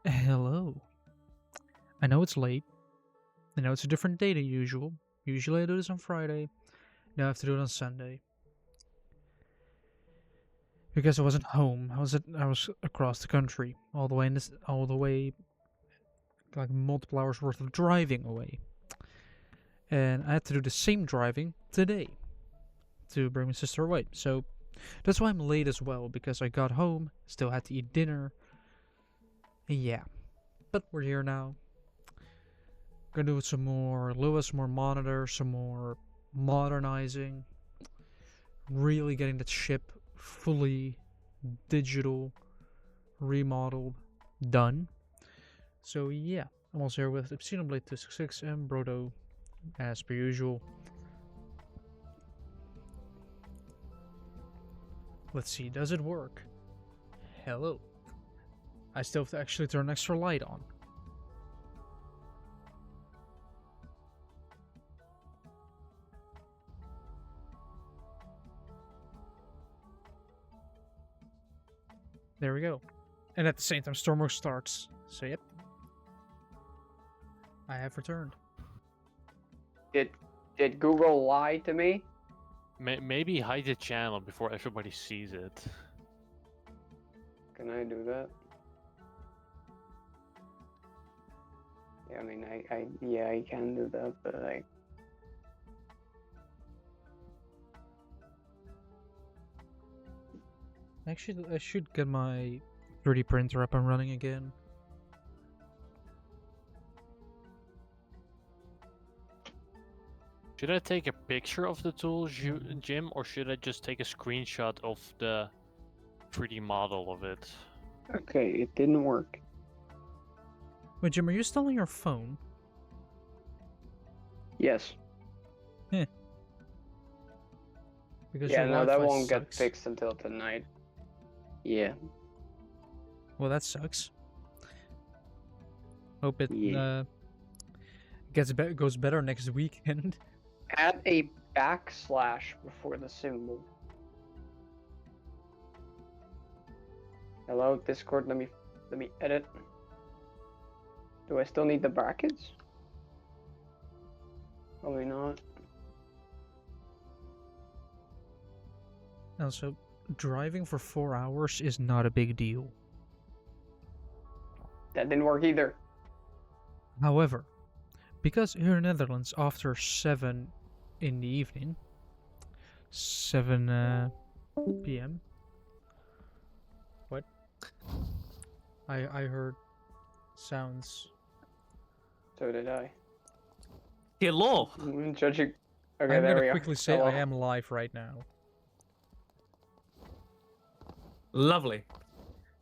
Hello. I know it's late. I know it's a different day than usual. Usually I do this on Friday. Now I have to do it on Sunday. Because I wasn't home. I was across the country. All the way like multiple hours worth of driving away. And I had to do the same driving today to bring my sister away. So that's why I'm late as well, because I got home, still had to eat dinner. Yeah. But we're here now. Gonna do some more Lewis, more monitor, some more modernizing. Really getting the ship fully digital, remodeled, done. So yeah, I'm also here with Xenoblade 266 and Brodo, as per usual. Let's see, does it work? Hello. I still have to actually turn an extra light on. There we go. And at the same time, Stormworks starts. So yep. I have returned. Did Google lie to me? Maybe hide the channel before everybody sees it. Can I do that? Yeah, I mean, I can do that, but Actually, I should get my 3D printer up and running again. Should I take a picture of the tools, Jim, or should I just take a screenshot of the 3D model of it? okay, it didn't work. Wait, Jim, are you still on your phone? Yes. Because Yeah, your no, that Wi-Fi won't get sucks. fixed until tonight. Yeah. Well, that sucks. Hope it Yeah. goes better next weekend. Add a backslash before the symbol. Hello, Discord. Let me edit. Do I still need the brackets? Probably not. Also, driving for 4 hours is not a big deal. That didn't work either. However, because here in the Netherlands, after 7 in the evening, 7 p.m. What? I heard sounds. So did I. Hello. Judging. Okay, I'm there we gonna go. quickly say Hello. I am live right now. Lovely.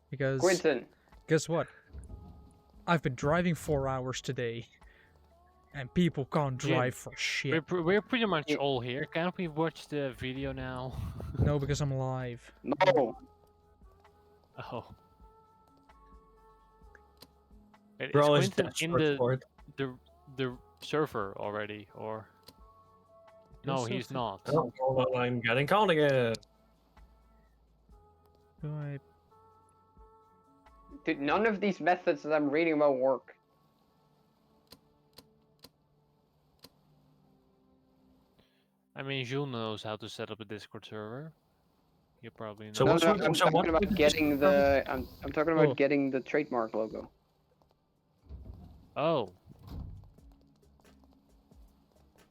Because Quentin. guess what? I've been driving 4 hours today, and people can't Jim, drive for shit. We're pretty much all here. Can't we watch the video now? No, because I'm live. No. Oh. Is Bro is Quentin in desperate for it. the server already, or? No, Yes, he's so- not. Oh, well, I'm getting caught again. Do I? Dude, none of these methods that I'm reading about work. I mean, Jules knows how to set up a Discord server. You probably know. So No, what's no, with- I'm so talking what- about getting the. I'm talking about Oh. getting the trademark logo. Oh,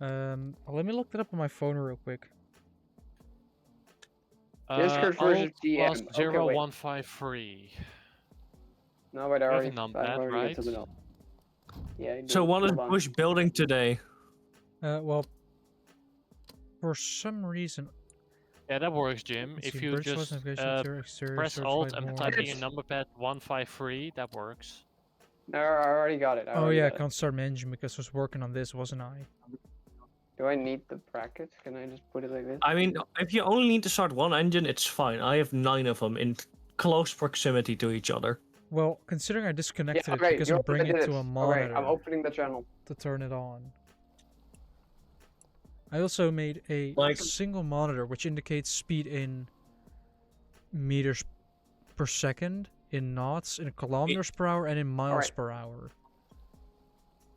Let me look that up on my phone real quick. Discord version Alt GM. plus Okay, wait. 0153. No, but I You have a already. numpad, I've already right? got something else. Yeah. I So do. what is Hold on. Bush building today? Well, for some reason, Yeah, that works, Jim. let's If see, you bridge just source navigation, interior, exterior, press search Alt light and more. type in Yes. your number pad 153, that works. No, I already got it. I Oh already yeah, I got it. can't start my engine because I was working on this, wasn't I? Do I need the brackets? Can I just put it like this? I mean, if you only need to start one engine, it's fine. I have 9 of them in close proximity to each other. Well, considering I disconnected Yeah, it okay, because you I'm already bringing it did to a Okay, monitor I'm opening the channel. to turn it on. I also made a Like- single monitor which indicates speed in meters per second in knots, in kilometers per hour, and in miles Alright. per hour.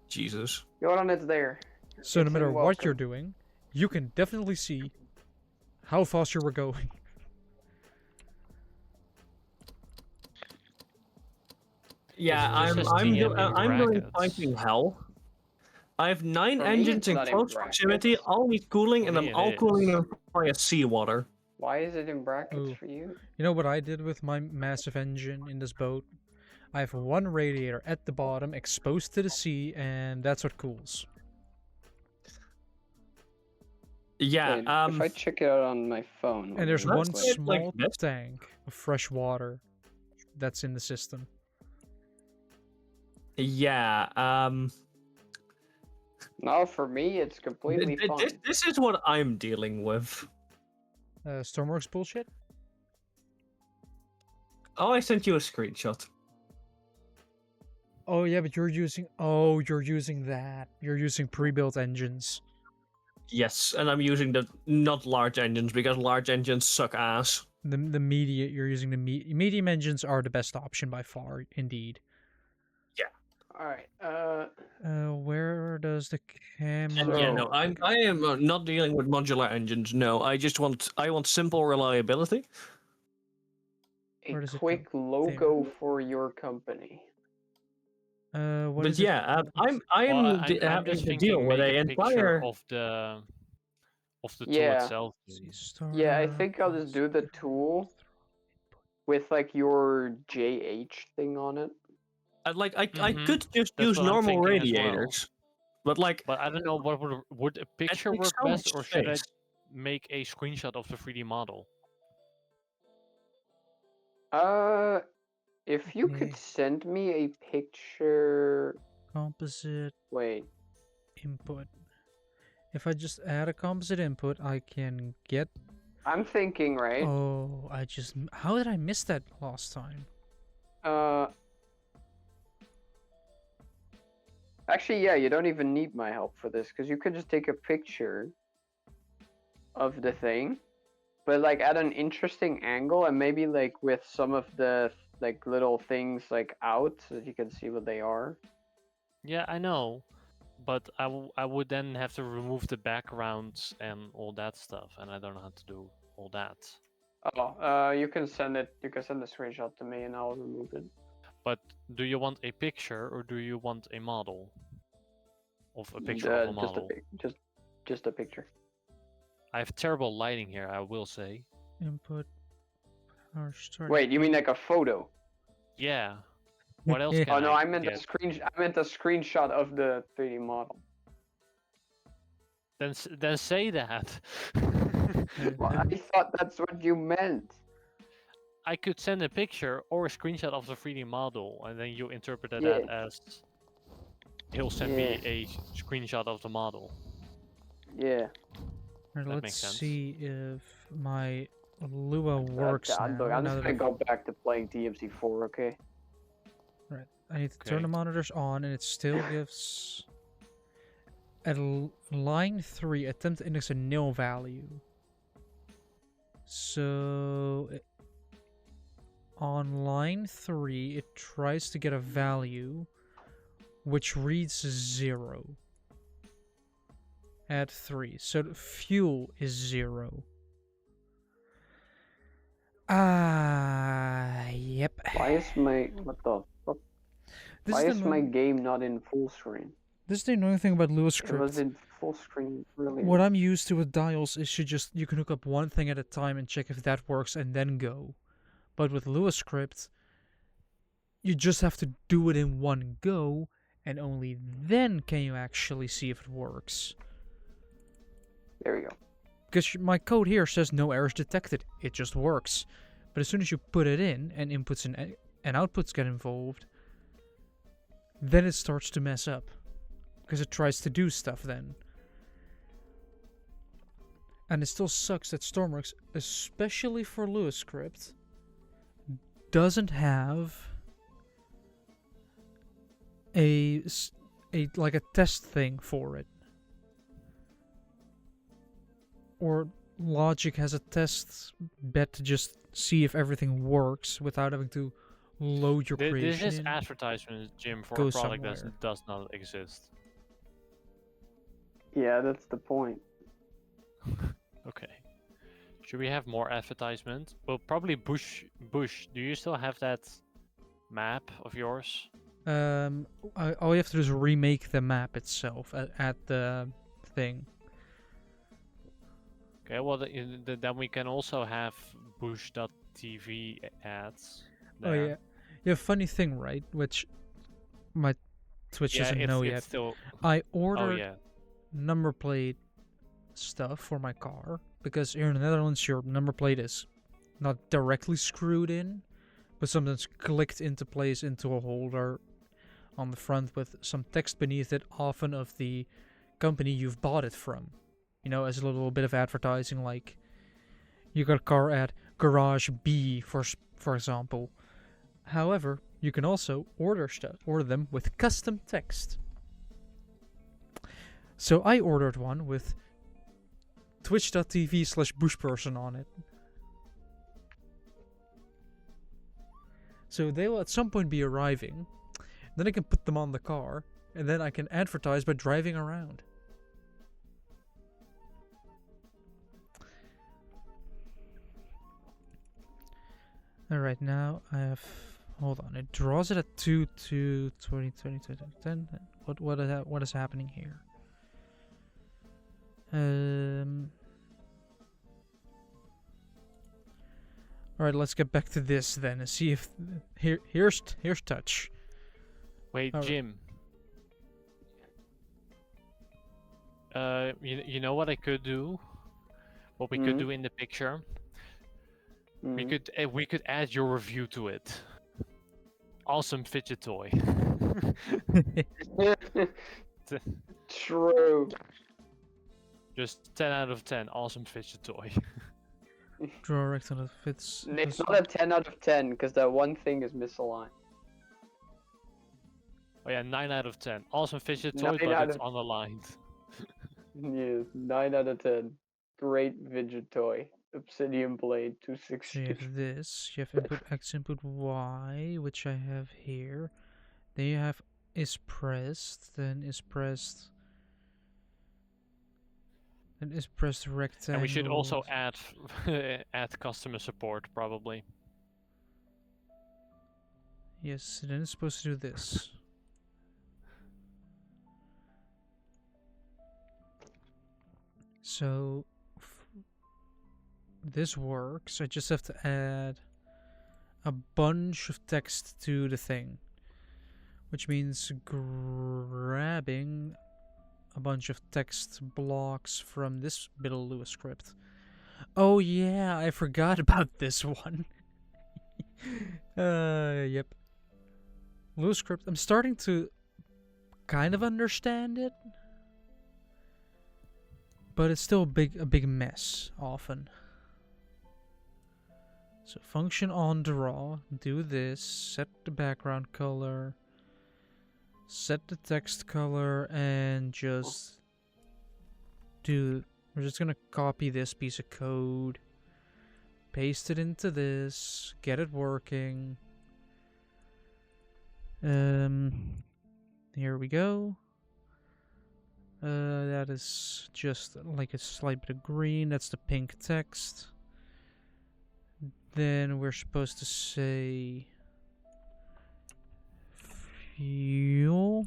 Jesus. Go on, it's there. So no It's matter in what you're welcome. doing, you can definitely see how fast you were going. Yeah, This says I'm TM in doing brackets. fighting hell. I have 9 For me, engines it's in not in close proximity, brackets. all need cooling, For and me I'm it all cooling is. them via seawater. Why is it in brackets Ooh. for you? You know what I did with my massive engine in this boat? I have one radiator at the bottom exposed to the sea, and that's what cools. Yeah, Wait, if I check it out on my phone. And there's real one quick. Let's do it like small this. tank of fresh water that's in the system. Yeah, No, for me, it's completely fine. this is what I'm dealing with. Stormworks bullshit? Oh, I sent you a screenshot. Oh yeah, but you're using... Oh, you're using that. You're using pre-built engines. Yes, and I'm using the not large engines because large engines suck ass. The medium... You're using the medium engines are the best option by far, indeed. Alright, Where does the And camera... yeah, So- no, I am not dealing with modular engines. No, I want simple reliability. Where a does it quick go? logo for your company. What But is it? yeah, I'm Well, having just to deal thinking, with make an a picture entire. of the tool Yeah. itself. Yeah, I think I'll just do the tool with like your JH thing on it. I Mhm. could just That's use what I'm normal thinking as well. radiators, but like But I don't know what would a picture takes work so best, much or should I space. make a screenshot of the 3D model? If you Okay. could send me a picture. Composite Wait, input. If I just add a composite input, I can get... I'm thinking, right? Oh, I just... How did I miss that last time? Actually, yeah, you don't even need my help for this because you could just take a picture of the thing, but like at an interesting angle and maybe like with some of the like little things like out so that you can see what they are. Yeah, I know, but I would then have to remove the backgrounds and all that stuff, and I don't know how to do all that. Oh, you can send it. You can send the screenshot to me and I'll remove it. But do you want a picture or do you want a model of a picture of a model? Just a picture. I have terrible lighting here, I will say. Input... Power start... Wait, you mean like a photo? Yeah. What else can Oh no, I meant get? I meant a screenshot of the 3D model. Then say that. Well, I thought that's what you meant. I could send a picture or a screenshot of the 3D model, and then you interpret Yeah. that as he'll send me a screenshot of the model. Yeah. Right, That let's makes sense. see if my Lua works Look, now. I'm now just that gonna I've- go back to playing DMC4, okay? Right, I need to turn the Okay. monitors on, and it still gives... At line 3, attempt to index a nil value. So... On line 3, it tries to get a value which reads 0 at 3. So fuel is 0. Yep. Why is my what the fuck? This Why is is the my game not in full screen? This is the annoying thing about Lua It was script. in full screen earlier. What I'm used to with dials is you can hook up one thing at a time and check if that works and then go. But with Lua script, you just have to do it in one go, and only then can you actually see if it works. There we go. Because my code here says no errors detected, it just works. But as soon as you put it in, and inputs and outputs get involved, then it starts to mess up. Because it tries to do stuff then. And it still sucks that Stormworks, especially for Lua script, doesn't have a test thing for it. Or Logic has a test bed to just see if everything works without having to load your This creation is in, advertisement, Jim, for a go product that somewhere. does not exist. Yeah, that's the point. Okay. Should we have more advertisement? Well, probably Bush. Bush, do you still have that map of yours? All you have to do is remake the map itself at the thing. Okay, well, then we can also have Bush.tv ads there. Oh yeah, yeah. Funny thing, right? Which my Twitch Yeah, doesn't know it's yet. still. I Oh ordered yeah. number plate stuff for my car because here in the Netherlands your number plate is not directly screwed in, but sometimes clicked into place into a holder on the front with some text beneath it, often of the company you've bought it from. You know, as a little bit of advertising, like you got a car at Garage B, for example. However, you can also order them with custom text. So I ordered one with twitch.tv/bushperson on it. So they will at some point be arriving. Then I can put them on the car, and then I can advertise by driving around. Alright, now I have... Hold on, it draws it at 2, 2, 20, 20, 20, 10. What is happening here? Alright, let's get back to this then and see if... Here's touch. Wait, Alright. Jim. You know what I could do? What we could do in the picture? We could add your review to it. Awesome fidget toy. True. Just 10 out of 10. Awesome fidget toy. Draw a rectangle that fits... It's not a 10 out of 10 because that one thing is misaligned. Oh yeah, 9 out of 10. Awesome fidget toy, 9 but out it's of- unaligned. Yes, 9 out of 10. Great fidget toy. Obsidian blade, So you 260. have this, you have input X, input Y, which I have here. Then you have is pressed, then is pressed... Then is pressed rectangle. And we should also add add customer support, probably. Yes, then it's supposed to do this. So this works. I just have to add a bunch of text to the thing, which means grabbing a bunch of text blocks from this bit of Lua script. Oh yeah, I forgot about this one. Yep. Lua script. I'm starting to kind of understand it, but it's still a big mess often. So function on draw, do this, set the background color, set the text color, and just we're just gonna copy this piece of code, paste it into this, get it working. Here we go. That is just like a slight bit of green. That's the pink text. Then we're supposed to say fuel.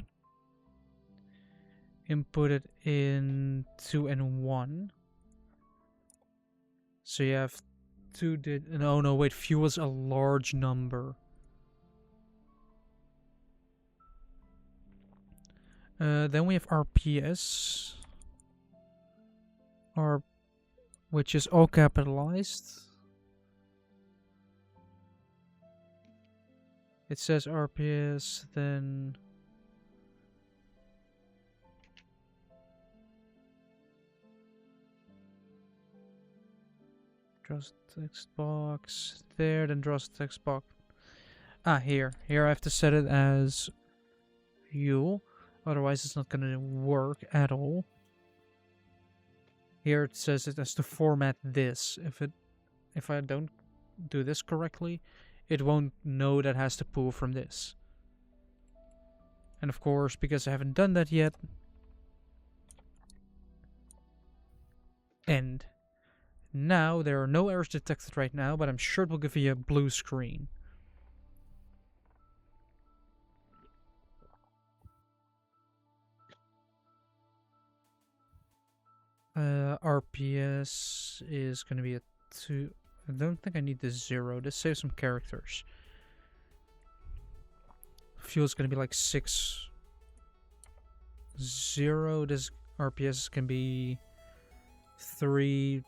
Input it in 2 and 1. So you have no, wait, fuel is a large number. Then we have RPS, which is all capitalized. It says RPS, then draws text box there, then draws text box. Here I have to set it as fuel. Otherwise, it's not gonna work at all. Here it says it has to format this. If I don't do this correctly, it won't know that it has to pull from this. And of course, because I haven't done that yet, end. Now, there are no errors detected right now, but I'm sure it will give you a blue screen. RPS is going to be a 2. I don't think I need the 0. Let's save some characters. Fuel is going to be like 6. 0. This RPS can be 3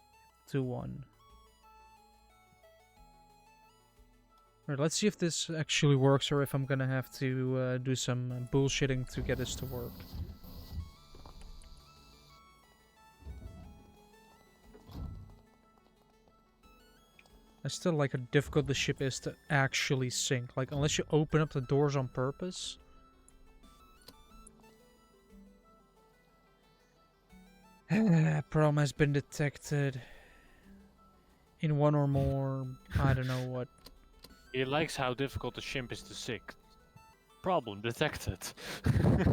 to 1. Alright, let's see if this actually works or if I'm gonna have to do some bullshitting to get this to work. I still like how difficult the ship is to actually sink. Like, unless you open up the doors on purpose. Problem has been detected in one or more, I don't know what. He likes how difficult the ship is to sink. Problem detected.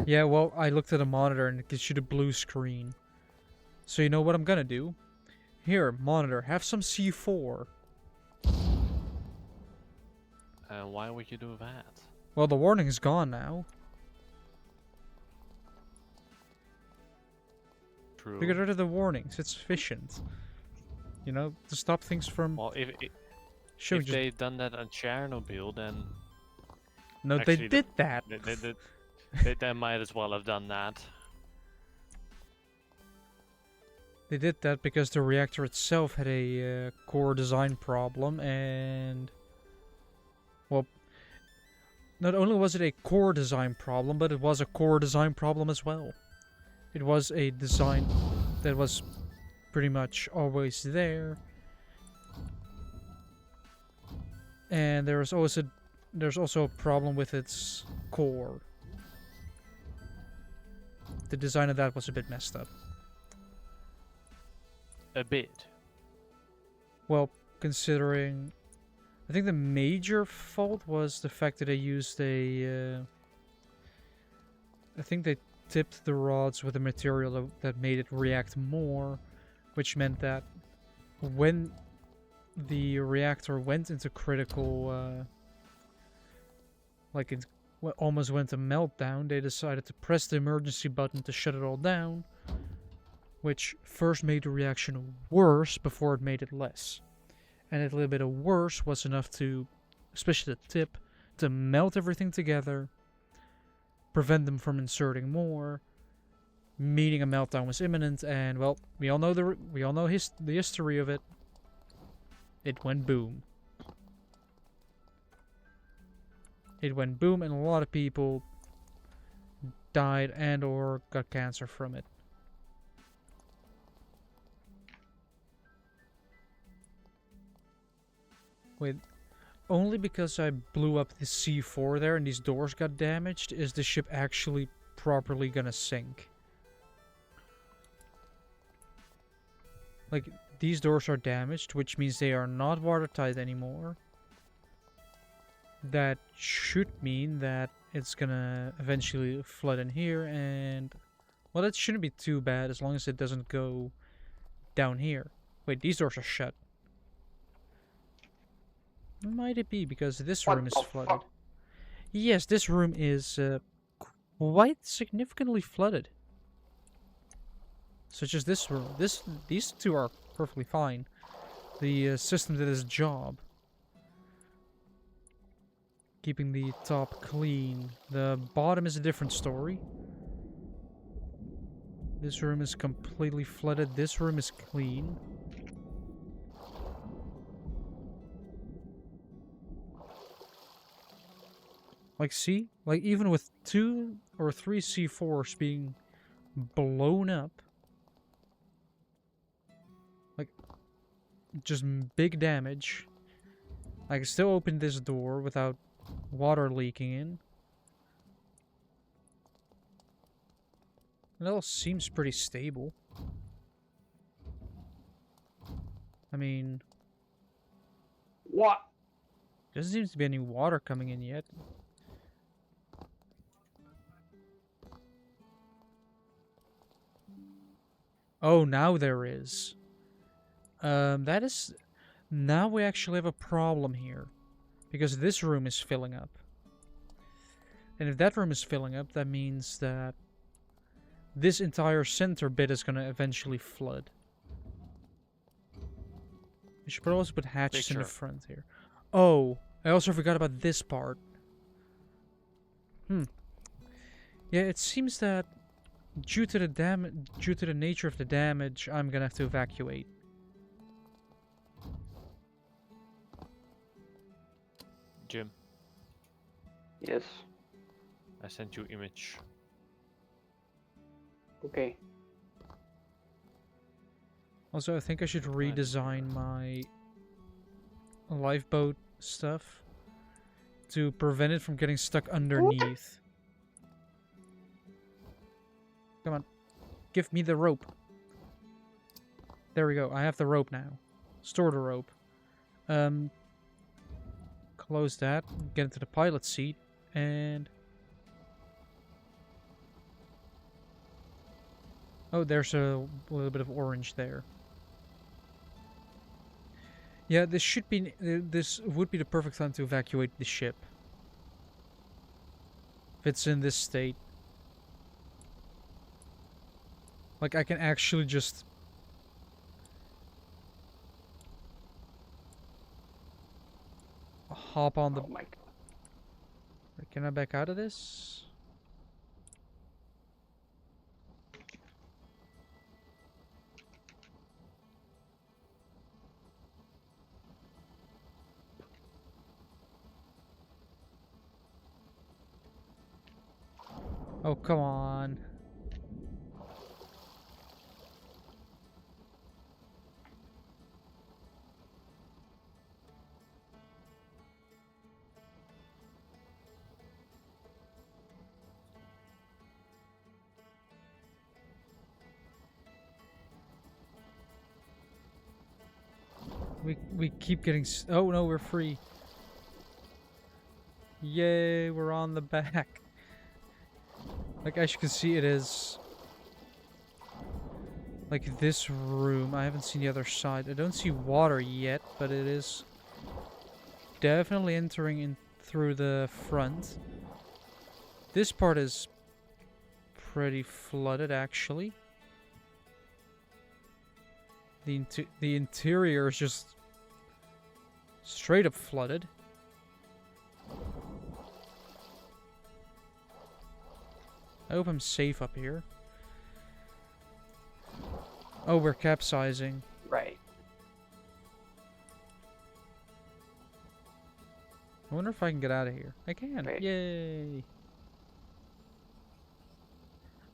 Yeah, well, I looked at a monitor and it gives you the blue screen. So you know what I'm gonna do? Here, monitor, have some C4. Why would you do that? Well, the warning is gone now. True. We get rid of the warnings. It's efficient. You know, to stop things from... Well, if Sure, just... they'd done that on Chernobyl, then No, actually they did that. they might as well have done that. They did that because the reactor itself had a core design problem, and... Well, not only was it a core design problem, but it was a core design problem as well. It was a design that was pretty much always there. And there's also a problem with its core. The design of that was a bit messed up. A bit. Well, considering... I think the major fault was the fact that they used a... I think they tipped the rods with a material that made it react more, which meant that when the reactor went into critical... like it almost went to meltdown, they decided to press the emergency button to shut it all down, which first made the reaction worse before it made it less. And a little bit of worse was enough to, especially the tip, to melt everything together, prevent them from inserting more, meaning a meltdown was imminent. And well, we all know the history of it. It went boom. It went boom, and a lot of people died and or got cancer from it. Wait, only because I blew up the C4 there and these doors got damaged is the ship actually properly gonna sink. Like, these doors are damaged, which means they are not watertight anymore. That should mean that it's gonna eventually flood in here, and... well, that shouldn't be too bad as long as it doesn't go down here. Wait, these doors are shut. Might it be because this room is flooded? Yes, this room is quite significantly flooded. Such as this room. These two are perfectly fine. The system did its job. Keeping the top clean. The bottom is a different story. This room is completely flooded. This room is clean. Like, see? Like, even with 2 or 3 C4s being blown up. Like, just big damage. I can still open this door without water leaking in. It all seems pretty stable. I mean... What? Doesn't seem to be any water coming in yet. Oh, now there is. That is... Now we actually have a problem here. Because this room is filling up. And if that room is filling up, that means that this entire center bit is going to eventually flood. We should probably also put hatches in the front here. Oh, I also forgot about this part. Yeah, it seems that due to the nature of the damage, I'm gonna have to evacuate. Jim, Yes. I sent you image. Okay. Also, I think I should redesign my lifeboat stuff to prevent it from getting stuck underneath. Come on. Give me the rope. There we go. I have the rope now. Store the rope. Close that. Get into the pilot seat. And... oh, there's a little bit of orange there. Yeah, this should be... this would be the perfect time to evacuate the ship. If it's in this state. Like, I can actually just... hop on the... Oh my god. Can I back out of this? Oh, come on. We keep getting... oh no, we're free. Yay, we're on the back. Like, as you can see, it is... like, this room. I haven't seen the other side. I don't see water yet, but it is definitely entering in through the front. This part is pretty flooded, actually. The interior is just straight up flooded. I hope I'm safe up here. Oh, we're capsizing. Right. I wonder if I can get out of here. I can. Right. Yay.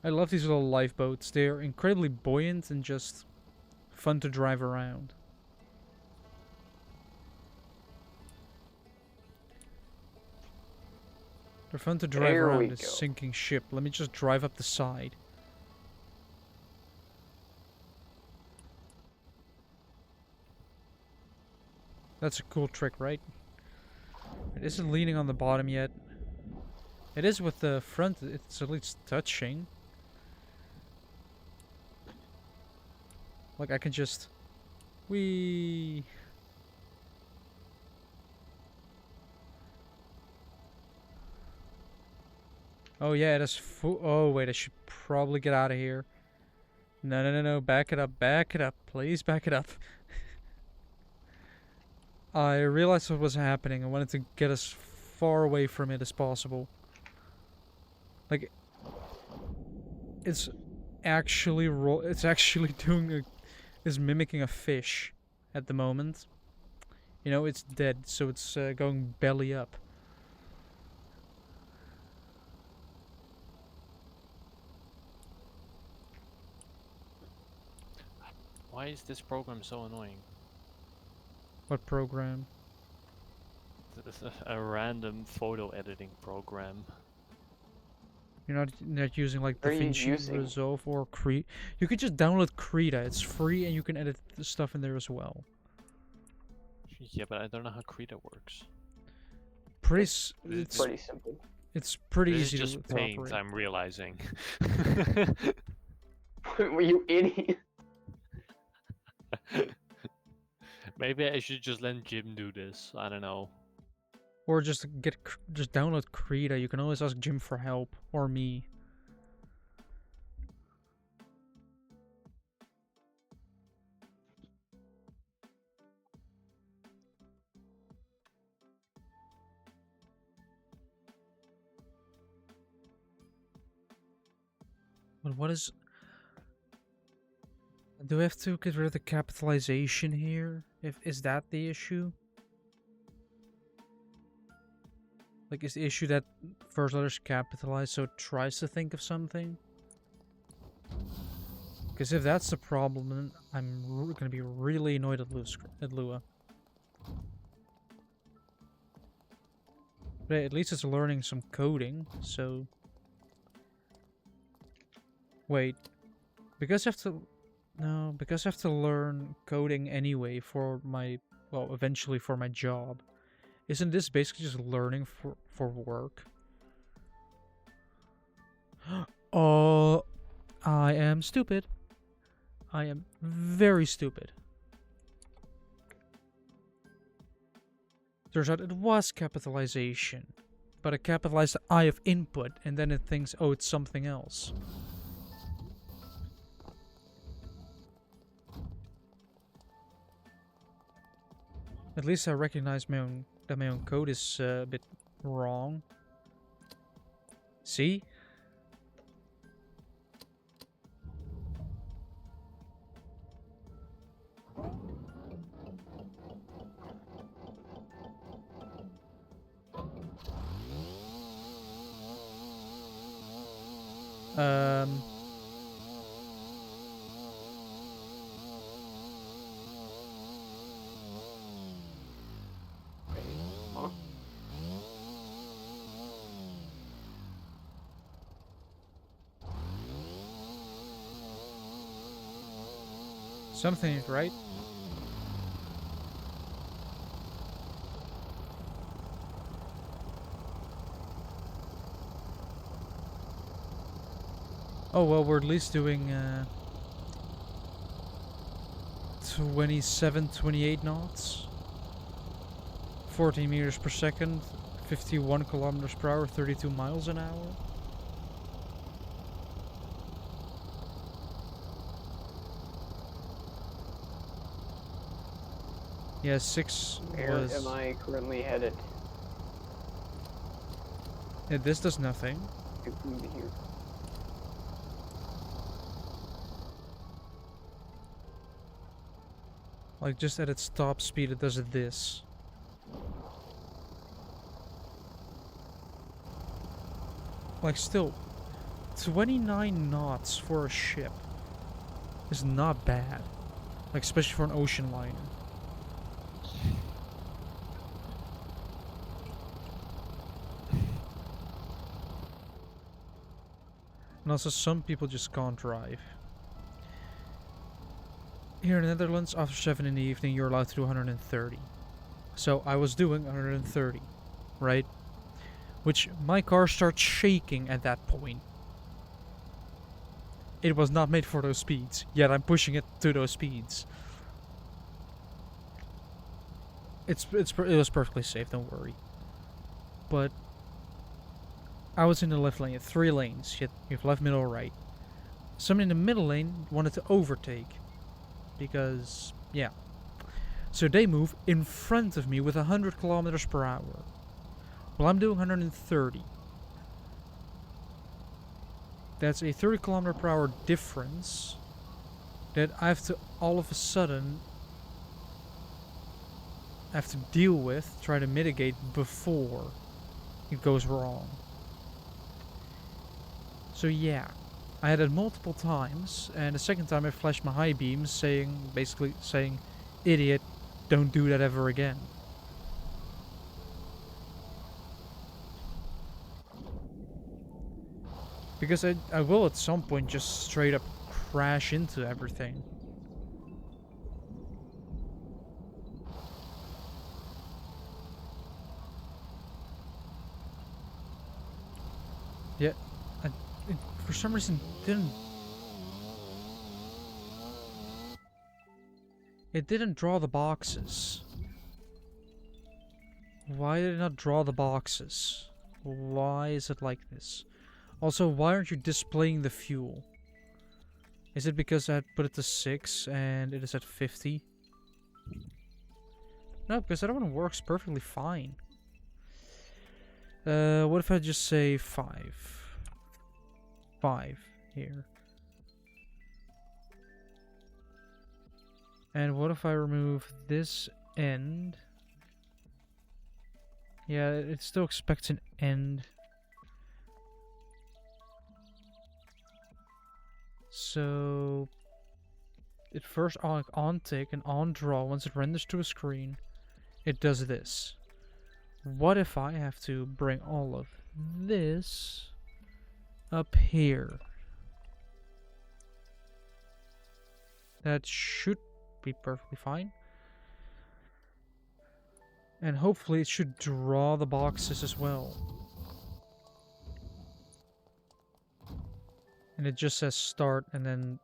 I love these little lifeboats. They're incredibly buoyant and just fun to drive around. They're fun to drive around a sinking ship. Let me just drive up the side. That's a cool trick, right? It isn't leaning on the bottom yet. It is with the front, it's at least touching. Like, I can just... whee! Oh yeah, it is full... oh wait, I should probably get out of here. No, no, no, no, back it up, please back it up. I realized what was happening. I wanted to get as far away from it as possible. Like, it's actually doing a... is mimicking a fish at the moment. You know, it's dead, so it's going belly up. Why is this program so annoying? What program? A random photo editing program. You're not using like What are you DaVinci using? Resolve or Krita. You could just download Krita. It's free and you can edit the stuff in there as well. Yeah, but I don't know how Krita works. pretty. It's Pretty simple. It's pretty this is easy just to paint. operate. I'm realizing. You idiot. Maybe I should just let Jim do this. I don't know. Or just just download Krita. You can always ask Jim for help or me. But what is? Do we have to get rid of the capitalization here? Is that the issue? Like, is the issue that first letter's capitalized, so it tries to think of something? Because if that's the problem, then I'm gonna be really annoyed at Lua. But at least it's learning some coding, so... Wait. Because I have to... No, because I have to learn coding anyway for my... Well, eventually for my job. Isn't this basically just learning for work? Oh, I am stupid. I am very stupid. Turns out it was capitalization. But I capitalized the I of input, and then it thinks, oh, it's something else. At least I recognize that my own code is a bit wrong. See? Um... Huh? Something ain't right. Oh well, we're at least doing 27, 28 knots. 14 meters per second, 51 kilometers per hour, 32 miles an hour. Yeah, 6 Where was... am I currently headed? Yeah, this does nothing. It can be here. Like, just at its top speed, it does this. Like, still, 29 knots for a ship is not bad. Like, especially for an ocean liner. And also, some people just can't drive. Here in the Netherlands, after 7 in the evening, you're allowed to do 130. So I was doing 130, right? Which my car starts shaking at that point. It was not made for those speeds, yet I'm pushing it to those speeds. It was perfectly safe, don't worry. But I was in the left lane, 3 lanes. You have left, middle, right. Someone in the middle lane wanted to overtake. Because, yeah. So they move in front of me with 100 kilometers per hour. Well, I'm doing 130. That's a 30 kilometer per hour difference that I have to all of a sudden have to deal with, try to mitigate before it goes wrong. So yeah, I had it multiple times, and the second time I flashed my high beams basically saying, idiot, don't do that ever again. Because I will at some point just straight up crash into everything. Yeah, it for some reason didn't. It didn't draw the boxes. Why did it not draw the boxes? Why is it like this? Also, why aren't you displaying the fuel? Is it because I had put it to 6 and it is at 50? No, because that one works perfectly fine. What if I just say 5? 5 here. And what if I remove this end? Yeah, it still expects an end. So it first on tick and on draw. Once it renders to a screen, it does this. What if I have to bring all of this up here? That should be perfectly fine. And hopefully it should draw the boxes as well. And it just says start and then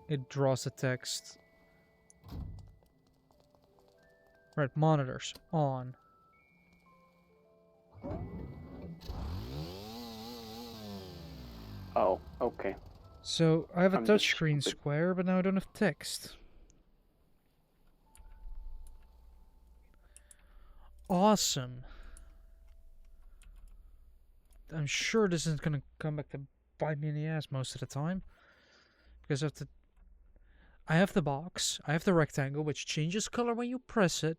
it draws the text. Right, monitors on. Oh, okay. So I have a I'm just touchscreen stupid. square, but now I don't have text. Awesome. I'm sure this isn't gonna come back to bite me in the ass most of the time. Because I have the box, I have the rectangle, which changes color when you press it.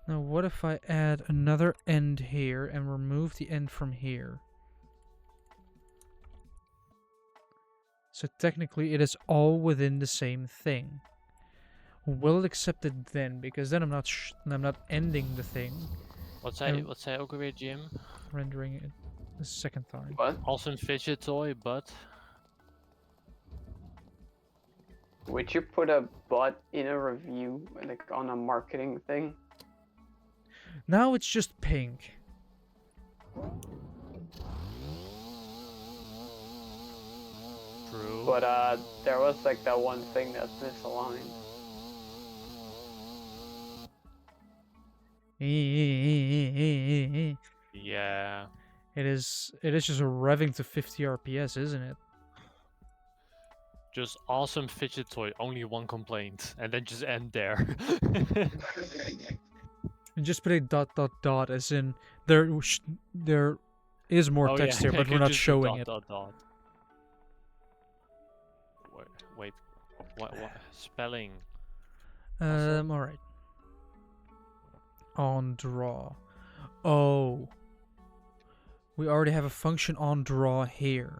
Now what if I add another end here and remove the end from here? So technically it is all within the same thing. Will it accept it then? Because then I'm not ending the thing. What's And- that ook weer, Jim? Rendering it the second time. What? Awesome fidget toy, but Would you put a bot in a review, like on a marketing thing? Now it's just pink. true. But there was like that one thing that's misaligned. It Yeah. is just revving to 50 RPS, isn't it? Just awesome fidget toy, only one complaint, and then just end there. And just put a dot dot dot as in there is more Oh, text yeah, here, I but we're could not just do showing dot, it. Dot, dot. Wait, what spelling? Alright. On draw. Oh. We already have a function on draw here.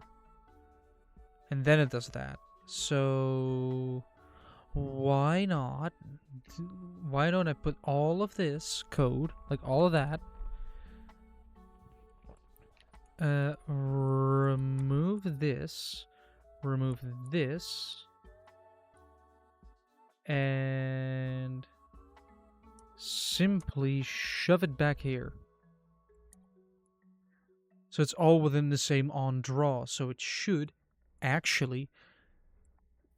And then it does that. So why not? Why don't I put all of this code, like all of that, remove this, and simply shove it back here. So it's all within the same on draw, so it should actually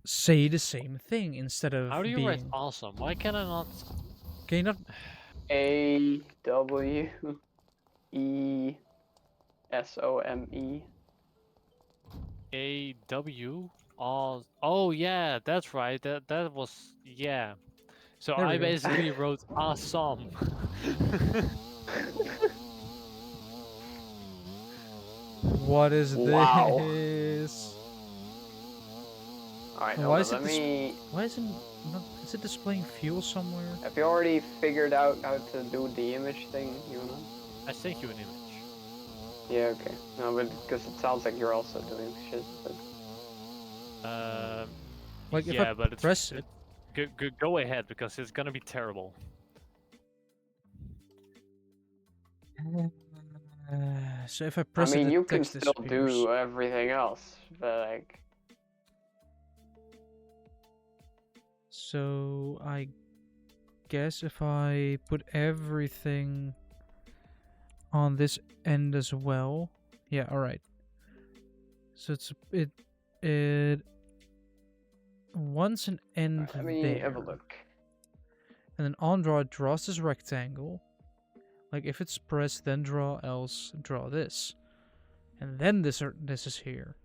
say the same thing instead of How do you being... write awesome? Why can I not? Can you not... AWESOME. AW? Oh yeah, that's right. That was yeah. So There we I go. basically wrote awesome. What is Wow. this? Alright, Why hold on, is it let me... Why isn't... Is it displaying fuel somewhere? Have you already figured out how to do the image thing, you know? I sent you an image. Yeah, okay. No, but because it sounds like you're also doing shit, but... Like, if yeah, I but it's press it... go ahead because it's gonna be terrible. So if I I press it, mean, the you can text still disappears. do everything else, but like... So I guess if I put everything on this end as well. Yeah, alright. So it wants an end Let me there. have a look. And then on draw it draws this rectangle. Like if it's pressed, then draw, else draw this. And then this is here.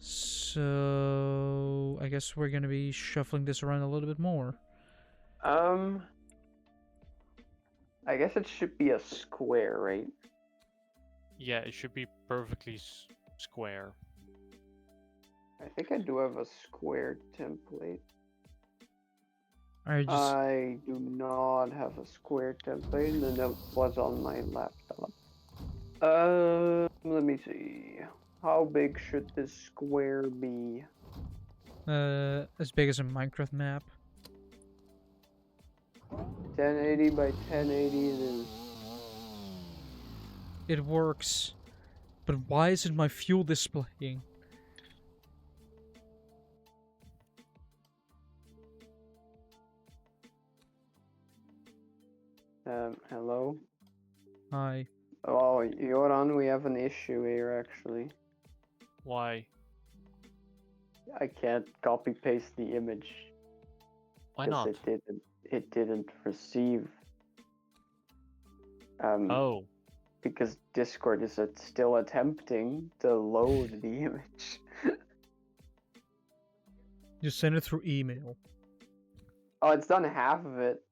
So I guess we're gonna be shuffling this around a little bit more. I guess it should be a square, right? Yeah, it should be perfectly square. I think I do have a square template. I do not have a square template, and that was on my laptop. Let me see. How big should this square be? as big as a Minecraft map. 1080 by 1080 it is. It works. But why isn't my fuel displaying? Hello? Hi. Oh, Yoran, we have an issue here, actually. Why? I can't copy paste the image. Why 'cause not? It didn't receive. Oh, Because Discord is still attempting to load the image. Just send it through email. Oh, it's done half of it.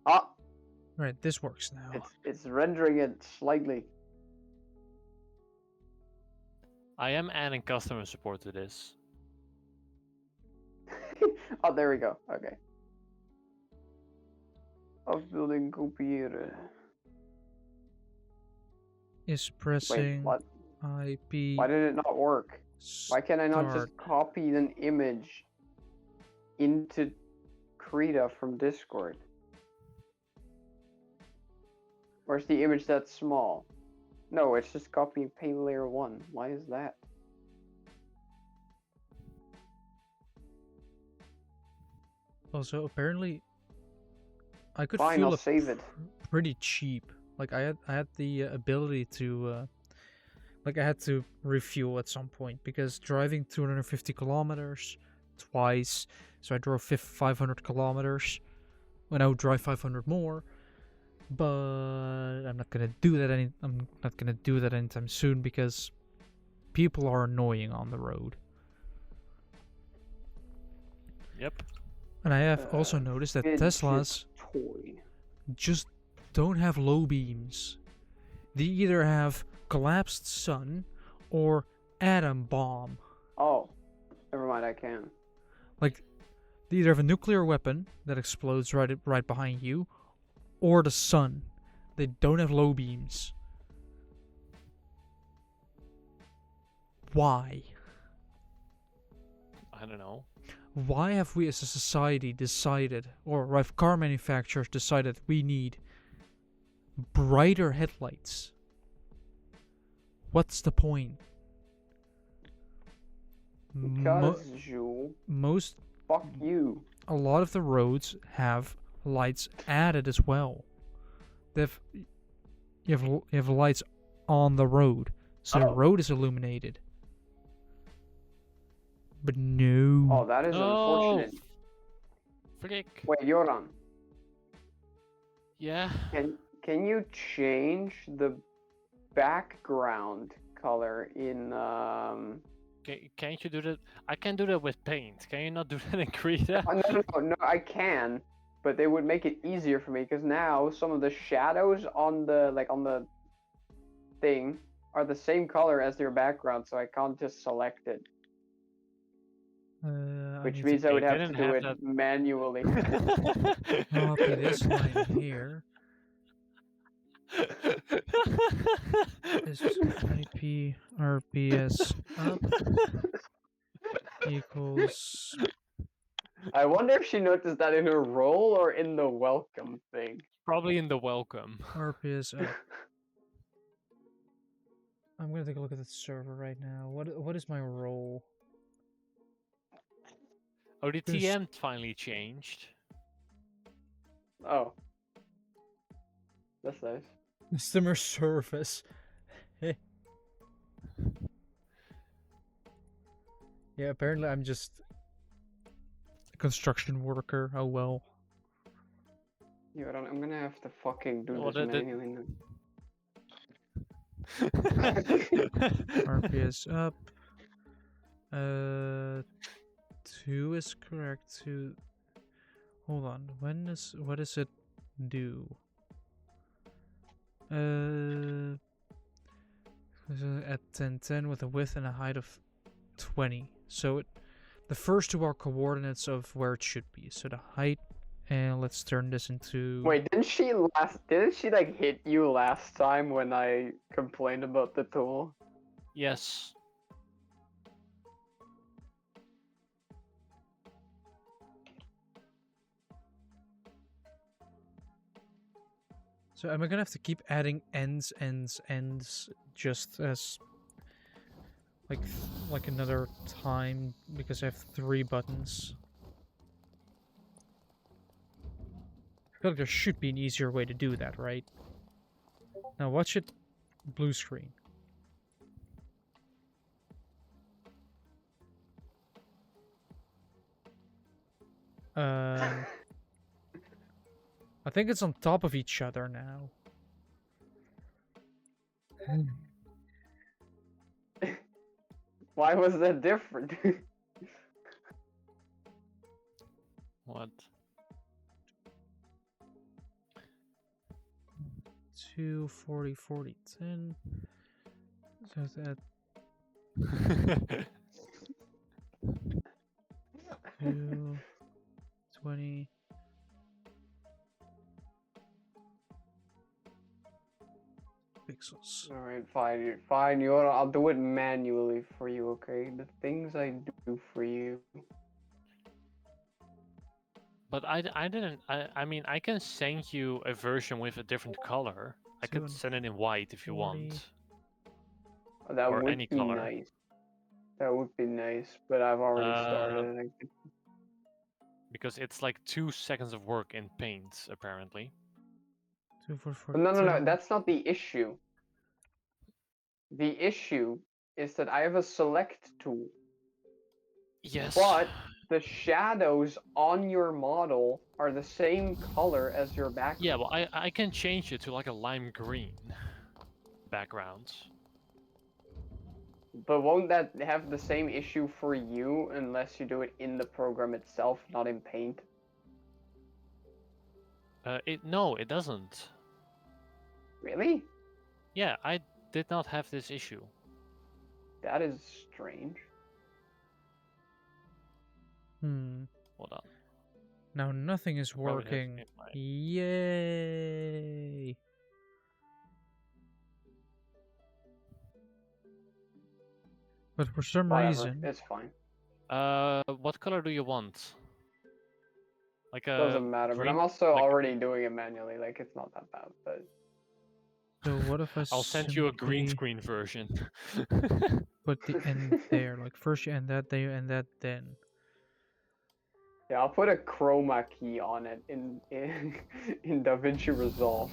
Ah, Right, this works now. it's rendering it slightly. I am adding customer support to this. Oh, there we go. Okay. Afbeelding kopiëren. Is Wait, pressing what? IP. Why did it not work? Why can't I not start. just copy an image into Krita from Discord? Or is the image that small? No, it's just copy and paste layer 1. Why is that? Also, apparently, I could Fine, fuel I'll up save it. pretty cheap. Like I had the ability to, like I had to refuel at some point because driving 250 kilometers twice, so I drove 500 kilometers. When I would drive 500 more, but I'm not gonna do that I'm not gonna do that anytime soon because people are annoying on the road. Yep. And I have also noticed that Fidget Teslas toy. just don't have low beams. They either have collapsed sun or atom bomb. Oh, never mind, I can. Like, they either have a nuclear weapon that explodes right behind you, or the sun. They don't have low beams. Why? I don't know. Why have we as a society decided, or have car manufacturers decided we need brighter headlights? What's the point? Because you. Most, Fuck you. a lot of the roads have lights added as well. You have lights on the road, so the Oh. road is illuminated. But no. Oh, that is No. unfortunate. Frick. Wait, Yoran, Yeah. can you change the background color in Can't you do that? I can do that with paint. Can you not do that in Krita? no, I can, but they would make it easier for me because now some of the shadows on the thing are the same color as their background, so I can't just select it. Which means I would have to do it manually. Copy this line here. This is IP RPS up equals. I wonder if she noticed that in her role or in the welcome thing. Probably in the welcome. RPS up I'm gonna take a look at the server right now. What is my role? Oh, the There's- TM finally changed. Oh. That's nice. Customer service. Yeah, apparently I'm just a construction worker. Oh well. Yeah, I'm gonna have to fucking do Well, this manually now. RPS up. 2 is correct. 2. Hold on. What does it do? At 1010 with a width and a height of 20. So the first 2 are coordinates of where it should be. So the height, and let's turn this into. Wait, didn't she like hit you last time when I complained about the tool? Yes. So am I gonna have to keep adding ends, just as like another time because I have 3 buttons? I feel like there should be an easier way to do that, right? Now watch it blue screen. I think it's on top of each other now. Why was that different? What? 2, 40, 40, 10. So that 2, 20. Pixels. Alright, fine. You know, I'll do it manually for you, okay? The things I do for you. But I didn't. I mean, I can send you a version with a different color. I could send it in white if you 40. want. That Or would any be color. nice. That would be nice, but I've already started. And Because it's like 2 seconds of work in Paint, apparently. 2, 4, 4, But no, 10. that's not the issue. The issue is that I have a select tool, Yes. but the shadows on your model are the same color as your background. Yeah, well, I can change it to like a lime green background. But won't that have the same issue for you unless you do it in the program itself, not in Paint? No, it doesn't. Really? Yeah, I did not have this issue. That is strange. Hold on. Now nothing is Probably have working. in my- Yay! But for some Whatever, reason, it's fine. What color do you want? Like a Doesn't matter, but I'm green- also like- already doing it manually, like it's not that bad, but... so what if I I'll send you a green simply screen version. put the end there? Like first you end that, then you end that, then. Yeah, I'll put a chroma key on it in in DaVinci Resolve.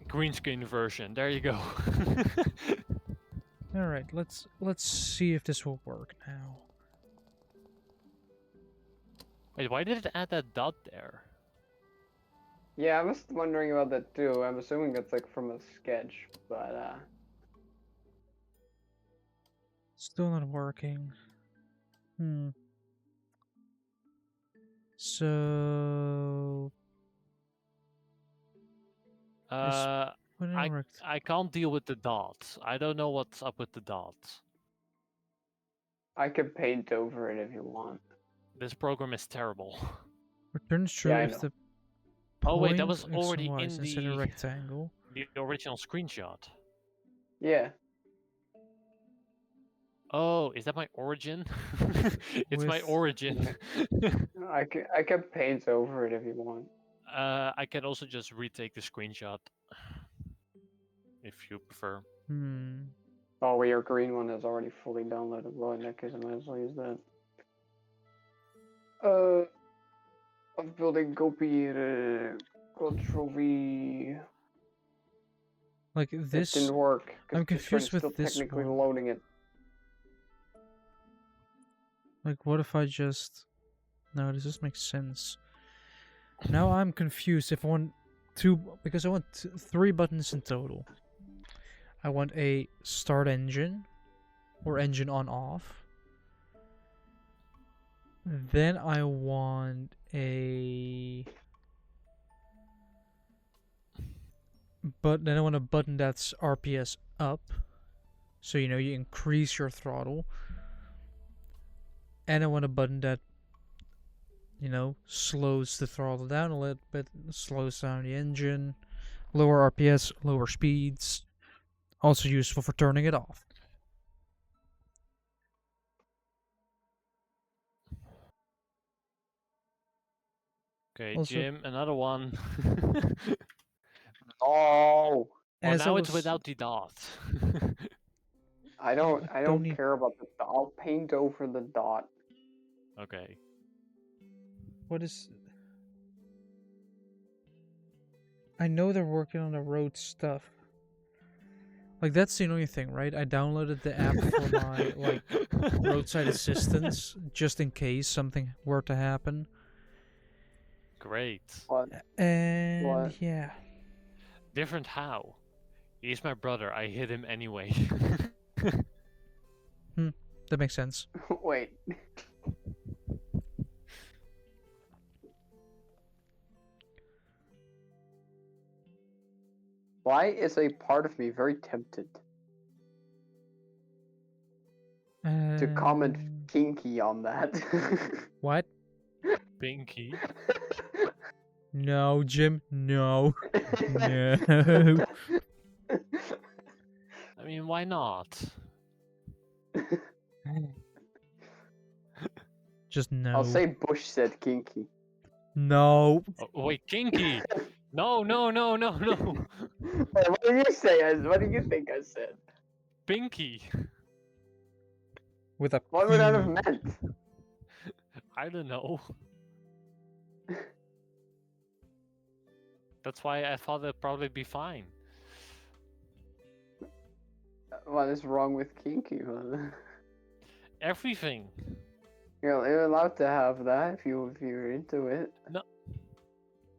Green screen version. There you go. All right, let's see if this will work now. Wait, why did it add that dot there? Yeah, I was wondering about that too. I'm assuming that's like from a sketch, but Still not working. So when it worked. I can't deal with the dots. I don't know what's up with the dots. I could paint over it if you want. This program is terrible. Returns true Yeah, I if know. the Oh wait, that point was X already and Y in is instead of the rectangle. original screenshot. Yeah, Oh, is that my origin? It's my With- origin. I can paint over it if you want. I can also just retake the screenshot if you prefer. Hmm. Oh, well, your green one is already fully downloaded. Well, in that case, I might as well use that. Of building kopiëren. Control V. Like It this. didn't work. 'Cause I'm this screen is confused with still this technically one. loading it. Like, what if I just... No, does this make sense? Now I'm confused if I want because I want 3 buttons in total. I want a start engine, or engine on off. Then I want a... But then I want a button that's RPS up. So, you know, you increase your throttle. And I want a button that, you know, slows the throttle down a little bit, slows down the engine, lower RPS, lower speeds. Also useful for turning it off. Okay, Also- Jim, another one. Oh, Well, As I now it's was- without the dot. I I don't don't need- care about the dot. I'll paint over the dot. Okay. What is... I know they're working on the road stuff. Like, that's the only thing, right? I downloaded the app for my, like, roadside assistance, just in case something were to happen. Great. What? And, What? yeah. Different how? He's my brother. I hit him anyway. That makes sense. Wait. Why is a part of me very tempted to comment kinky on that? What? Pinky. No, Jim. No. No. I mean, why not? Just no. I'll say Bush said kinky. No. Oh, wait, kinky! No, no, no, no, no! Wait, what do you say? What do you think I said? Pinky! With a What would that have P. meant? I don't know. That's why I thought it'd probably be fine. What is wrong with kinky? Man? Everything. You're allowed to have that if you're into it. No.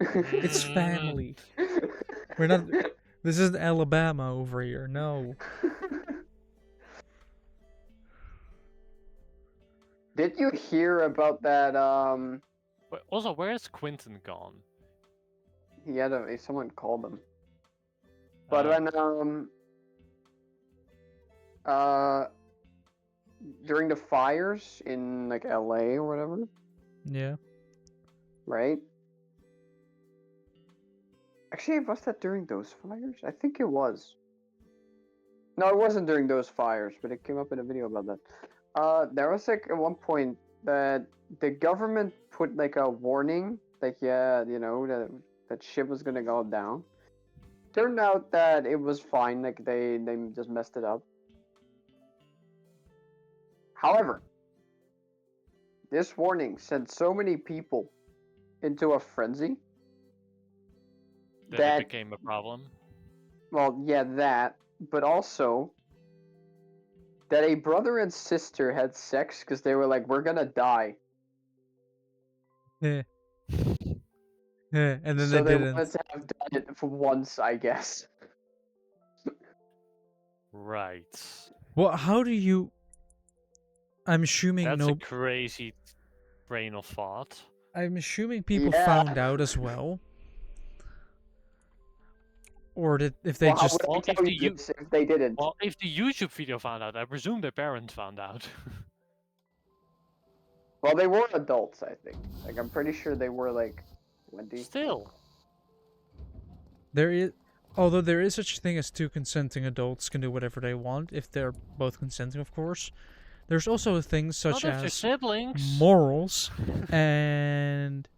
It's family. We're not... This isn't Alabama over here. No. Did you hear about that? Wait, also, where is Quentin gone? He had someone called him. But when during the fires in like LA or whatever, Yeah. right? Actually, was that during those fires? I think it was. No, it wasn't during those fires, but it came up in a video about that. There was like at one point that the government put like a warning, like yeah, you know that ship was gonna go down. Turned out that it was fine, like they just messed it up. However, this warning sent so many people into a frenzy That that it became a problem. well, yeah, that, but also that a brother and sister had sex because they were like, we're gonna die. Yeah. Yeah. And then So they they didn't. wanted to have done it for once, I guess. Right. Well, how do you... I'm assuming That's no... a crazy train of thought. I'm assuming people Yeah. found out as well. Or if they Well, how just... would I Well, tell if you the this if they didn't? Well, if the YouTube video found out, I presume their parents found out. Well, they were adults, I think. Like, I'm pretty sure they were like 20. Still. There is... Although there is such a thing as 2 consenting adults can do whatever they want, if they're both consenting, of course. There's also things such Not if they're as siblings. morals and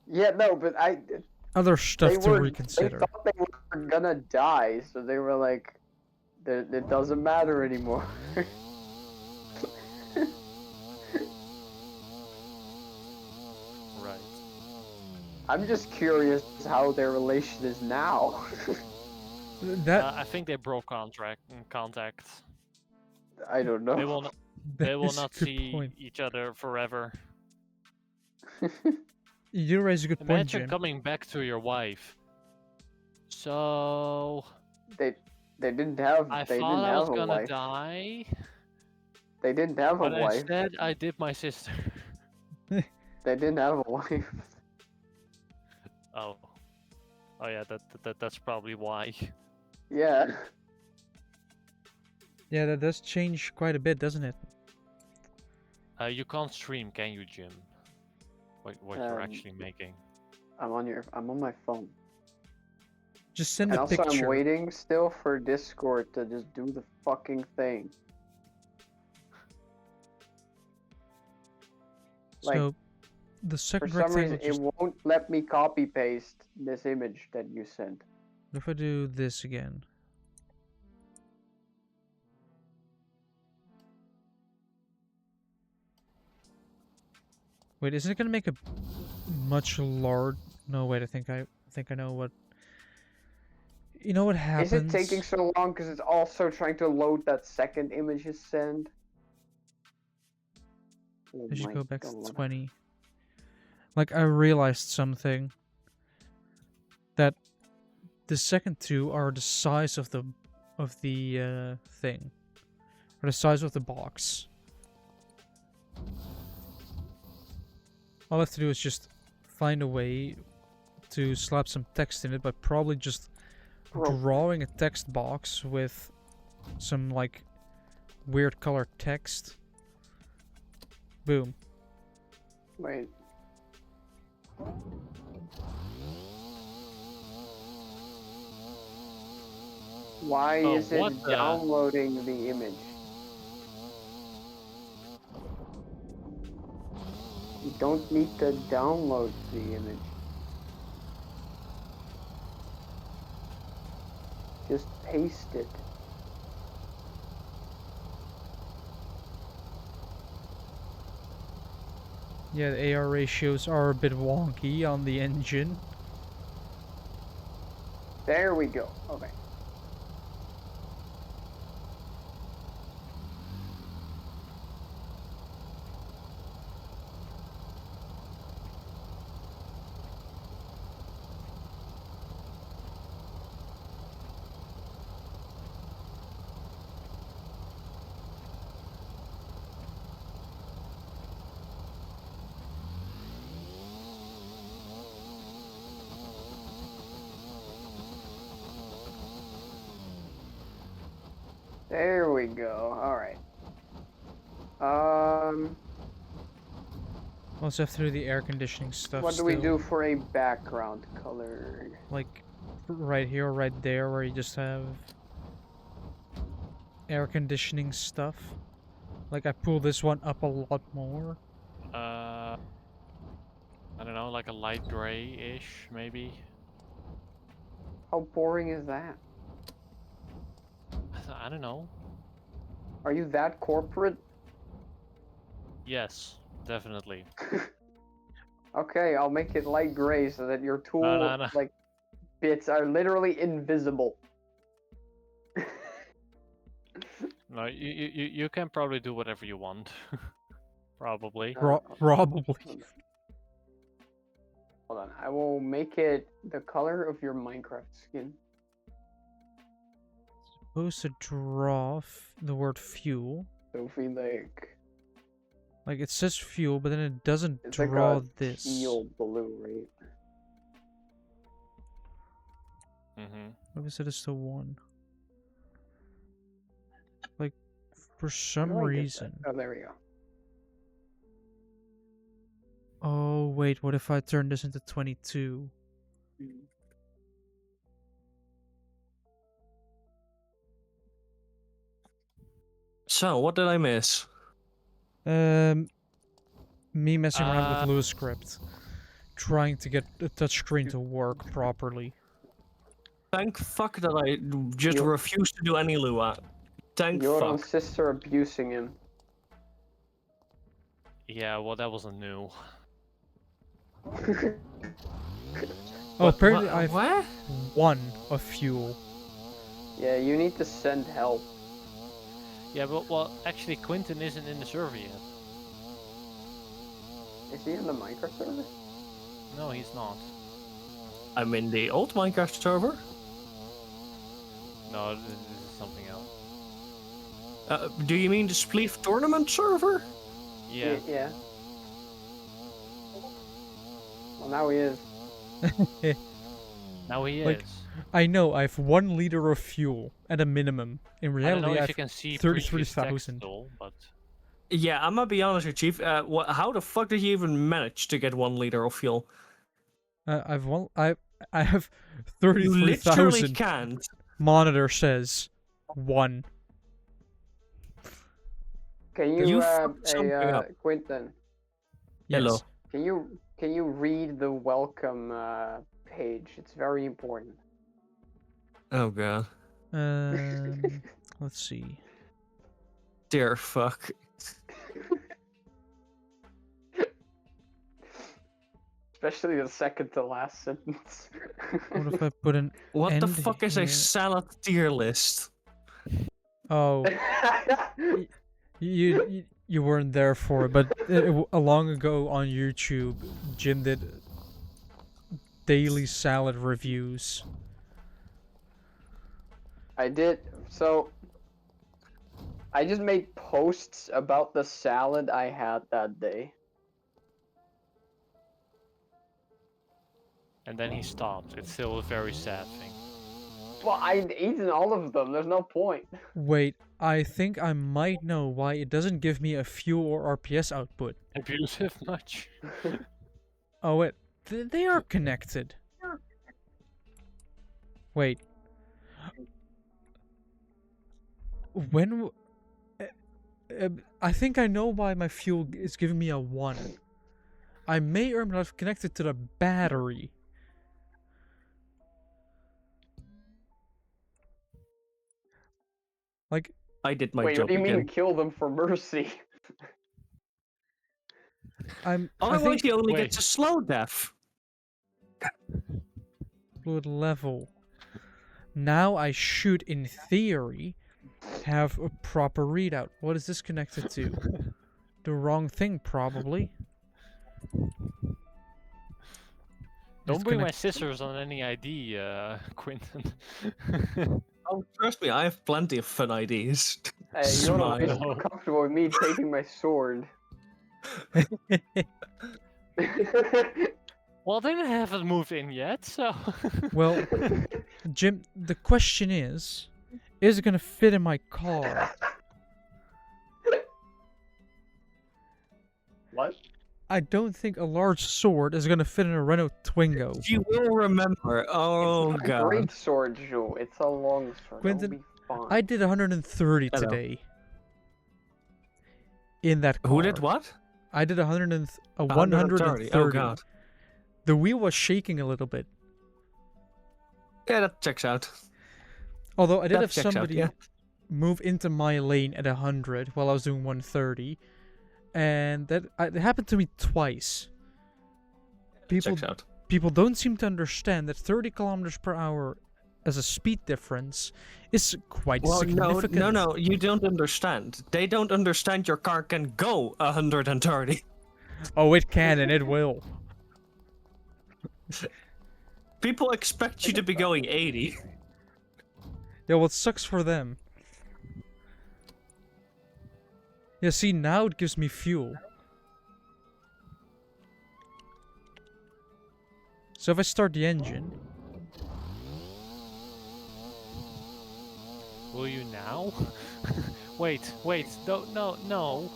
Yeah, no, but Other stuff they to were they reconsider. thought they were gonna die, so they were like, it doesn't matter anymore. Right. I'm just curious how their relation is now. That I think they broke contact. I don't know. They will not. that They will is a not good see point. each other forever. You raise a good point, Imagine Jin. coming back to your wife. So they didn't have I they thought didn't I was have a gonna wife. die, They didn't have a but wife. instead I did my sister. They didn't have a wife. Oh. Oh yeah, that's probably why. Yeah. Yeah, that does change quite a bit, doesn't it? You can't stream, can you, Jim? What you're Um, actually making. I'm on my phone. Just send And a also I'm picture. waiting still for Discord to just do the fucking thing. Like, So, the for second some rectangle reason, it just... won't let me copy paste this image that you sent. What if I do this again? Wait, isn't it gonna make a much large... No, wait, I think I know what... You know what happens? Is it taking so long because it's also trying to load that second image you sent? Oh I should my go back to God. 20. Like, I realized something. That the second two are the size of the thing. Or the size of the box. All I have to do is just find a way to slap some text in it by probably just drawing a text box with some like weird colored text. Boom. Wait. Why Oh, is it what the- downloading the image? You don't need to download the image. Just paste it. Yeah, the AR ratios are a bit wonky on the engine. There we go. Okay. There we go. All right. Also have to do the air conditioning stuff. What do we still. do for a background color? Like right here, right there, where you just have air conditioning stuff. Like I pull this one up a lot more. I don't know, like a light gray-ish, maybe. How boring is that? I don't know. Are you that corporate? Yes, definitely. Okay, I'll make it light gray so that your tool No. like bits are literally invisible. No, you can probably do whatever you want. Probably. Probably. Hold on, I will make it the color of your Minecraft skin. Supposed to draw the word fuel. Sophie, Like it says fuel, but then it doesn't it's draw like a this. teal blue, right? Mm-hmm. What is it? It's the one. Like for How some do I get that? reason. Oh, there we go. Oh wait, what if I turn this into 22? So, what did I miss? Me messing around with Lewis script. trying to get the touchscreen to work properly. Thank fuck that I just You- refuse to do any Lua. Thank Joran's fuck. sister abusing him. Yeah, well, that wasn't new. Oh, apparently I've What? 1 of fuel. Yeah, you need to send help. Yeah, but well, actually, Quentin isn't in the server yet. Is he in the Minecraft server? No, he's not. I'm in the old Minecraft server. No, this is something else. Do you mean the Spleef tournament server? Yeah. Yeah. Well, now he is. Now he Like, is. I know I have 1 liter of fuel at a minimum. In I don't know reality, I if have you can see 33,000. 33,000, but Yeah, I'm gonna be honest with you, Chief. How the fuck did you even manage to get 1 liter of fuel? I have You literally 33,000. can't. Monitor says 1. Can you, You fucked something up. Quentin? Yes. Hello. Can you read the welcome page? It's very important. Oh god. Let's see. Dear fuck. Especially the second to last sentence. What if I put an What the end fuck is here? a salad tier list? Oh, you weren't there for it, but long ago on YouTube, Jim did daily salad reviews. I did. So I just made posts about the salad I had that day. and then he stopped. It's still a very sad thing. Well, I'd eaten all of them. There's no point. Wait, I think I might know why it doesn't give me a fuel or RPS output. Abusive much? Oh wait, they are connected. Wait. When... I think I know why my fuel is giving me a 1. I may or may not have connected to the battery. Like, I did my Wait, job what do you again. mean kill them for mercy? I Otherwise, think he only Wait. gets a slow death. fluid level. Now I should, in theory, have a proper readout. What is this connected to? The wrong thing, probably. Don't It's bring my connect- scissors on any ID, Quentin. Oh, trust me, I have plenty of fun ideas. Hey, Smile. you're not comfortable with me taking my sword. Well, they haven't moved in yet, so... Well, Jim, the question is it gonna fit in my car? What? I don't think a large sword is gonna fit in a Renault Twingo. You will remember. Oh It's not a god. great sword, Joe. It's a long sword. Quentin, It'll be fine. I did 130 Hello. today. In that car. Who did what? I did 130. 130. Oh god. The wheel was shaking a little bit. Yeah, that checks out. Although I did That have checks out, somebody yeah. move into my lane at 100 while I was doing 130. And that it happened to me twice. Checks out. People don't seem to understand that 30 kilometers per hour as a speed difference is quite Well, significant. no, you don't understand. They don't understand your car can go 130. Oh, it can and it will. People expect you to be going 80. Yeah, well, it sucks for them. Yeah, see, now it gives me fuel. So if I start the engine... Will you now? wait, don't, no.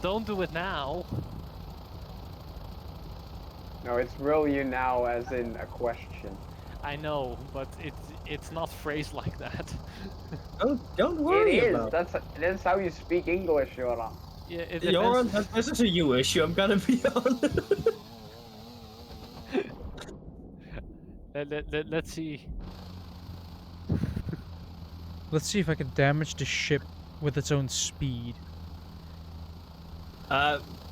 Don't do it now. No, it's will you now as in a question. I know, but it's not phrased like that. Don't It worry is. about it. That's how you speak English, Joran. Yeah, it Joran, depends. this is a you issue, I'm gonna be honest. Let's see. Let's see if I can damage the ship with its own speed.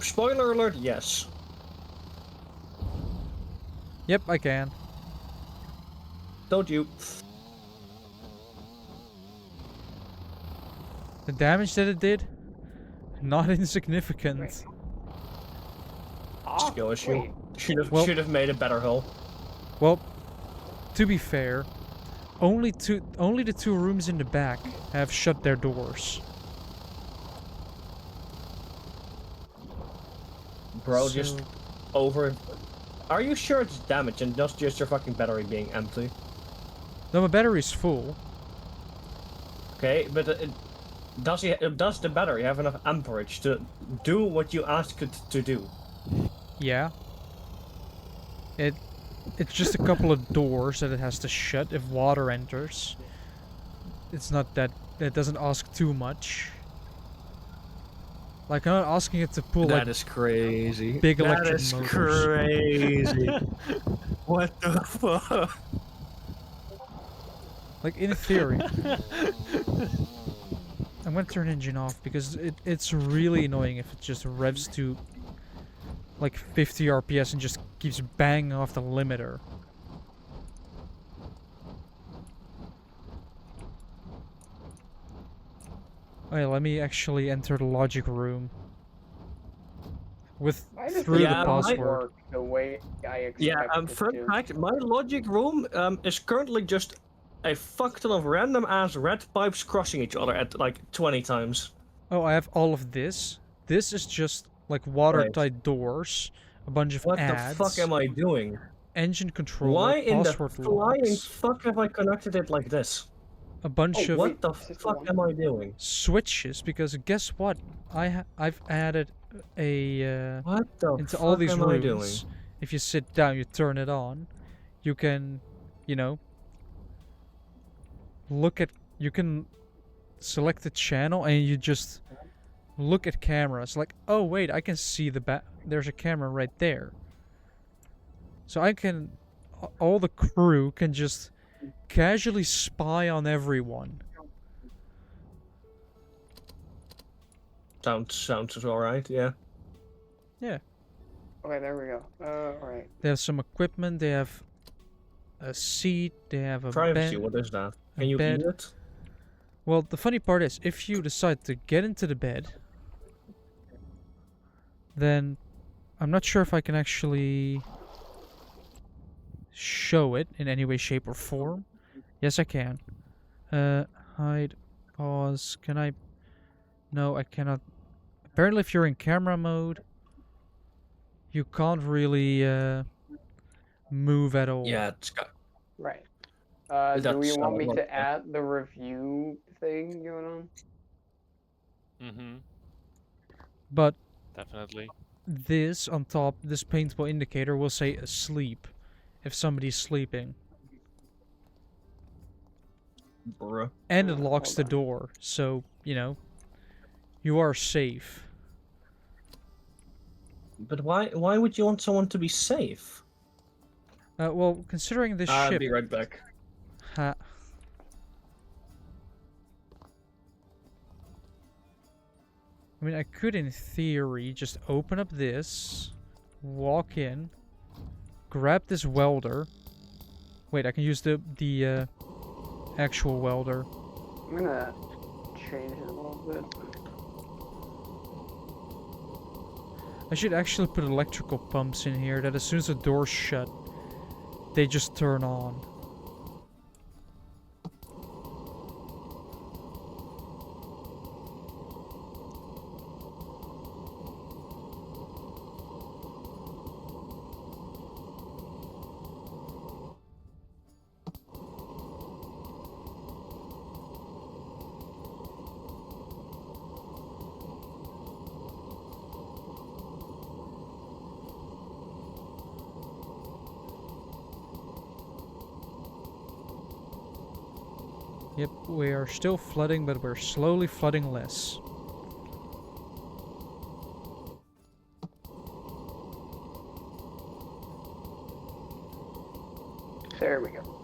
Spoiler alert, yes. Yep, I can. Don't you? The damage that it did, not insignificant. Wait. Skill issue. Wait. Should have made a better hull. Well, to be fair, only the two rooms in the back have shut their doors. Bro, So- just over. Are you sure it's damage and not just your fucking battery being empty? No, my battery's full. Okay, but does the battery have enough amperage to do what you asked it to do? Yeah. It's just a couple of doors that it has to shut if water enters. It's not that it doesn't ask too much. Like, I'm not asking it to pull That like is crazy. big That electric is motors. crazy. What the fuck? Like, in theory. I'm gonna turn engine off because it's really annoying if it just revs to like 50 RPS and just keeps banging off the limiter. Okay, let me actually enter the logic room with Why does through this the Yeah, not password. work the way I expect Yeah, it fun to? fact, my logic room is currently just a fuck ton of random ass red pipes crossing each other at like 20 times. Oh, I have all of this. This is just like watertight doors, a bunch of What ads, the fuck am I doing? engine controller, Why in the password flying locks, fuck have I connected it like this? a bunch Oh, of What the System fuck one. am I doing? switches. Because guess what? I've added a What the into fuck all these am I doing? rooms. If you sit down, you turn it on. You can, you know, you can select the channel and you just look at cameras. Like, oh wait, I can see there's a camera right there. So I can, all the crew can just casually spy on everyone. Sounds alright, yeah. Yeah. Okay, there we go. Alright. They have some equipment. They have a seat. They have a Privacy, bed. what is that? a Can you bed. eat it? Well, the funny part is, if you decide to get into the bed, then I'm not sure if I can actually show it in any way, shape, or form. Yes, I can. Hide, pause. Can I? No, I cannot. Apparently, if you're in camera mode, you can't really move at all. Yeah, it's got. Right. Do we That's want me what- to add the review thing going on? Mm-hmm. But Definitely. this on top, this paintball indicator will say asleep if somebody's sleeping. Bruh. And it locks Hold the on. door, so, you know, you are safe. But why would you want someone to be safe? Well, considering this I'll ship... be right back. Ha I mean, I could, in theory, just open up this, walk in, grab this welder. Wait, I can use the actual welder. I'm gonna change it a little bit. I should actually put electrical pumps in here that as soon as the door's shut, they just turn on. Yep, we are still flooding, but we're slowly flooding less. There we go.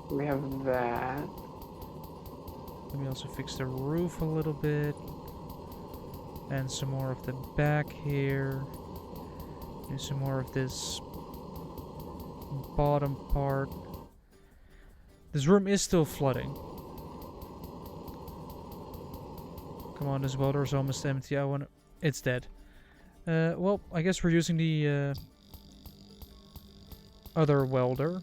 We have that. Let me also fix the roof a little bit. And some more of the back here. Do some more of this bottom part. This room is still flooding. Come on, this welder is almost empty. I wanna... It's dead. Well, I guess we're using the other welder.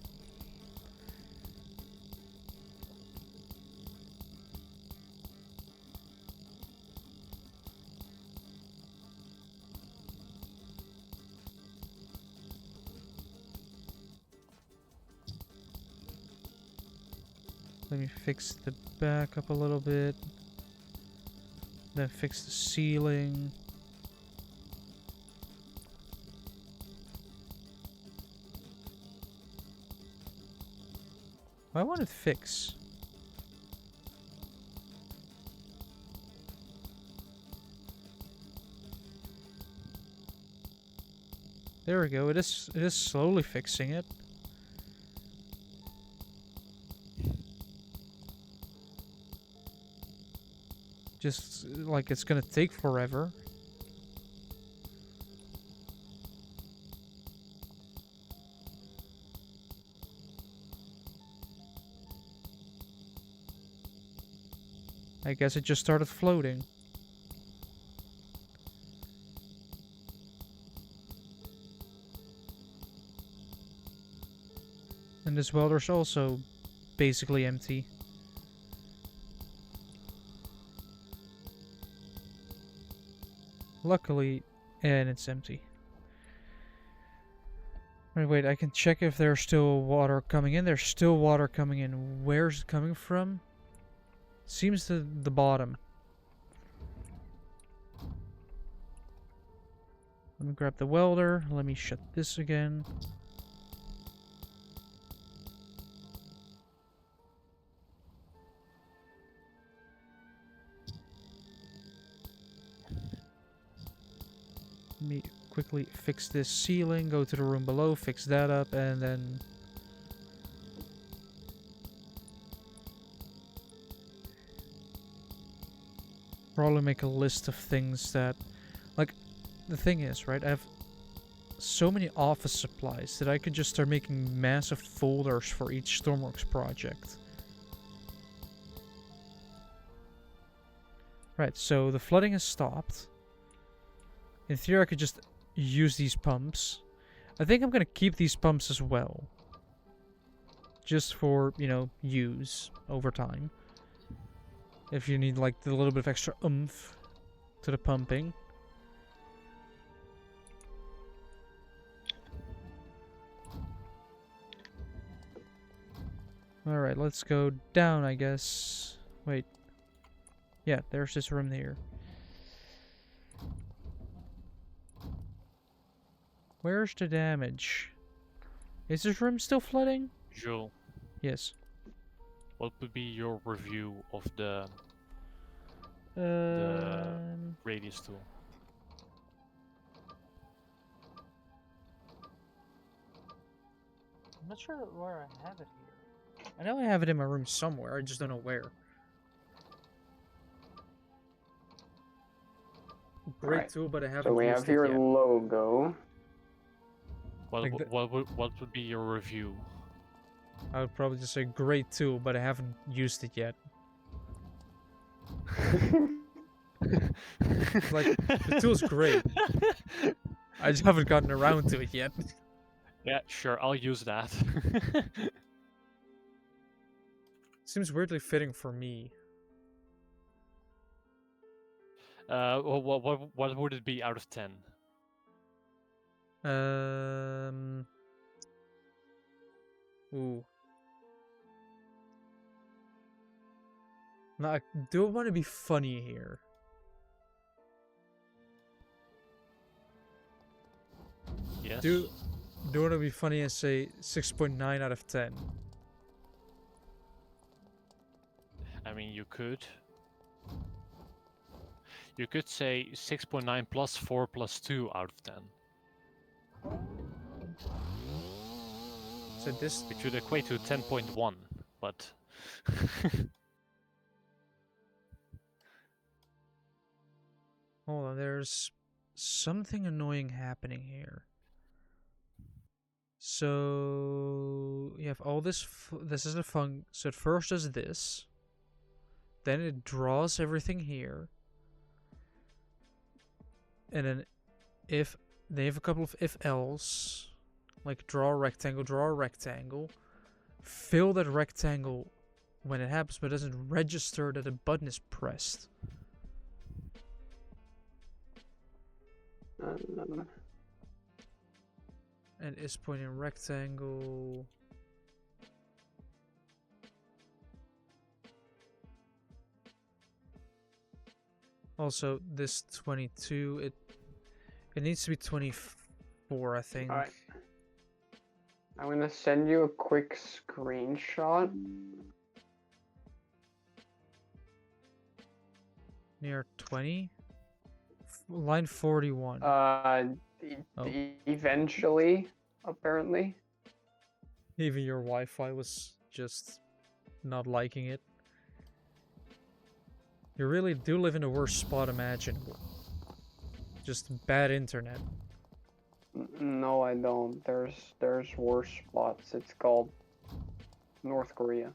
Let me fix the back up a little bit. Then fix the ceiling. I want it fixed. There we go. It is slowly fixing it. Just like it's gonna take forever. I guess it just started floating. And this welder's also basically empty. Luckily, and it's empty. Wait, I can check if there's still water coming in. There's still water coming in. Where's it coming from? Seems to the bottom. Let me grab the welder. Let me shut this again. Let me quickly fix this ceiling, go to the room below, fix that up, and then... probably make a list of things that... like, the thing is, right, I have so many office supplies that I could just start making massive folders for each Stormworks project. Right, so the flooding has stopped. In theory, I could just use these pumps. I think I'm gonna keep these pumps as well. Just for, you know, use over time. If you need, like, a little bit of extra oomph to the pumping. Alright, let's go down, I guess. Wait. Yeah, there's this room here. Where's the damage? Is this room still flooding? Joel, Yes. what would be your review of the Um, radius tool? I'm not sure where I have it here. I know I have it in my room somewhere, I just don't know where. Great Right. tool, but I haven't So we used have it your yet. logo. Like What would be your review? I would probably just say great tool, but I haven't used it yet. Like, the tool's great. I just haven't gotten around to it yet. Yeah, sure, I'll use that. Seems weirdly fitting for me. What would it be out of 10? Ooh. Now, I do want to be funny here. Yes. Do want to be funny and say 6.9 out of 10. And I mean, you could. You could say 6.9 plus 4 plus 2 out of 10. So this Which would equate to 10.1, but... hold on, there's something annoying happening here. So you have all this. This is a func. So it first does this. Then it draws everything here. And then if they have a couple of if else, like draw a rectangle, fill that rectangle when it happens, but it doesn't register that a button is pressed. And is pointing rectangle. Also, this 22, it needs to be 24, I think. Alright. I'm gonna send you a quick screenshot. Near 20? Line 41. Eventually, apparently. Even your Wi-Fi was just not liking it. You really do live in the worst spot imaginable. Just bad internet. No, I don't. There's worse spots. It's called North Korea.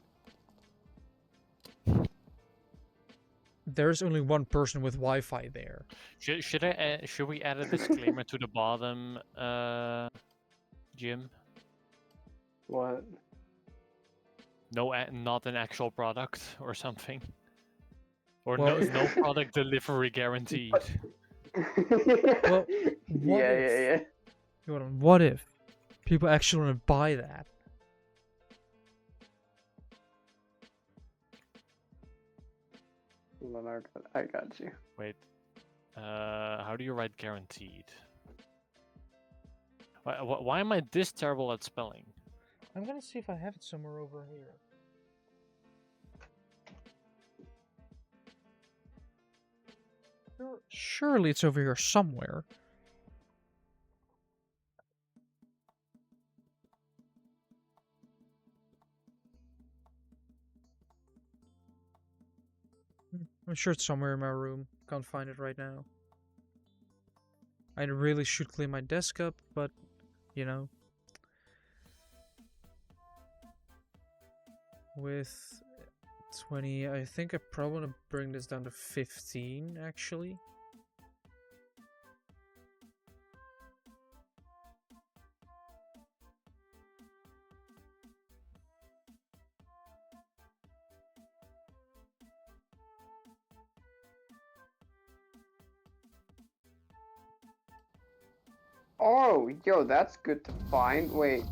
There's only one person with Wi-Fi there. Should we add a disclaimer to the bottom, Jim? What? No, not an actual product or something, or Well, no product delivery guaranteed. Well, what if, hold on, what if people actually want to buy that? I got you. Wait, how do you write guaranteed? Why am I this terrible at spelling? I'm gonna see if I have it somewhere over here. Surely it's over here somewhere. I'm sure it's somewhere in my room. Can't find it right now. I really should clean my desk up, but, you know. With 20, I think I probably want to bring this down to 15, actually. Oh, yo, that's good to find. Wait.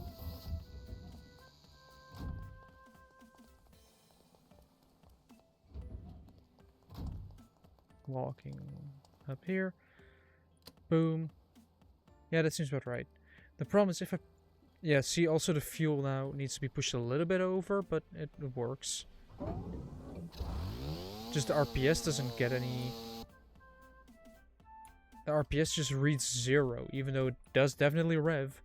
Walking up here. Boom. Yeah, that seems about right. The problem is if I... Yeah, see, also the fuel now needs to be pushed a little bit over, but it works. Just the RPS doesn't get any... The RPS just reads 0, even though it does definitely rev.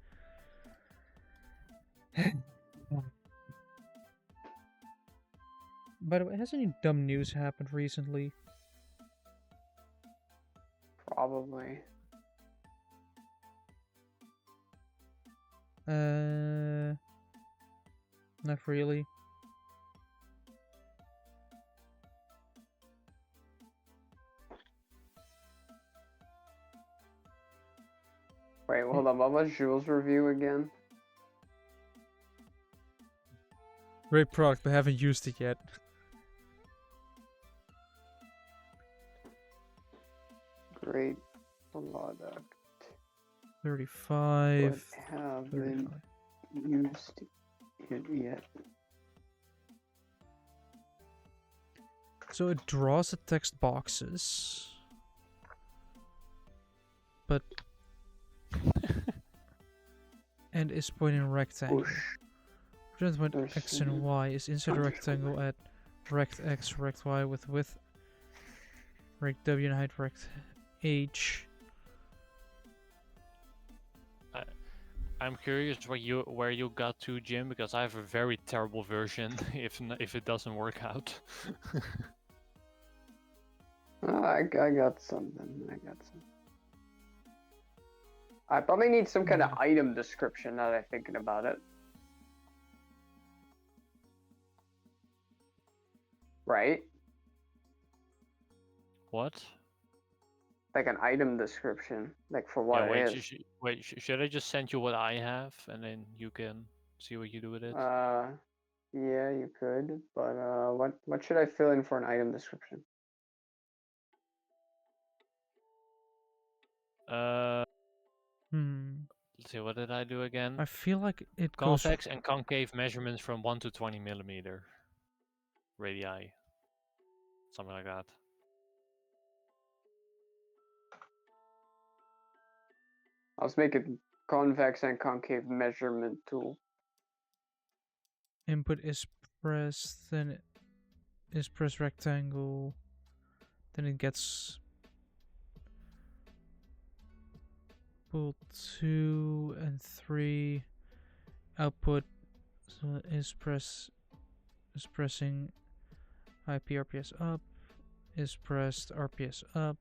By the way, has any dumb news happened recently? Probably. Not really. Wait, hold on. What was Jules' review again? Great product, but haven't used it yet. Great product. 35. But haven't 35. used it yet. So it draws the text boxes. But... and is pointing rectangle. Push. Represent when There's X and Y is inside the rectangle at rect X, rect Y with width, rect W and height, rect H. I'm curious where you got to, Jim, because I have a very terrible version if it doesn't work out. I got something. I got some. I probably need some kind of item description now that I'm thinking about it. Right? What? Like an item description, like for what Yeah, it is. should I just send you what I have and then you can see what you do with it? Yeah, you could, but what should I fill in for an item description? Let's see, what did I do again? I feel like it goes. Convex and concave measurements from 1 to 20 millimeter radii. Something like that. I was making convex and concave measurement tool. Input is pressed, then it is press rectangle, then it gets pulled 2 and 3. Output is pressing IP RPS up, is pressed RPS up.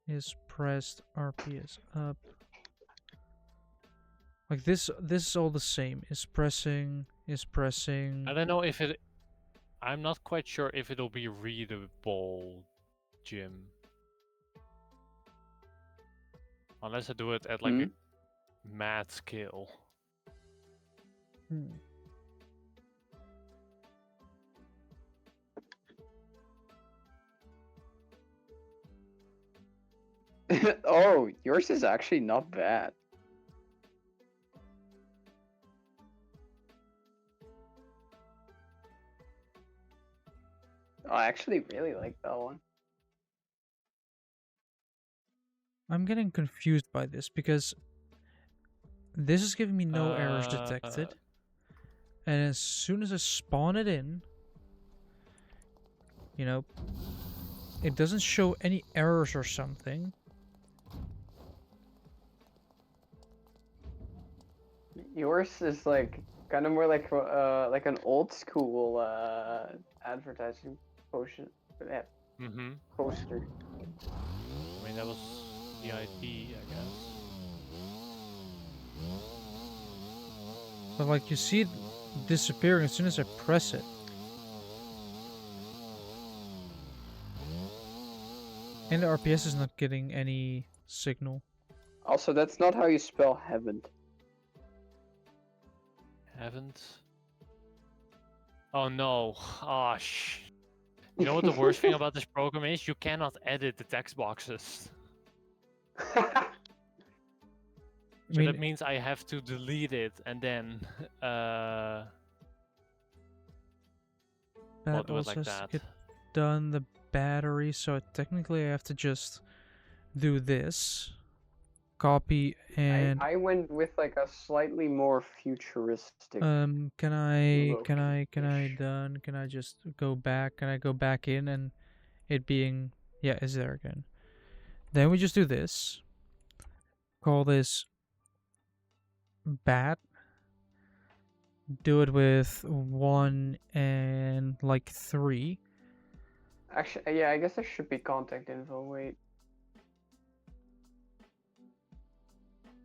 Is pressed RPS up. Like this is all the same. Is pressing. I don't know if it... I'm not quite sure if it'll be readable, Jim. Unless I do it at like a mad scale. Oh, yours is actually not bad. I actually really like that one. I'm getting confused by this because this is giving me no errors detected. And as soon as I spawn it in, you know, it doesn't show any errors or something. Yours is like kind of more like an old school advertising poster. Poster. I mean, that was the idea, I guess. But like you see it disappearing as soon as I press it. And the RPS is not getting any signal. Also, that's not how you spell heaven. Haven't? Oh no. Oh You know what the worst thing about this program is? You cannot edit the text boxes. So that means I have to delete it and then that do it also like has that. to get done the battery, so technically I have to just do this. Copy and I went with like a slightly more futuristic. can I just go back? Can I go back in and it being is there again? Then we just do this. Call this bat. Do it with 1 and like 3. Actually, yeah, I guess there should be contact info. Wait.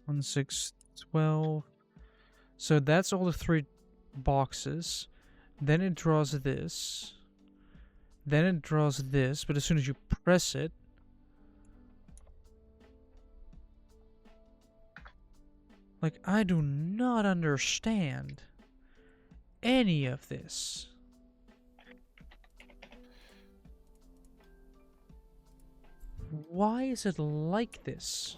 1, 6, 12. So that's all the 3 boxes. Then it draws this. Then it draws this, but as soon as you press it, like, I do not understand any of this. Why is it like this?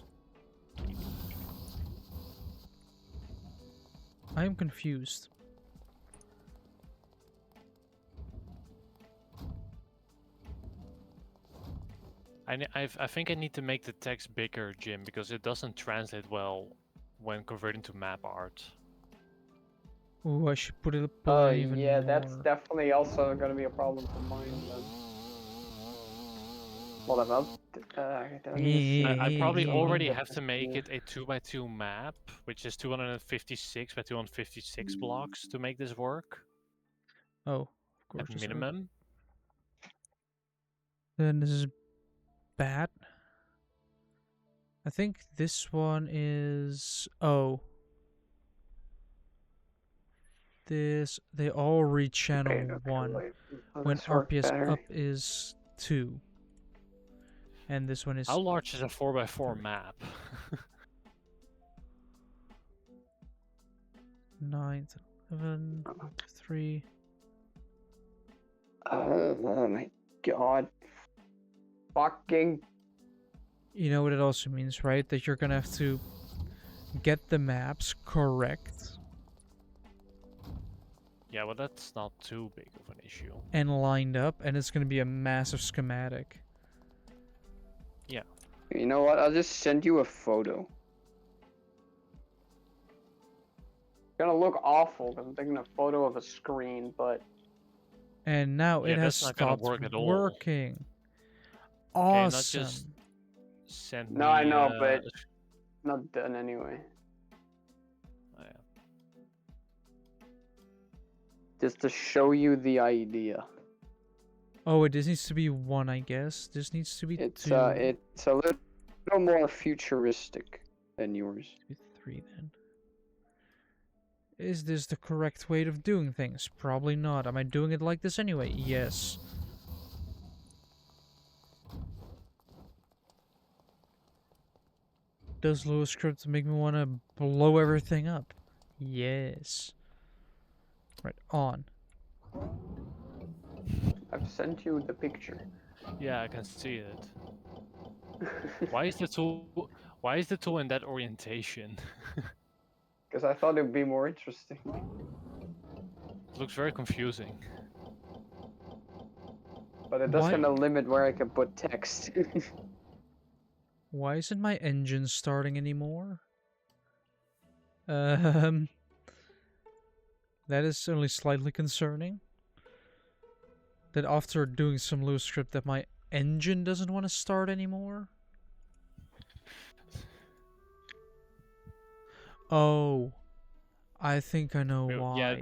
I am confused. I think I need to make the text bigger, Jim, because it doesn't translate well when converting to map art. Ooh, I should put it up Oh even yeah, more. that's definitely also gonna be a problem for mine then. Hold up, let me see. I probably So already get have this to make here. it a 2x2 map, which is 256 by 256 blocks to make this work Oh, of course. at it's minimum. Then this is bad. I think this one is. Oh. They all read channel Wait, okay, 1 wait. Will when this work RPS better? up is 2. And this one is How large is a 4x4 map? 9, 11, 3. Oh my god. Fucking. You know what it also means, right? That you're gonna have to get the maps correct Yeah, well that's not too big of an issue. and lined up, and it's gonna be a massive schematic. Yeah. You know what? I'll just send you a photo. It's gonna look awful because I'm taking a photo of a screen, but And now Yeah, it has that's not gonna stopped work at all. working. Okay, Awesome. not just send no, me. I know, but not done anyway. Oh, yeah. Just to show you the idea. Oh, wait, this needs to be 1, I guess. This needs to be 2. It's a little more futuristic than yours. 3 then. Is this the correct way of doing things? Probably not. Am I doing it like this anyway? Yes. Does Lewis script make me want to blow everything up? Yes. Right, on. I've sent you the picture. Yeah, I can see it. Why is the tool? Why is the tool in that orientation? Because I thought it'd be more interesting. It looks very confusing. But it does Why- have a limit where I can put text. Why isn't my engine starting anymore? That is only slightly concerning. That after doing some Lewis script that my engine doesn't want to start anymore. Oh, I think I know why. Yeah,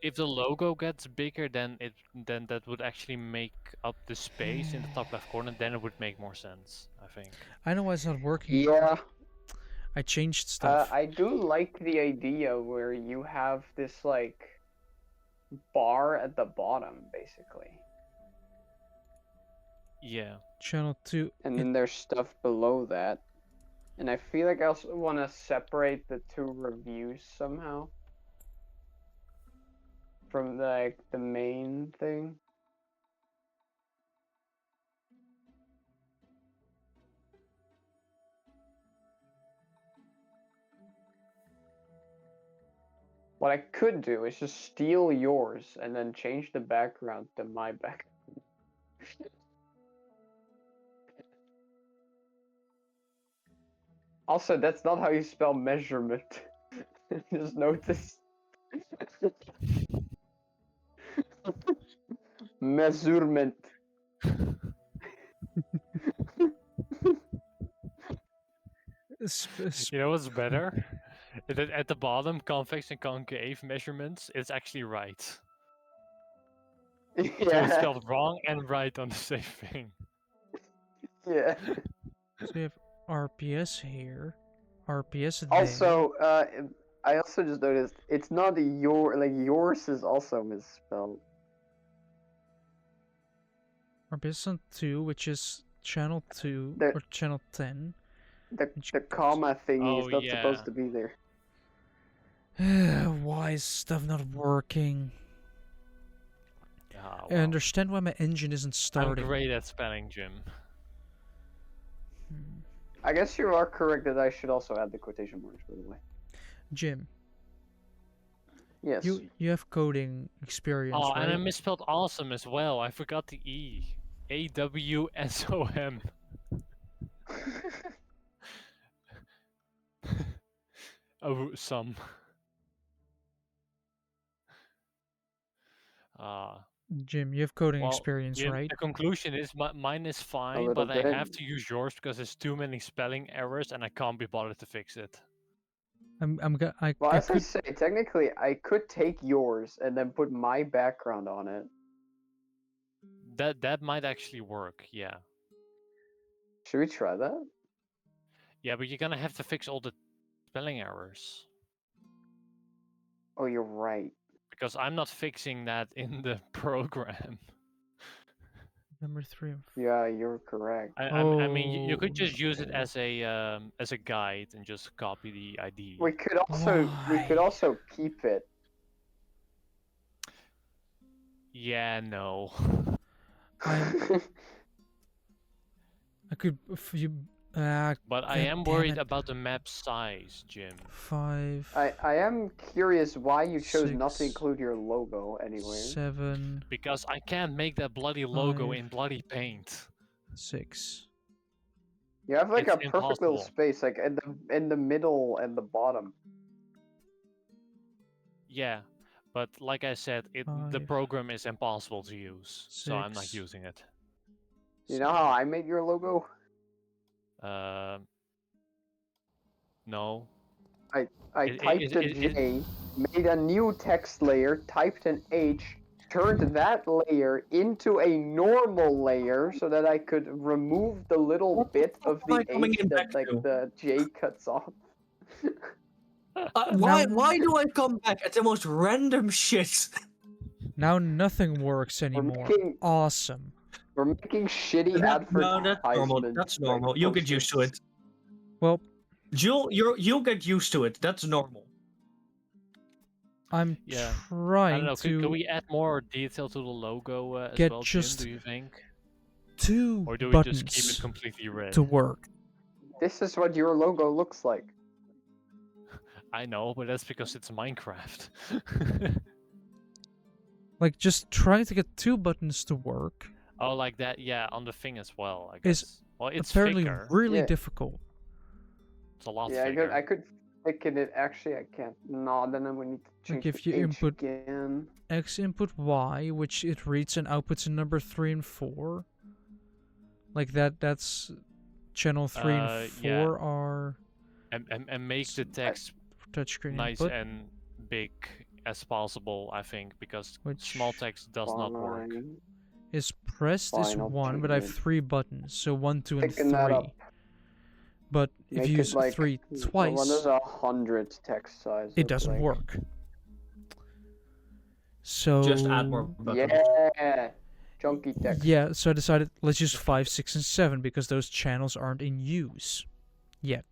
if the logo gets bigger, then that would actually make up the space in the top left corner. Then it would make more sense, I think. I know why it's not working. Yeah. I changed stuff. I do like the idea where you have this like bar at the bottom, basically, Yeah. Channel 2. and then there's stuff below that. And I feel like I also want to separate the two reviews somehow from like the main thing. What I could do is just steal yours and then change the background to my background. Also, that's not how you spell measurement. Just notice. Measurement. You know what's better? That at the bottom, convex and concave measurements, it's actually right. So it's Yeah. spelled wrong and right on the same thing. Yeah. So we have RPS here. RPS there. Also, I also just noticed it's not yours is also misspelled. RPS on 2, which is channel 2 The- or channel 10. The comma thingy is Oh, not yeah. supposed to be there. Why is stuff not working? Ah, I well. understand why my engine isn't I'm starting. great at spelling, Jim. I guess you are correct that I should also add the quotation marks, by the way. Jim, Yes. you have coding experience, Oh, right? and I misspelled awesome as well. I forgot the E. AWSOM. Oh, some. Jim, you have coding Well, experience, yeah, right? the conclusion is mine is fine, little but I have bit. to use yours because there's too many spelling errors and I can't be bothered to fix it. Well, I as I could. say, technically, I could take yours and then put my background on it. That might actually work, yeah. Should we try that? Yeah, but you're gonna have to fix all the spelling errors. Oh, you're right. Because I'm not fixing that in the program. Number 3 and Yeah, you're correct. I mean, you could just use it Oh. as a guide and just copy the ID. We could Why? also keep it. Yeah, no. I could. If you. But I God am damn worried it. about the map size, Jim. 5. I am curious why you chose not to 6, include your logo anywhere. 7, Because I can't make that bloody logo in 5, bloody paint. 6. You have like It's a perfect little impossible. space, like in the middle and the bottom. Yeah, but like I said, the 5, program is impossible to use, so I'm not 6. using it. You know how I made your logo? No. I typed a J, made a new text layer, typed an H, turned that layer into a normal layer so that I could remove the little bit of am I the coming H in that back like to? the J cuts off. Why do I come back at the most random shit? Now nothing works anymore. making- Awesome. We're making shitty No, that's normal. advertisements. That's normal. You'll get used to it. Well, You'll get used to it. That's normal. I'm Yeah. I don't trying know. to Could we add more detail to the logo as get well, Jim? just Do you think? 2 Or do we buttons just keep it completely red? to work. This is what your logo looks like. I know, but that's because it's Minecraft. Like, just trying to get 2 buttons to work Oh, like that? Yeah, on the thing as well, I Is guess. Well, it's apparently thicker. really Yeah. difficult. It's a lot Yeah, thicker. I could thicken it. Actually, I can't. No, then we need to change Like if the you H input again. X input Y, which it reads and outputs in number 3 and 4. Like that's channel 3 and 4 yeah. are And make the text touchscreen nice input. and big as possible, I think, because Which small text does not work. Fine. is pressed is Fine, I'll 1, but I have change it. 3 buttons, so 1, 2, and Thicken that 3. up. But if Make you it use like 3 What twice, does 100 text size? it look doesn't like? work. So Just add more buttons. Yeah, chunky text. yeah, so I decided let's use 5, 6, and 7 because those channels aren't in use yet.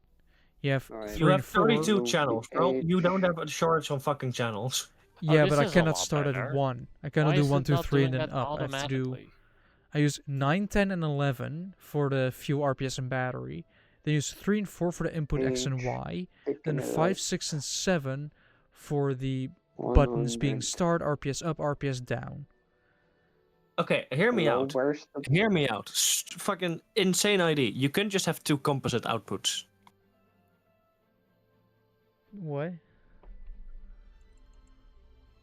You have Alright. 3 You and have 4. 32 Remove channels, the bro. H. You don't have a shortage on fucking channels. Yeah, this but I is a cannot lot start at better. 1. I cannot Why do is 1, it 2, not 3, doing and then that up. I have to do. automatically? I use 9, 10, and 11 for the fuel, RPS, and battery. Then use 3 and 4 for the input X and H. Y. Thicken Then it 5, up. 6, and 7 for the buttons being 100. start, RPS up, RPS down. Okay, hear me Hello, out. Where's the Hear me out. Fucking insane idea. You can just have 2 composite outputs. What?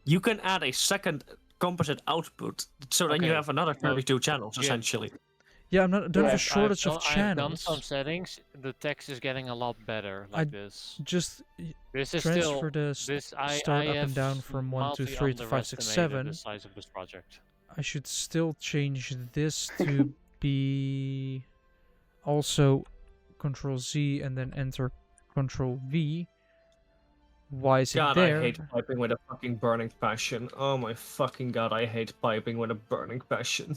You can add a second composite output, so then you Okay, have another no, 32 channels, Jim. essentially. Yeah, I don't have a Yeah, shortage of I've done some channels. settings. The text is getting a lot better like this. Just This is transfer still the start up and down from 1, 2, 3 to 5, 6, 7. The size of this project. I should still change this to be also Control Z and then enter Control V. Why is God, it there? I hate typing with a fucking burning passion. Oh my fucking god, I hate typing with a burning passion.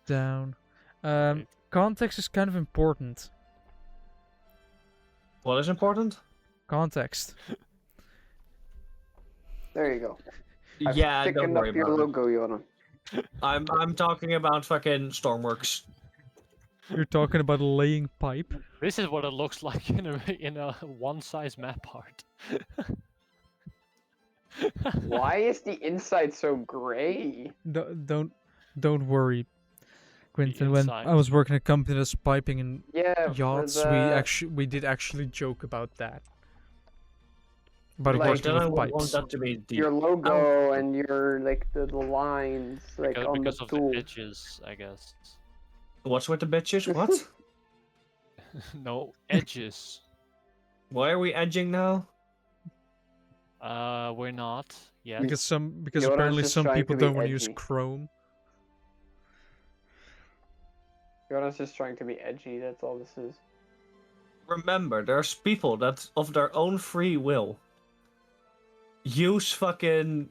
Down. Right. Context is kind of important. What is important? Context. There you go. I've Yeah, don't thickened worry up your about it. logo, Yona. I'm talking about fucking Stormworks. You're talking about laying pipe. This is what it looks like in a one-size map art. Why is the inside so gray? Don't worry, Quentin. When inside. I was working at a company that's piping in Yeah, yachts, for the... we did actually joke about that. But Like, working then I with would want pipes. that to be the your logo and your like the lines like Because, on the because of tool. the edges, I guess. What's with the bitches? What? No, edges. Why are we edging now? We're not yet. Because Joran's apparently just some trying people to be don't want to use edgy. Chrome. Joran's just trying to be edgy. That's all this is. Remember, there's people that, of their own free will, use fucking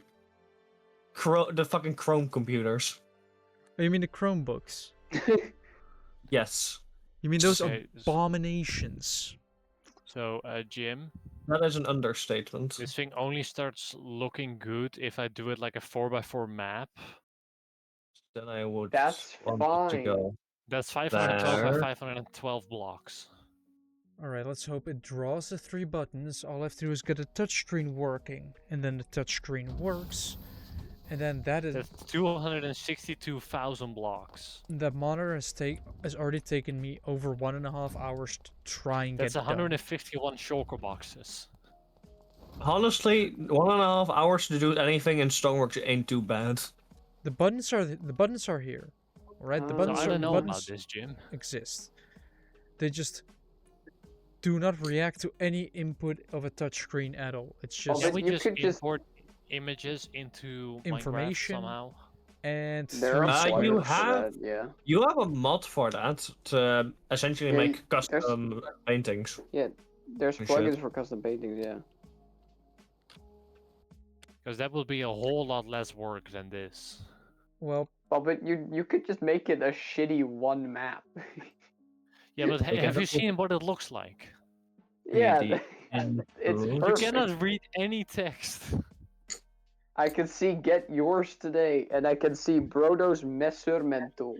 the fucking Chrome computers. Oh, you mean the Chromebooks? Yes, You mean those Okay, abominations? So, Jim, that is an understatement. this thing only starts looking good if I do it like a 4x4 map. Then I would That's want it to fine. go. That's 512 by There. 512 blocks. Alright, let's hope it draws the 3 buttons. All I have to do is get a touchscreen working. And then the touchscreen works. And then that is... That's 262,000 blocks. That monitor has already taken me over 1.5 hours to try and That's get done. 151 shulker boxes. Honestly, 1.5 hours to do anything in Stormworks ain't too bad. The buttons are here. Alright, the So buttons I are don't the know about buttons this, Jim. exist. They just do not react to any input of a touchscreen at all. It's just Can but we you just could just- import images into Information. Minecraft somehow? and There are 3 you plugins for have- that, yeah. You have a mod for that to essentially Yeah, make there's- custom paintings. There's You plugins should. for custom paintings, yeah. Because that would be a whole lot less work than this. Well, Well, but you could just make it a shitty one map. Yeah, but Okay, have you that's- seen what it looks like? Yeah, and it's You You perfect. cannot read any text. I can see get yours today, and I can see Brodo's mesurmento.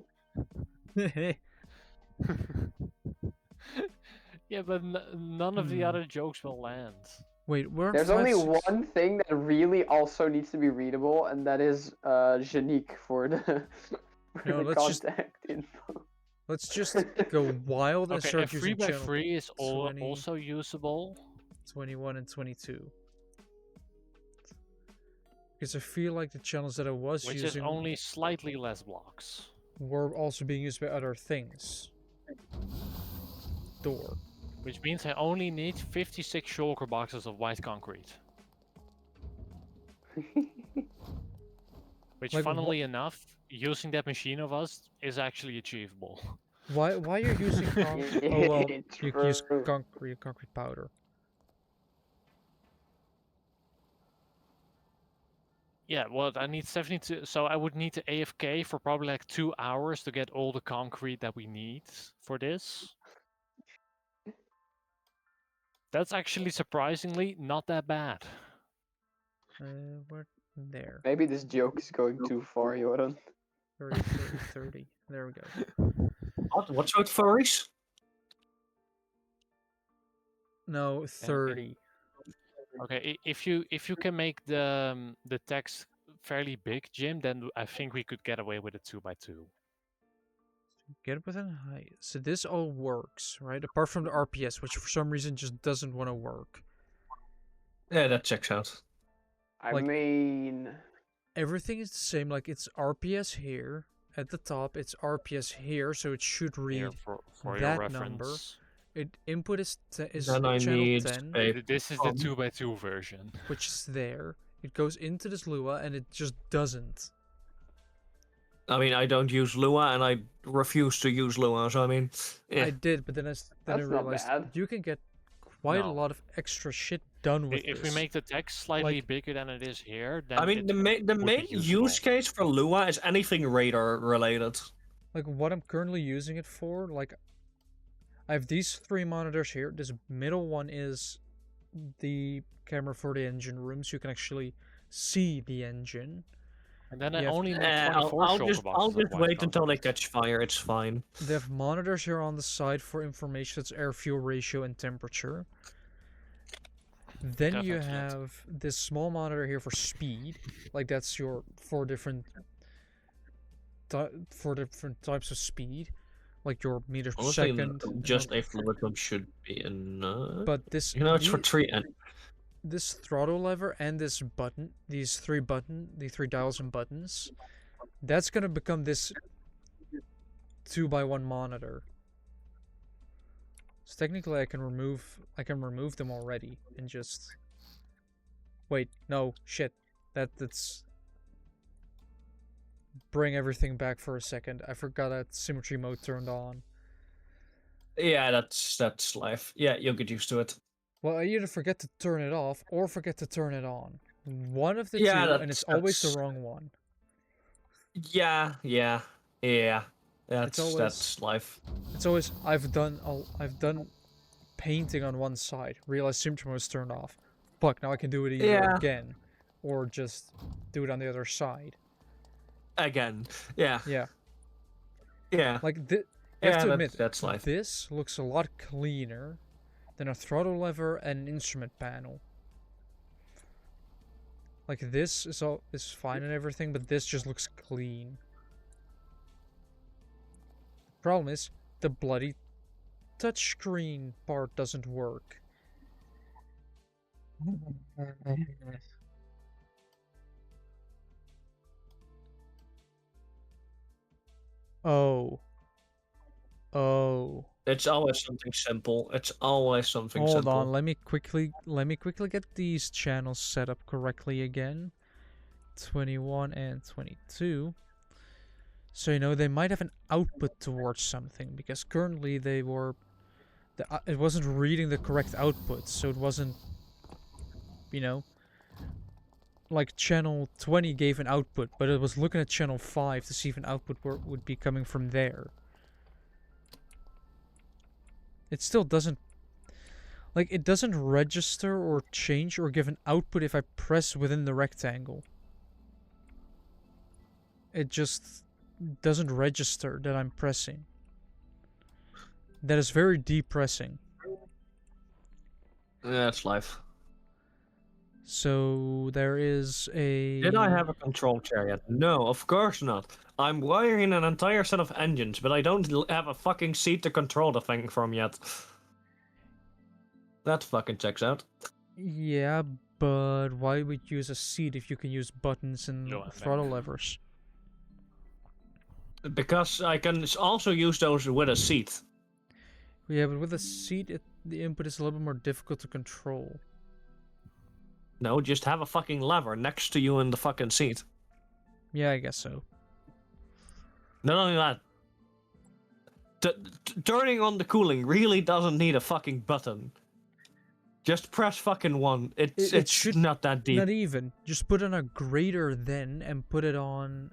Yeah, but none of the Hmm. other jokes will land. wait, we're There's only one thing that really also needs to be readable, and that is Janique for the for No, the let's just- contact info. Let's just go wild and Okay, a start using 3x3 channel is 20. also usable. 21 and 22. Because I feel like the channels that I was Which is using only slightly less blocks. were also being used by other things. Door. Which means I only need 56 shulker boxes of white concrete. Which, Like, funnily enough, using that machine of us is actually achievable. Why you're using concrete? Oh well, you can use True. concrete powder. Yeah, well, I need 72, so I would need to AFK for probably like 2 hours to get all the concrete that we need for this. That's actually surprisingly not that bad. We're there. Maybe this joke is going too far, Joran. 30, 30, 30. There we go. What's with furries? No, 30. Okay, if you can make the text fairly big, Jim, then I think we could get away with a 2x2. Get within height. So this all works, right? Apart from the RPS, which for some reason just doesn't want to work. Yeah, that checks out. I Like- mean, Everything is the same. Like it's RPS here at the top. It's RPS here, so it should read. Here for your that reference. number. Input is Then I channel need 10, a This is the 2x2 version. which is there. It goes into this Lua, and it just doesn't. I mean, I don't use Lua, and I refuse to use Lua, so I mean... Yeah. I did, but then I That's not realized bad. you can get quite a No. lot of extra shit done with If this. we make the text slightly Like- bigger than it is here, then I mean, the main would be use usable. case for Lua is anything radar related. Like what I'm currently using it for, like I have these 3 monitors here. This middle one is the camera for the engine room, so you can actually see the engine. And then you I have- only need I'll 24 shulker just boxes of white wait until they concrete. catch fire, it's fine. They have monitors here on the side for information, that's air fuel ratio and temperature. Then you Definitely. have this small monitor here for speed, like that's your 4 different types of speed, like your meters per Honestly, second. just a fluid hub should be enough. But this You know, it's for the- tree and this throttle lever and this button, the three dials and buttons, that's gonna become this 2x1 monitor. So technically I can remove them already and just wait, no, shit. That's bring everything back for a second. I forgot that symmetry mode turned on. Yeah, that's life. Yeah, you'll get used to it. Well, I either forget to turn it off or forget to turn it on. One of the Yeah, two, and it's always the that's- wrong one. Yeah. It's always- That's life. It's always I've done painting on one side, realized symmetry mode was turned off. Fuck, now I can do it either again, or just do it on the other side. Again. Yeah. Yeah, Yeah. like you have to admit, that's life. this looks a lot cleaner than a throttle lever and an instrument panel. Like this is fine and everything, but this just looks clean. The problem is the bloody touchscreen part doesn't work. Oh. It's always something simple. It's always something Hold simple. on, let me quickly get these channels set up correctly again. 21 and 22. So they might have an output towards something, because currently they were it wasn't reading the correct output, so it wasn't like channel 20 gave an output, but it was looking at channel 5 to see if an output would be coming from there. It still doesn't it doesn't register or change or give an output if I press within the rectangle. It just doesn't register that I'm pressing. That is very depressing. That's life. So there is a... Did I have a control chair yet? No, of course not. I'm wiring an entire set of engines, but I don't have a fucking seat to control the thing from yet. That fucking checks out. Yeah, but why would you use a seat if you can use buttons and throttle levers? Because I can also use those with a seat. Yeah, but with a seat, the input is a little bit more difficult to control. No, just have a fucking lever next to you in the fucking seat. Yeah, I guess so. Not only that, turning on the cooling really doesn't need a fucking button. Just press fucking one. It's not that deep. Not even. Just put on a greater than and put it on.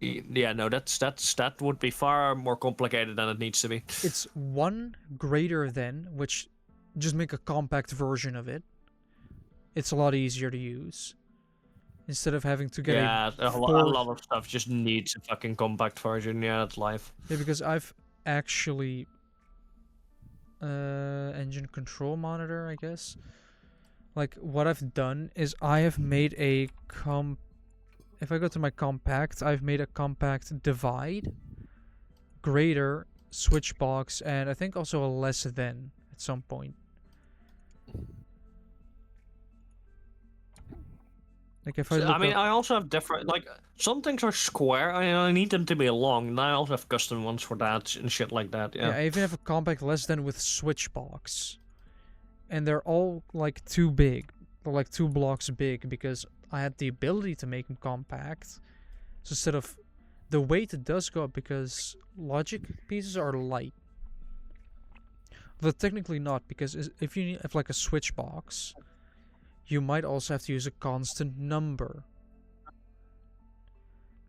Yeah, no, that would be far more complicated than it needs to be. It's one greater than, which just make a compact version of it. It's a lot easier to use. Instead of having to get a lot of stuff just needs a fucking compact version. Yeah, that's life. Yeah, because I've actually engine control monitor, I guess. Like what I've done is I have made a if I go to my compact, I've made a compact divide, greater, switch box, and I think also a less than at some point. Like if I mean, I also have different, like, some things are square, I need them to be long, and I also have custom ones for that and shit like that, yeah. Yeah, I even have a compact less than with switch box. And they're all, like, too big. They're, like, 2 blocks big, because I had the ability to make them compact. So instead of... The weight does go up, because logic pieces are light. But technically not, because if you have, like, a switch box... You might also have to use a constant number.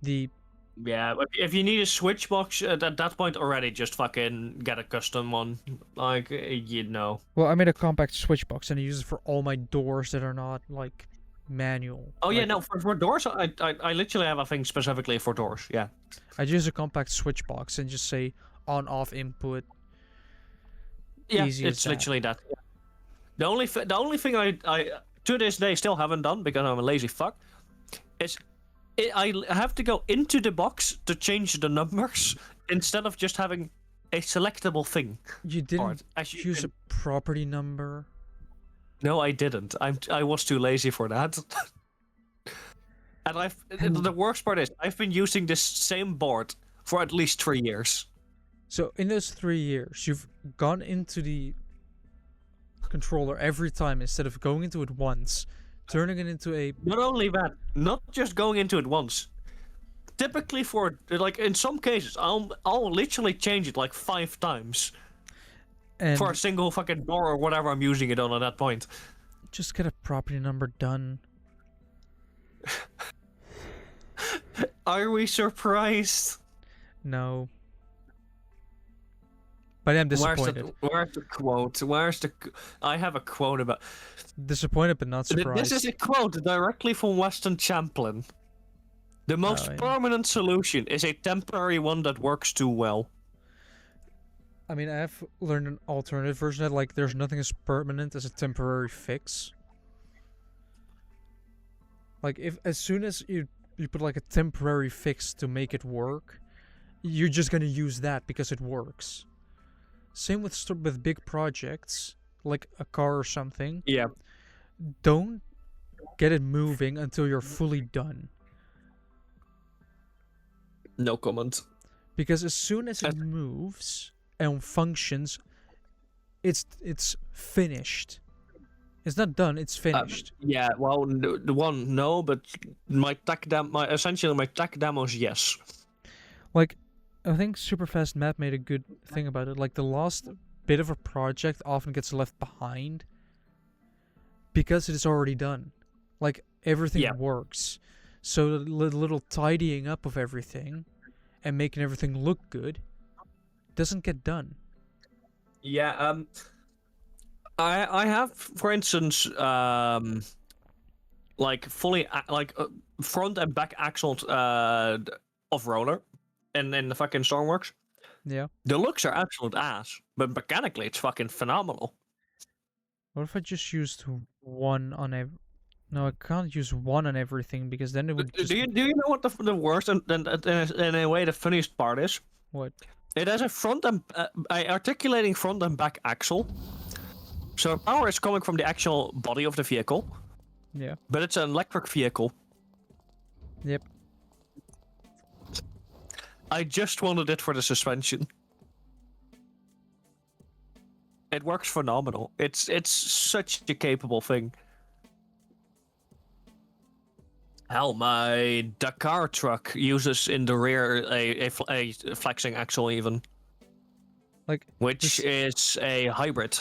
Yeah, but if you need a switch box at that point already, just fucking get a custom one. Like, Well, I made a compact switch box and I use it for all my doors that are not, like, manual. Oh, yeah, no, for doors, I literally have a thing specifically for doors, yeah. I use a compact switch box and just say on-off input. Yeah, Easy it's as that. literally that. The only thing I to this day still haven't done, because I'm a lazy fuck, is I have to go into the box to change the numbers instead of just having a selectable thing. You didn't use a property number? No, I didn't. I was too lazy for that. And the worst part is I've been using this same board for at least 3 years. So in those 3 years, you've gone into the controller every time instead of going into it once, turning it into a... Not only that, not just going into it once. Typically for, like, in some cases, I'll literally change it like 5 times. And For a single fucking door or whatever I'm using it on at that point. just get a property number done. Are we surprised? No. But I'm disappointed. Where's the quote? I have a quote about... Disappointed but not surprised. This is a quote directly from Weston Champlin. The most yeah. permanent solution is a temporary one that works too well. I mean, I have learned an alternative version that, like, there's nothing as permanent as a temporary fix. Like, as soon as you put, like, a temporary fix to make it work, you're just gonna use that because it works. Same with big projects, like a car or something. Yeah. Don't get it moving until you're fully done. No comment. Because as soon as it moves and functions, it's finished. It's not done, it's finished. Yeah, well, but my tech demos, yes. Like, I think Superfast Map made a good thing about it. Like, the last bit of a project often gets left behind because it is already done. Like, everything works. So the little tidying up of everything and making everything look good doesn't get done. Yeah, I have, for instance, like fully front and back axles of roller in the fucking Stormworks. Yeah. The looks are absolute ass, but mechanically it's fucking phenomenal. What if I just used one on every... No, I can't use one on everything because then it would just... Do you know what the worst and in a way the funniest part is? What? It has a front and articulating front and back axle. So power is coming from the actual body of the vehicle. Yeah. But it's an electric vehicle. Yep. I just wanted it for the suspension. It works phenomenal. It's such a capable thing. Hell, my Dakar truck uses in the rear a flexing axle even. Like, which is a hybrid.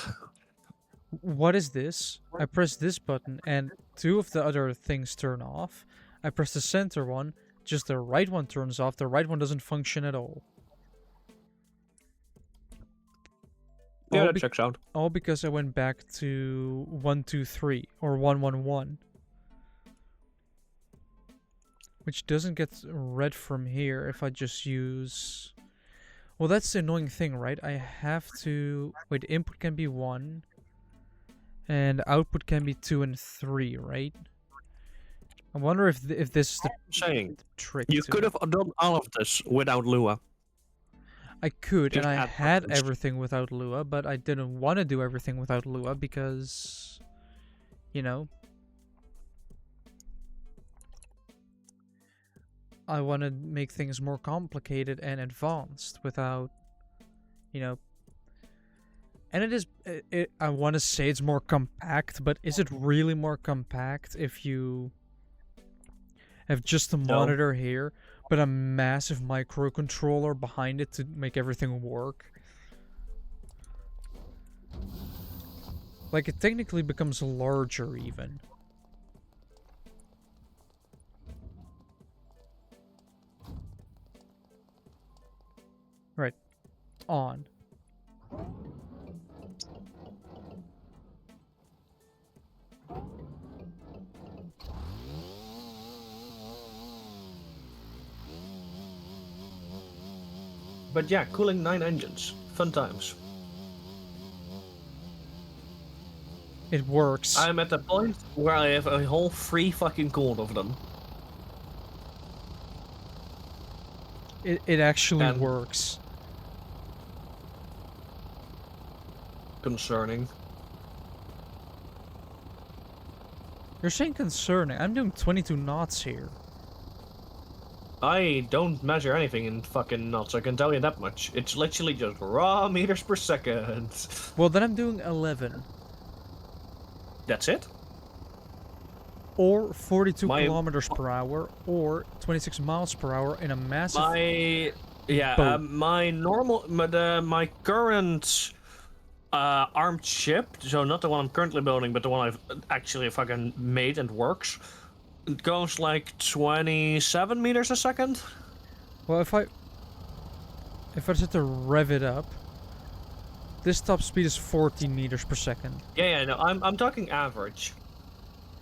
What is this? I press this button and 2 of the other things turn off. I press the center one, just the right one turns off, the right one doesn't function at all. Yeah, that checks out. All because I went back to 123 or 111. Which doesn't get read from here if I just use... Well, that's the annoying thing, right? I have to... Wait, input can be 1. And output can be 2 and 3, right? I wonder if this is the trick. You could have done all of this without Lua. I could, Just and I add had buttons. everything without Lua, but I didn't want to do everything without Lua because, you know, I want to make things more complicated and advanced without, you know, and it is, I want to say it's more compact, but is it really more compact if you have just a monitor here, but a massive microcontroller behind it to make everything work? Like, it technically becomes larger even. Right. On. But yeah, cooling 9 engines. Fun times. It works. I'm at the point where I have a whole 3 fucking cooled of them. It actually works. Concerning. You're saying concerning. I'm doing 22 knots here. I don't measure anything in fucking knots, I can tell you that much. It's literally just raw meters per second. Well, then I'm doing 11. That's it? Or 42 My- kilometers per hour, or 26 miles per hour in a massive... My current armed ship, so not the one I'm currently building, but the one I've actually fucking made and works, it goes like 27 meters a second. Well, if I set to rev it up, this top speed is 14 meters per second. Yeah, no, I'm talking average.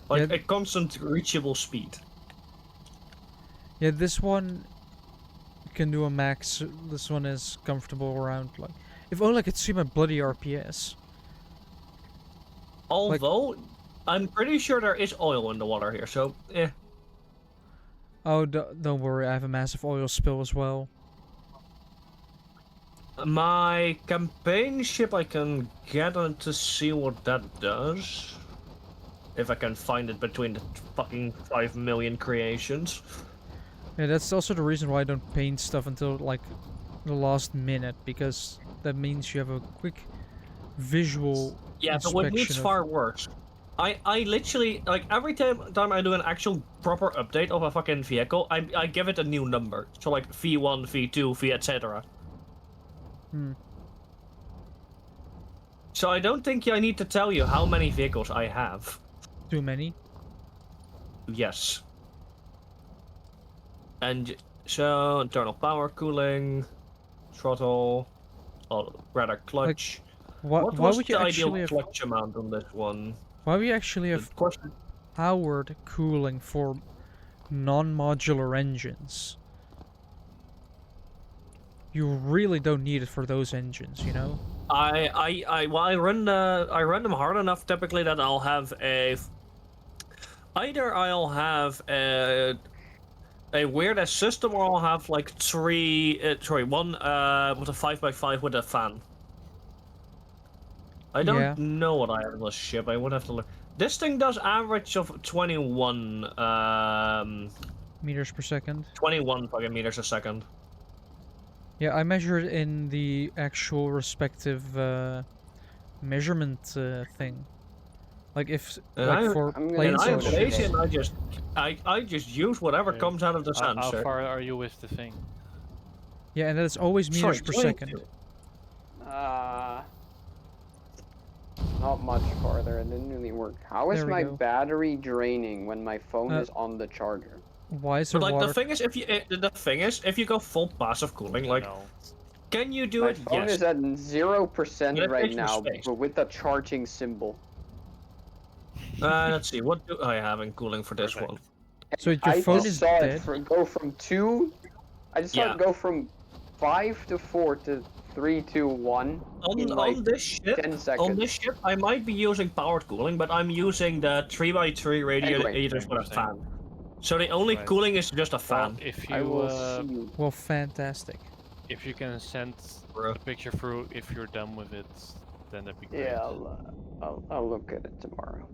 Like Yeah. a constant reachable speed. Yeah, this one can do a max. This one is comfortable around, like... If only I could see my bloody RPS. Although, I'm pretty sure there is oil in the water here, so eh. Oh, don't worry, I have a massive oil spill as well. My campaign ship, I can get on to see what that does. If I can find it between the fucking 5 million creations. Yeah, that's also the reason why I don't paint stuff until, like, the last minute, because that means you have a quick visual Yeah, but with me it's inspection of- far worse. I literally, like, every time I do an actual proper update of a fucking vehicle, I give it a new number. So, like, V1, V2, V etc. So I don't think I need to tell you how many vehicles I have. Too many? Yes. And so, internal power cooling, throttle, or rather clutch. Why What why was would you the ideal actually have... clutch amount on this one? Why would you actually The have question- powered cooling for non-modular engines? You really don't need it for those engines, you know? I run them hard enough typically that I'll have either I'll have a weird ass system, or I'll have like one with a 5x5 with a fan. I don't Yeah. know what I have on this ship. I would have to look. This thing does average of 21 Meters per second. 21 fucking meters a second. Yeah, I measured in the actual respective measurement thing. Like if And like I- for I'm gonna planes And and I'm go ships. lazy, and I just use whatever Okay. comes out of the How sensor. far are you with the thing? Yeah, and that's always meters Sorry, per 22. second. Not much farther. It didn't really work. How is There we my go. battery draining when my phone is on the charger? Why is there But like water? the thing is, if you go full passive cooling, like, No. can you do My it? phone Yes. is at 0% But it right takes some now, space. but with the charging symbol. Let's see. What do I have in cooling for this Perfect. one? So your I phone just is saw dead? it go from 2. I just saw Yeah. it go from 5 to 4 to 3 to 1 in like On this ship, 10 seconds. on this ship, I might be using powered cooling, but I'm using the 3x3 radiators with a fan. So the only Right. cooling is just a Well, fan. if I you will see you. Well, fantastic. if you can send Bro. a picture through if you're done with it, then that'd be great. Yeah, I'll look at it tomorrow.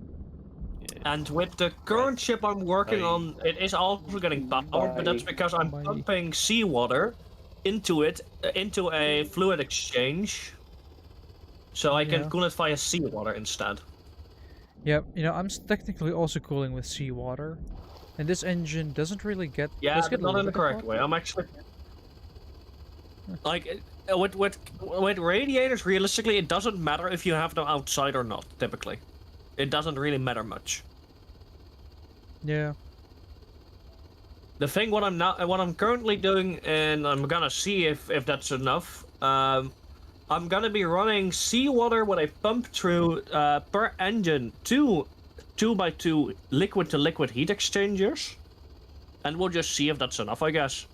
Yeah. And with the current ship I'm working on, it is also getting powered, but that's because I'm Bye. pumping seawater into it, into a fluid exchange, so I can Yeah. cool it via seawater instead. Yeah, you know, I'm technically also cooling with seawater. And this engine doesn't really get... Yeah, does but get a not in little the bit correct hot. way. I'm actually like with radiators. Realistically, it doesn't matter if you have them outside or not. Typically, it doesn't really matter much. Yeah. The thing, what I'm currently doing, and I'm gonna see if that's enough. I'm gonna be running seawater with a pump through per engine 2x2 liquid to liquid heat exchangers, and we'll just see if that's enough, I guess.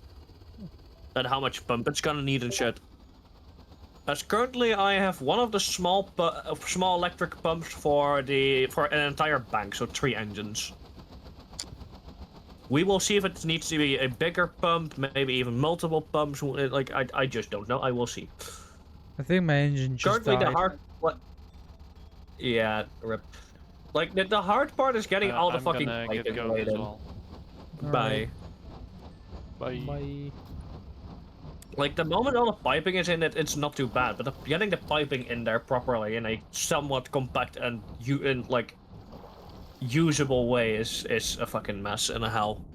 And how much pump it's gonna need and shit. As currently, I have one of the small electric pumps for an entire bank, so 3 engines. We will see if it needs to be a bigger pump, maybe even multiple pumps. Like I just don't know. I will see. I think my engine just Currently, died. the hard. What? Yeah, rip. Like, the hard part is getting all the I'm fucking gonna get piping going laid as in. well. Bye. Bye. Bye. Like, the moment all the piping is in it, it's not too bad, but getting the piping in there properly in a somewhat compact and usable way is a fucking mess and a hell.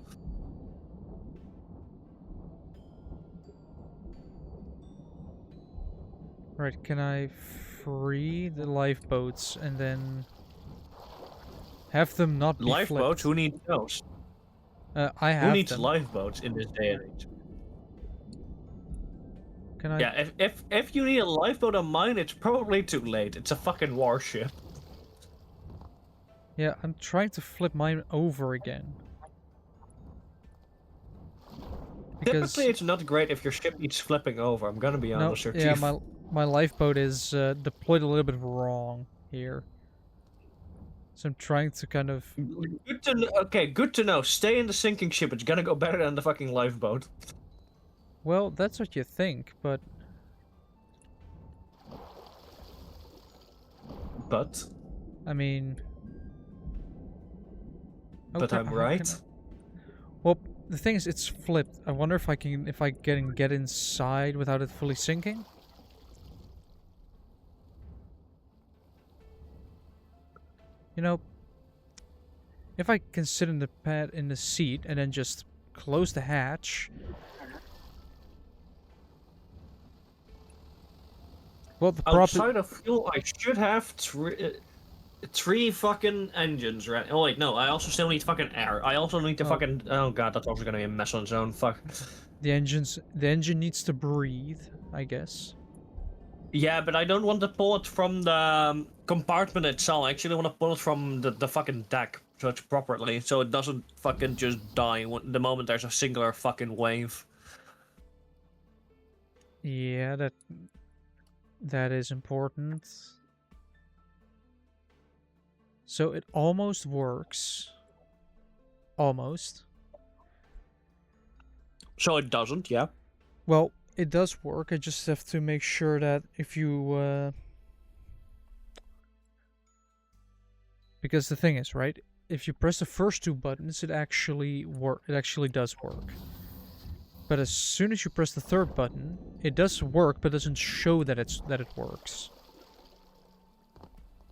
Right, can I free the lifeboats and then have them not be Lifeboats? flipped? Who needs those? I Who have needs them. lifeboats in this day and age? Can I? Yeah, if you need a lifeboat on mine, it's probably too late. It's a fucking warship. Yeah, I'm trying to flip mine over again. Because Typically, it's not great if your ship needs flipping over. I'm gonna be no, honest with yeah, you. my lifeboat is deployed a little bit wrong here. So I'm trying to kind of. Good to know. Okay, good to know. Stay in the sinking ship. It's gonna go better than the fucking lifeboat. Well, that's what you think, but But I mean. But I'm how right. can Well, the thing is, it's flipped. I wonder if I can get inside without it fully sinking. You know, if I can sit in the seat and then just close the hatch. Well, the problem. outside of fuel, I should have three fucking engines, right? Oh wait, no. I also still need fucking air. I also need to fucking. Oh god, that's also gonna be a mess on its own. Fuck. The engine needs to breathe, I guess. Yeah, but I don't want to pull it from the compartment itself. I actually want to pull it from the fucking deck, so it's properly, so it doesn't fucking just die the moment there's a singular fucking wave. Yeah, that is important. So it almost works. Almost. So it doesn't, yeah. Well, it does work. I just have to make sure that if you because the thing is, right? If you press the first two buttons, it actually does work. But as soon as you press the third button, it does work, but doesn't show that it works.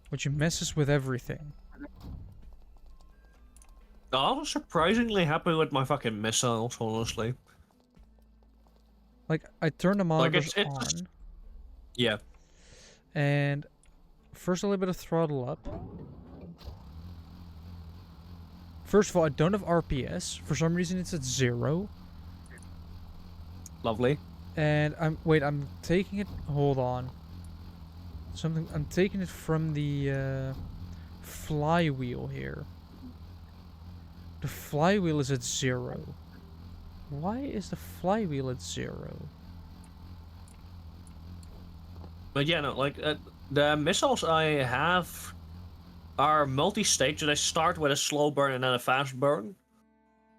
Which messes with everything. I was surprisingly happy with my fucking missiles, honestly. Like, I turn the monitors it's on. Yeah. And first a little bit of throttle up. First of all, I don't have RPS. For some reason it's at 0. Lovely. And I'm taking it, hold on. I'm taking it from the flywheel here. The flywheel is at 0. Why is the flywheel at 0? But yeah, no, like, the missiles I have are multi-stage, so they start with a slow burn and then a fast burn.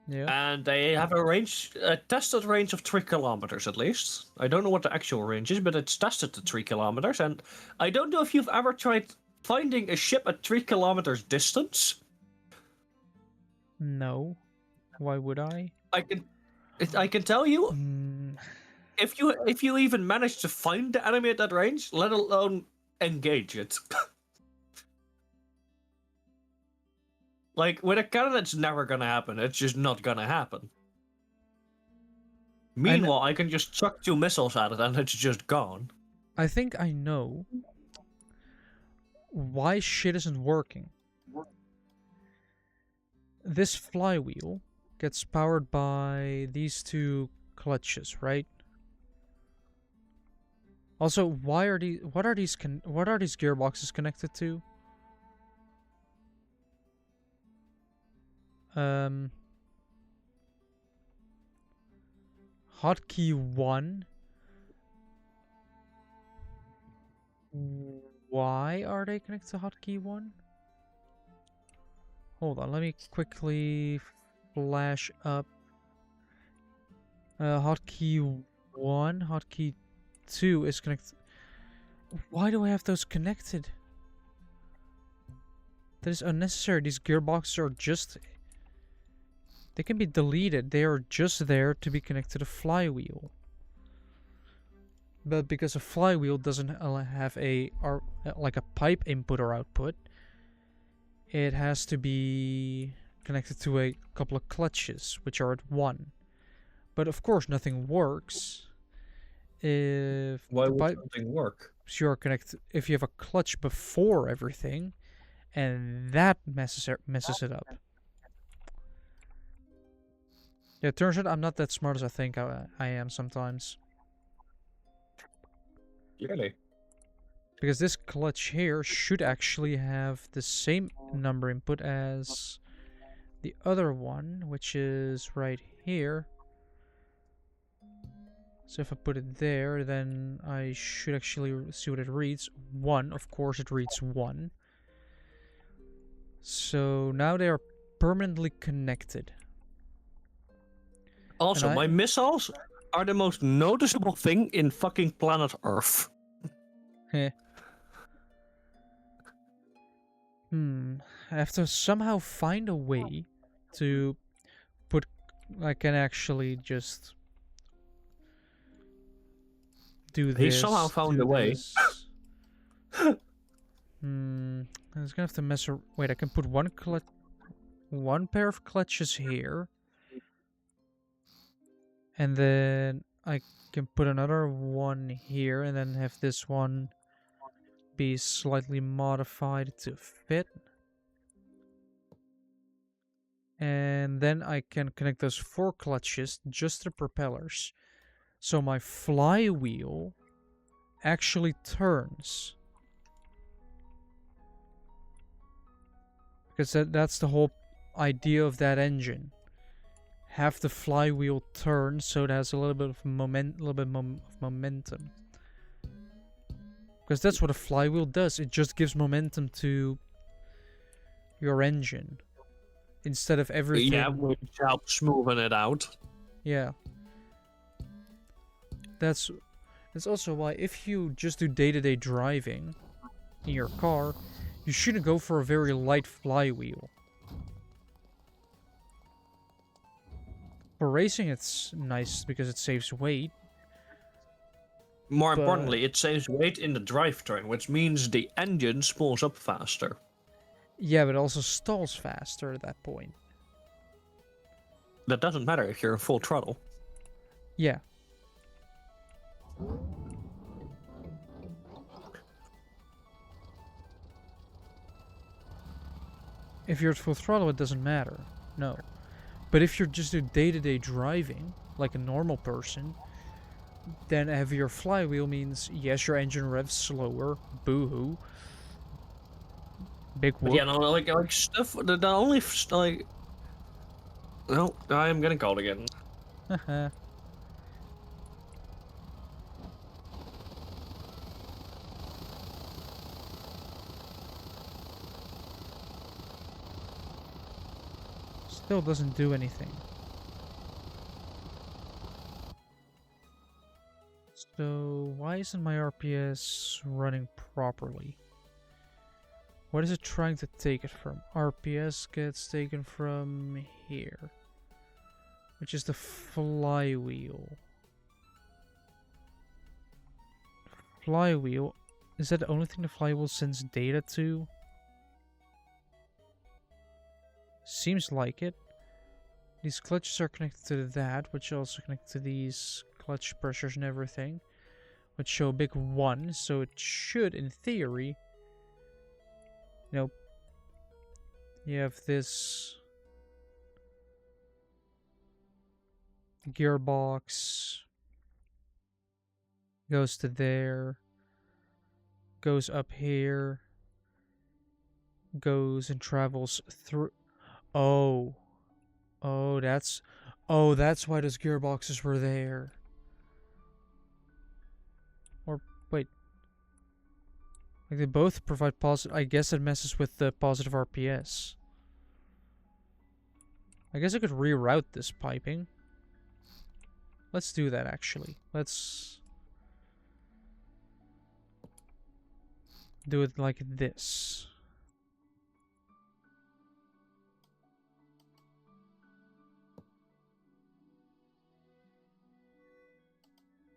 Yeah. And they have a tested range of 3 kilometers at least. I don't know what the actual range is, but it's tested to 3 kilometers. And I don't know if you've ever tried finding a ship at 3 kilometers distance. No. Why would I? I can tell you, Mm, if you even manage to find the enemy at that range, let alone engage it. Like, with a cannon, it's never gonna happen. It's just not gonna happen. Meanwhile, I can just chuck 2 missiles at it and it's just gone. I think I know why shit isn't working. This flywheel gets powered by these 2 clutches, right? Also, what are these gearboxes connected to? Hotkey 1. Why are they connected to hotkey 1? Hold on, let me quickly flash up. Hotkey 1, hotkey 2 is connected. Why do I have those connected? That is unnecessary. These gearboxes are just... They can be deleted. They are just there to be connected to the flywheel. But because a flywheel doesn't have like a pipe input or output, it has to be connected to a couple of clutches, which are at 1. But of course, nothing works if Why the would pipe something work? you are connected. If you have a clutch before everything, and that messes it up. Yeah, it turns out I'm not that smart as I think I am sometimes. Really? Because this clutch here should actually have the same number input as the other one, which is right here. So if I put it there, then I should actually see what it reads. 1, of course it reads 1. So now they are permanently connected. Also, And my missiles are the most noticeable thing in fucking planet Earth. Heh. I have to somehow find a way to put... I can actually just... do this. He somehow found a way. I was gonna have to mess around. Wait, I can put one pair of clutches here. And then I can put another one here and then have this one be slightly modified to fit. And then I can connect those 4 clutches just to the propellers. So my flywheel actually turns. Because that's the whole idea of that engine. Have the flywheel turn so it has a little bit of momentum. Because that's what a flywheel does. It just gives momentum to your engine. Instead of everything... Yeah, which helps smoothing it out. Yeah. That's also why if you just do day-to-day driving in your car, you shouldn't go for a very light flywheel. For racing, it's nice because it saves weight. More importantly, it saves weight in the drivetrain, which means the engine spools up faster. Yeah, but it also stalls faster at that point. That doesn't matter if you're in full throttle. Yeah. If you're at full throttle, it doesn't matter. No. But if you're just doing day-to-day driving, like a normal person, then a heavier flywheel means, yes, your engine revs slower. Boo-hoo. Big whoop. Yeah, no, like stuff. The only like. No, I am getting called again. Haha. Still doesn't do anything. So why isn't my RPS running properly? What is it trying to take it from? RPS gets taken from here, which is the flywheel. Flywheel, is that the only thing the flywheel sends data to? Seems like it. These clutches are connected to that, which also connect to these clutch pressures and everything, which show a big 1, so it should, in theory... Nope. You have this gearbox, goes to there, goes up here, goes and travels through... Oh, that's why those gearboxes were there. Or wait, like they both provide positive. I guess it messes with the positive RPS. I guess I could reroute this piping. Let's do that actually. Let's do it like this.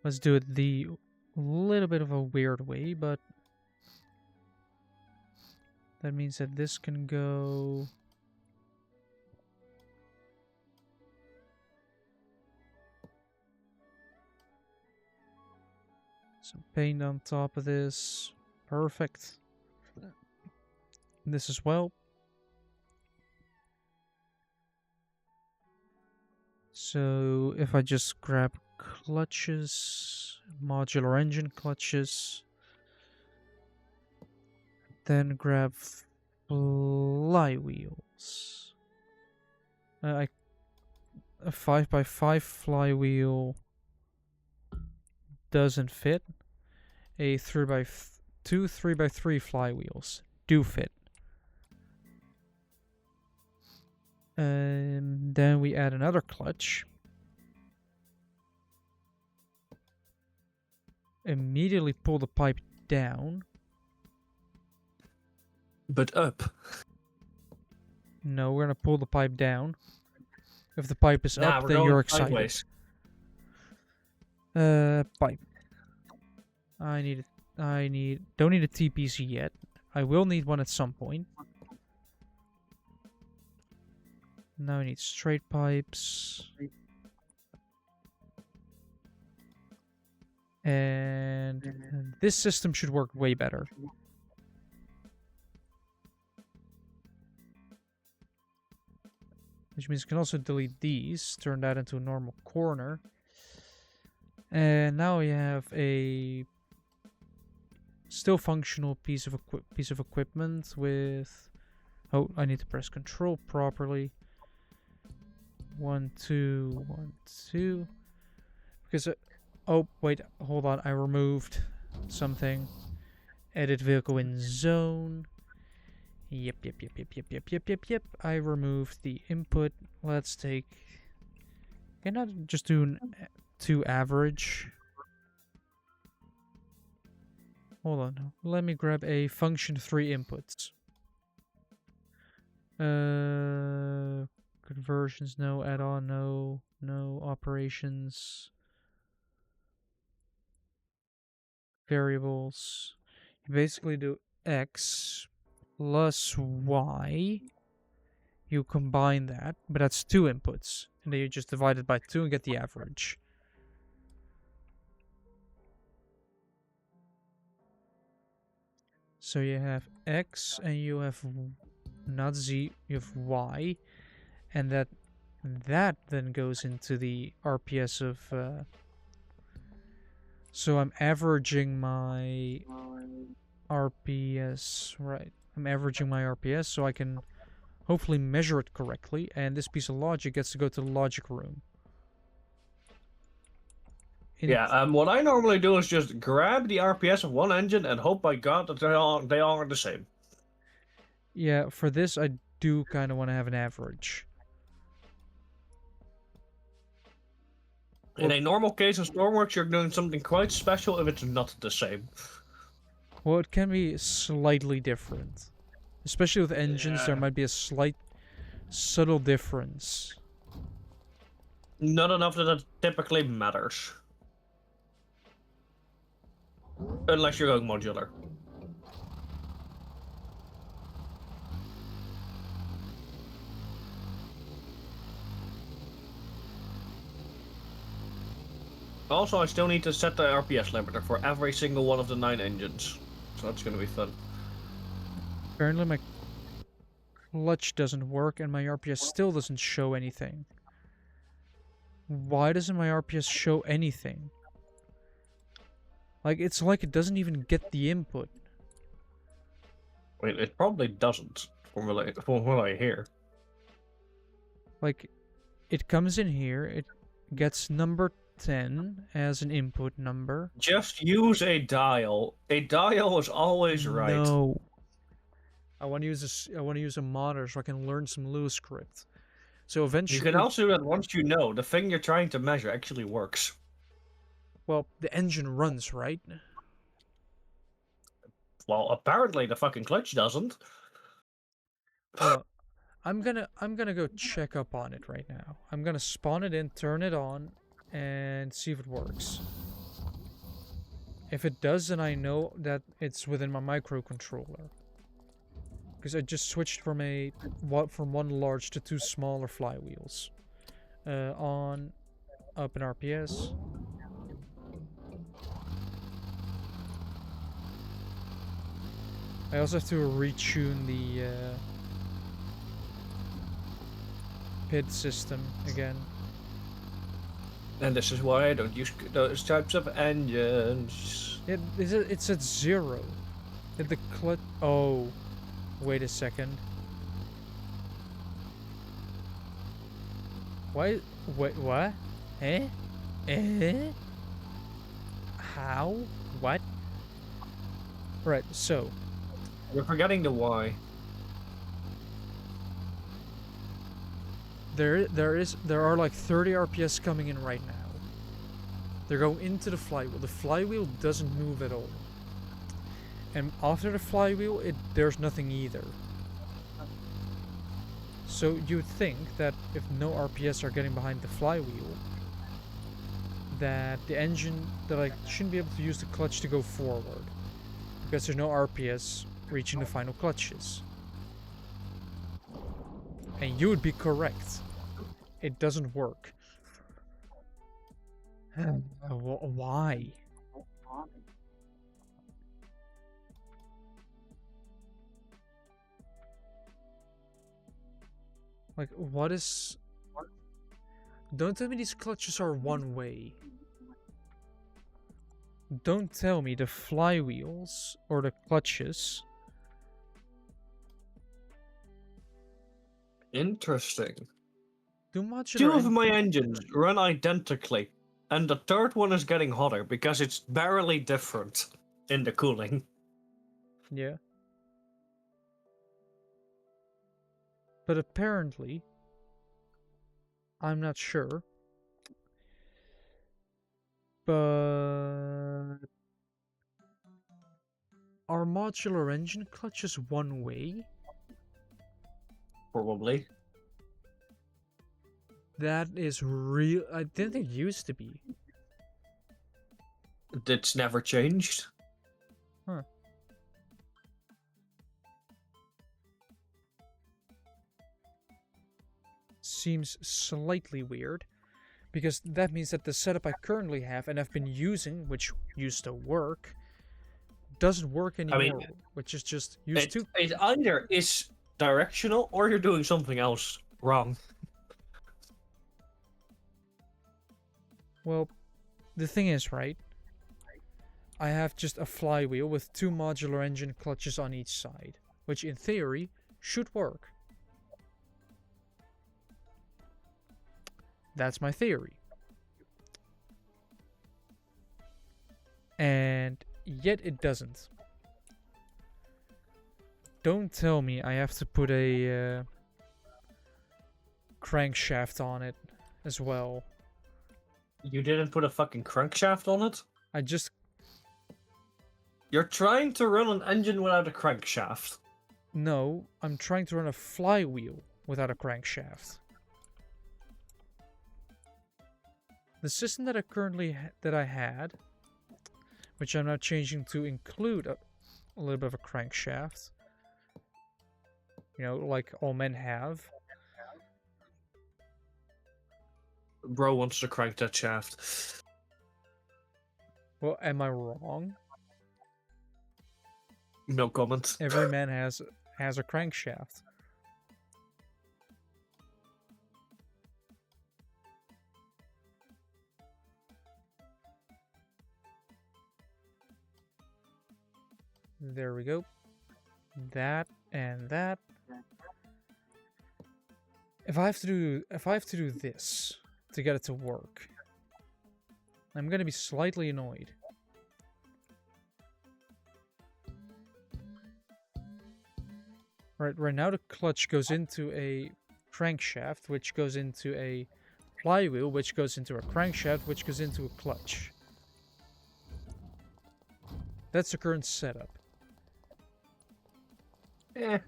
Let's do it the little bit of a weird way, but that means that this can go. Some paint on top of this. Perfect. This as well. So if I just grab clutches, modular engine clutches, then grab flywheels. A 5x5 flywheel doesn't fit. A 3x2, 3x3 flywheels do fit. And then we add another clutch. Immediately pull the pipe down. But up. No, we're gonna pull the pipe down. If the pipe is Nah, up, we're then going you're excited. sideways. Pipe. Don't need a TPC yet. I will need one at some point. Now I need straight pipes. And this system should work way better. Which means you can also delete these, turn that into a normal corner. And now we have a still functional piece of equipment with. Oh, I need to press control properly. 1, 2, 1, 2. Because oh wait, hold on, I removed something. Edit vehicle in zone. Yep. I removed the input. Let's take. Can I just do 2 average? Hold on. Let me grab a function 3 inputs. Conversions, no. Add-on, no. No. Operations. Variables. You basically do X plus Y. You combine that, but that's 2 inputs. And then you just divide it by 2 and get the average. So you have X and you have not Z, you have Y, and that then goes into the RPS of. So I'm averaging my RPS, right? I'm averaging my RPS so I can hopefully measure it correctly, and this piece of logic gets to go to the logic room. What I normally do is just grab the RPS of one engine and hope by God that they all are the same. Yeah, for this I do kind of want to have an average. In a normal case in Stormworks, you're doing something quite special if it's not the same. Well, it can be slightly different. Especially with engines, there might be a slight, subtle difference. Not enough that it typically matters. Unless you're going modular. Also, I still need to set the RPS limiter for every single one of the 9 engines. So that's gonna be fun. Apparently my clutch doesn't work and my RPS still doesn't show anything. Why doesn't my RPS show anything? Like, it's like it doesn't even get the input. Wait, it probably doesn't, from what I hear. Like, it comes in here, it gets number 10 as an input number. Just use a dial. A dial is always right. No. I want to use a monitor so I can learn some Lua script. So eventually You can also do that once you know the thing you're trying to measure actually works. Well, the engine runs, right? Well, apparently the fucking clutch doesn't. Well, I'm gonna go check up on it right now. I'm gonna spawn it in, turn it on, and see if it works. If it does, then I know that it's within my microcontroller. Because I just switched from one large to 2 smaller flywheels. On, up in RPS. I also have to retune the PID system again. And this is why I don't use those types of engines. It's at 0. Did the clutch... Oh, wait a second. Why? Wait, what? Eh? Eh? How? What? Right, so... You're forgetting the why. There are like 30 RPS coming in right now. They're going into the flywheel. The flywheel doesn't move at all. And after the flywheel, there's nothing either. So you'd think that if no RPS are getting behind the flywheel, that the engine, that I shouldn't be able to use the clutch to go forward. Because there's no RPS reaching the final clutches. And you would be correct. It doesn't work. Why? Like, what is... Don't tell me these clutches are one way. Don't tell me the flywheels or the clutches. Interesting. Do modular Two of my engines run identically, and the third one is getting hotter because it's barely different in the cooling. Yeah. But apparently, I'm not sure, but are modular engine clutches one way? Probably. That is real. I didn't think it used to be. It's never changed. Huh. Seems slightly weird, because that means that the setup I currently have and I've been using, which used to work, doesn't work anymore, which is just used to. It either is directional or you're doing something else wrong. Well, the thing is, right? I have just a flywheel with 2 modular engine clutches on each side, which in theory should work. That's my theory. And yet it doesn't. Don't tell me I have to put a crankshaft on it as well. You didn't put a fucking crankshaft on it? I just... You're trying to run an engine without a crankshaft. No, I'm trying to run a flywheel without a crankshaft. The system that I currently had, which I'm now changing to include a little bit of a crankshaft, you know, like all men have. Bro wants to crank that shaft. Well, am I wrong? No comment. Every man has a crankshaft. There we go. That and that. If I have to do this to get it to work, I'm gonna be slightly annoyed. Right now the clutch goes into a crankshaft, which goes into a flywheel, which goes into a crankshaft, which goes into a clutch. That's the current setup. Eh.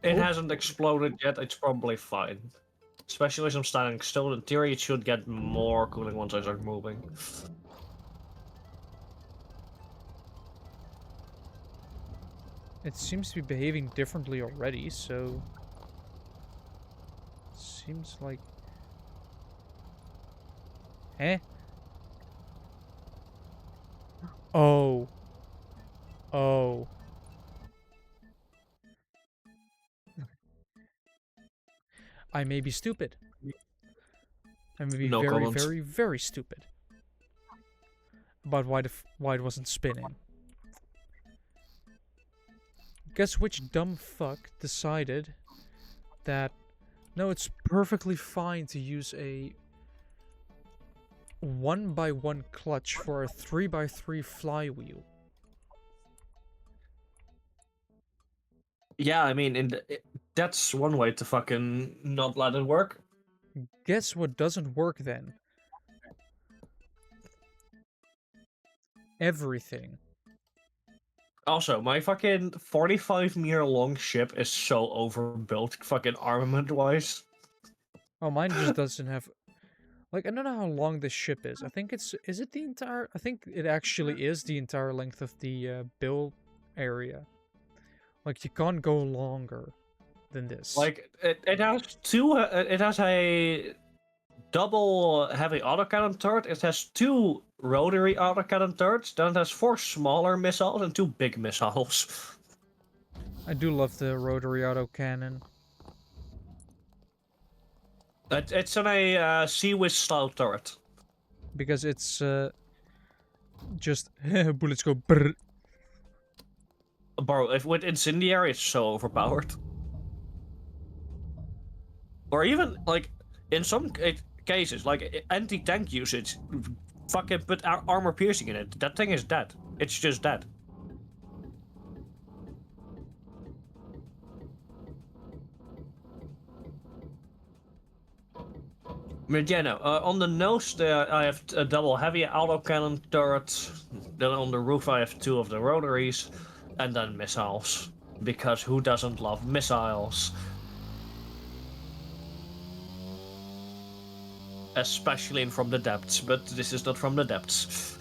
It hasn't exploded yet, it's probably fine. Especially as I'm standing still, in theory it should get more cooling once I start moving. It seems to be behaving differently already, so... Seems like... Eh? Oh. Oh. I may be stupid. I may be No very, comment. very, very stupid. About why it wasn't spinning. Guess which dumb fuck decided that... No, it's perfectly fine to use a 1x1 clutch for a 3x3 flywheel. Yeah, I mean, that's one way to fucking not let it work. Guess what doesn't work then? Everything. Also, my fucking 45-meter long ship is so overbuilt, fucking armament-wise. Oh, mine just doesn't have... Like, I don't know how long this ship is. I think it's... Is it the entire... I think it actually is the entire length of the build area. Like, you can't go longer than this. Like, it has two... it has a double heavy autocannon turret. It has 2 rotary autocannon turrets. Then it has 4 smaller missiles and 2 big missiles. I do love the rotary autocannon. It's in a Sea Whiz style turret. Because it's just... bullets go brrr. Bro, if with incendiary, it's so overpowered. Or even, like, in some cases, like anti-tank usage, fucking put armor piercing in it. That thing is dead. It's just dead. But yeah, no. On the nose, there I have a double heavy autocannon turret. Then on the roof, I have 2 of the rotaries, and then missiles. Because who doesn't love missiles? Especially in From the Depths, but this is not From the Depths.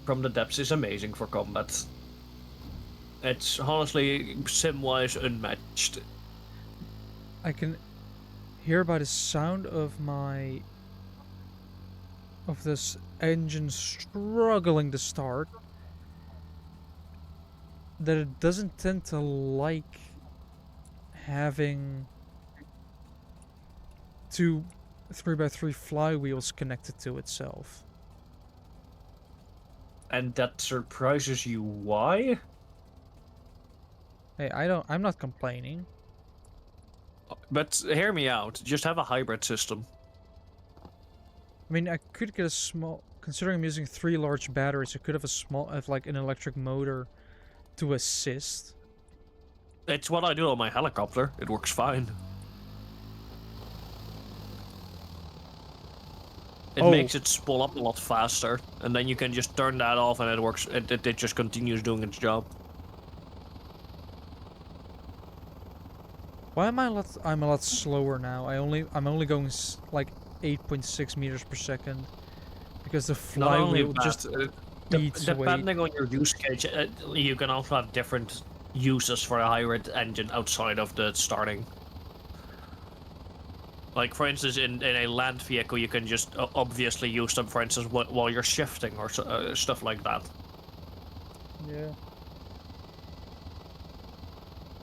From the Depths is amazing for combat. It's honestly sim-wise unmatched. I can hear by the sound of my... of this engine struggling to start that it doesn't tend to like having 2 3x3 flywheels connected to itself. And that surprises you why? Hey, I'm not complaining. But hear me out, just have a hybrid system. I mean, I could get a small... Considering I'm using 3 large batteries, I could have like an electric motor to assist. It's what I do on my helicopter. It works fine. It makes it spool up a lot faster, and then you can just turn that off and it works. It just continues doing its job. Why am I'm a lot slower now? I'm only going like 8.6 meters per second because the flywheel just eats away. Depending on your use case, you can also have different uses for a hybrid engine outside of the starting. Like, for instance, in a land vehicle, you can just obviously use them, for instance, while you're shifting or stuff like that. Yeah.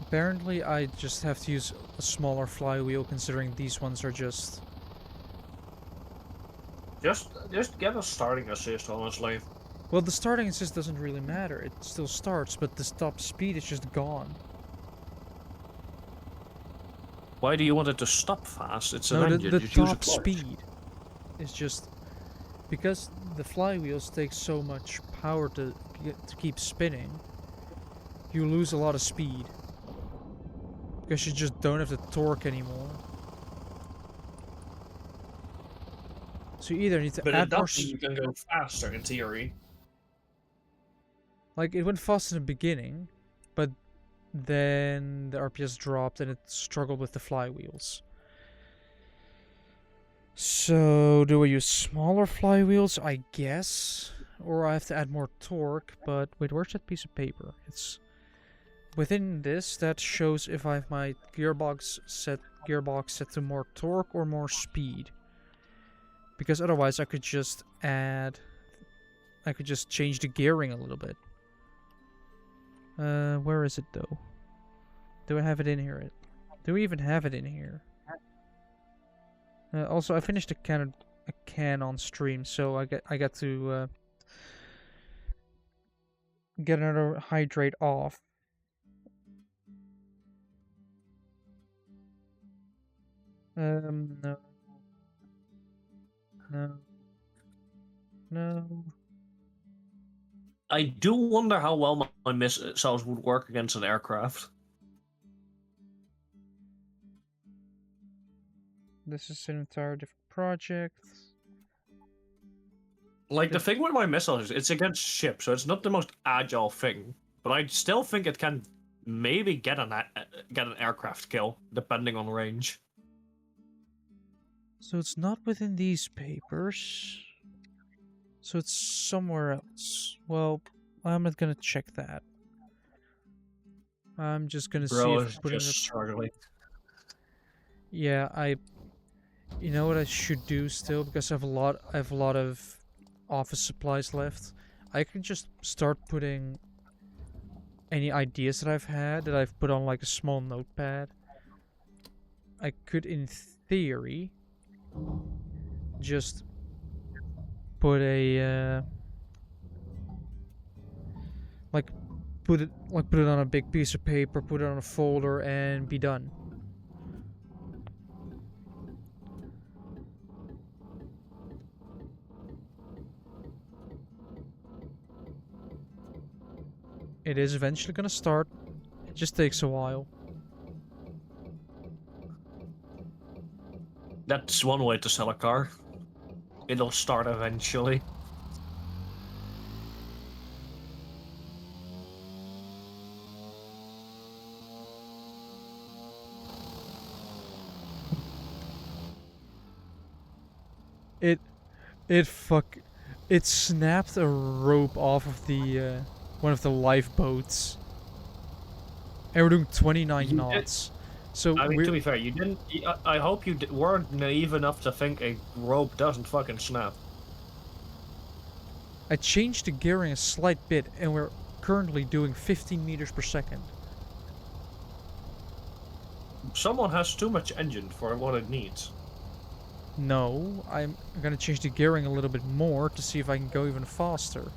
Apparently, I just have to use a smaller flywheel, considering these ones are just... Just get a starting assist, honestly. Well, the starting assist doesn't really matter. It still starts, but the top speed is just gone. Why do you want it to stop fast? It's an No, engine. the Just use a top clutch. speed is just... Because the flywheels take so much power to keep spinning, you lose a lot of speed. Because you just don't have the torque anymore. So you either need to But add at that more... point, you can go faster, in theory. Like, it went fast in the beginning, but then the RPS dropped and it struggled with the flywheels. So, do I use smaller flywheels, I guess? or I have to add more torque, but wait, where's that piece of paper? It's within this that shows if I have my gearbox set to more torque or more speed. Because otherwise I could just change the gearing a little bit. Where is it though? Do I have it in here? Do we even have it in here? Also, I finished a can on stream, so I got to get another hydrate off. No. No. No. I do wonder how well my missiles would work against an aircraft. This is an entire different project. Like, the thing with my missiles is it's against ships, so it's not the most agile thing. But I still think it can maybe get an aircraft kill, depending on range. So it's not within these papers. So it's somewhere else. Well, I'm not gonna check that. I'm just gonna see Bro if is putting just it... struggling. Yeah, you know what I should do still, because I have a lot of office supplies left. I could just start putting any ideas that I've had that I've put on like a small notepad. I could, in theory, just put a put it on a big piece of paper, put it on a folder, and be done. It is eventually gonna start. It just takes a while. That's one way to sell a car. It'll start eventually. It snapped a rope off of the one of the lifeboats, and we're doing 29 knots. So I mean, to be fair, you didn't. I hope you weren't naive enough to think a rope doesn't fucking snap. I changed the gearing a slight bit, and we're currently doing 15 meters per second. Someone has too much engine for what it needs. No, I'm gonna change the gearing a little bit more to see if I can go even faster.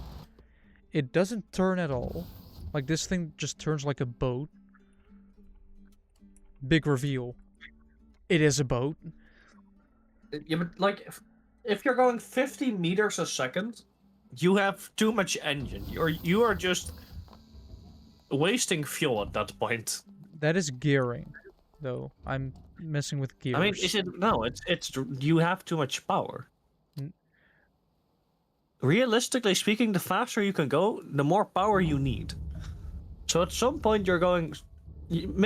It doesn't turn at all. Like, this thing just turns like a boat. Big reveal. It is a boat. Yeah, but like, if you're going 50 meters a second, you have too much engine. You are just wasting fuel at that point. That is gearing, though. I'm messing with gears. I mean, is it? No, it's you have too much power. Realistically speaking, the faster you can go, the more power you need. So at some point you're going...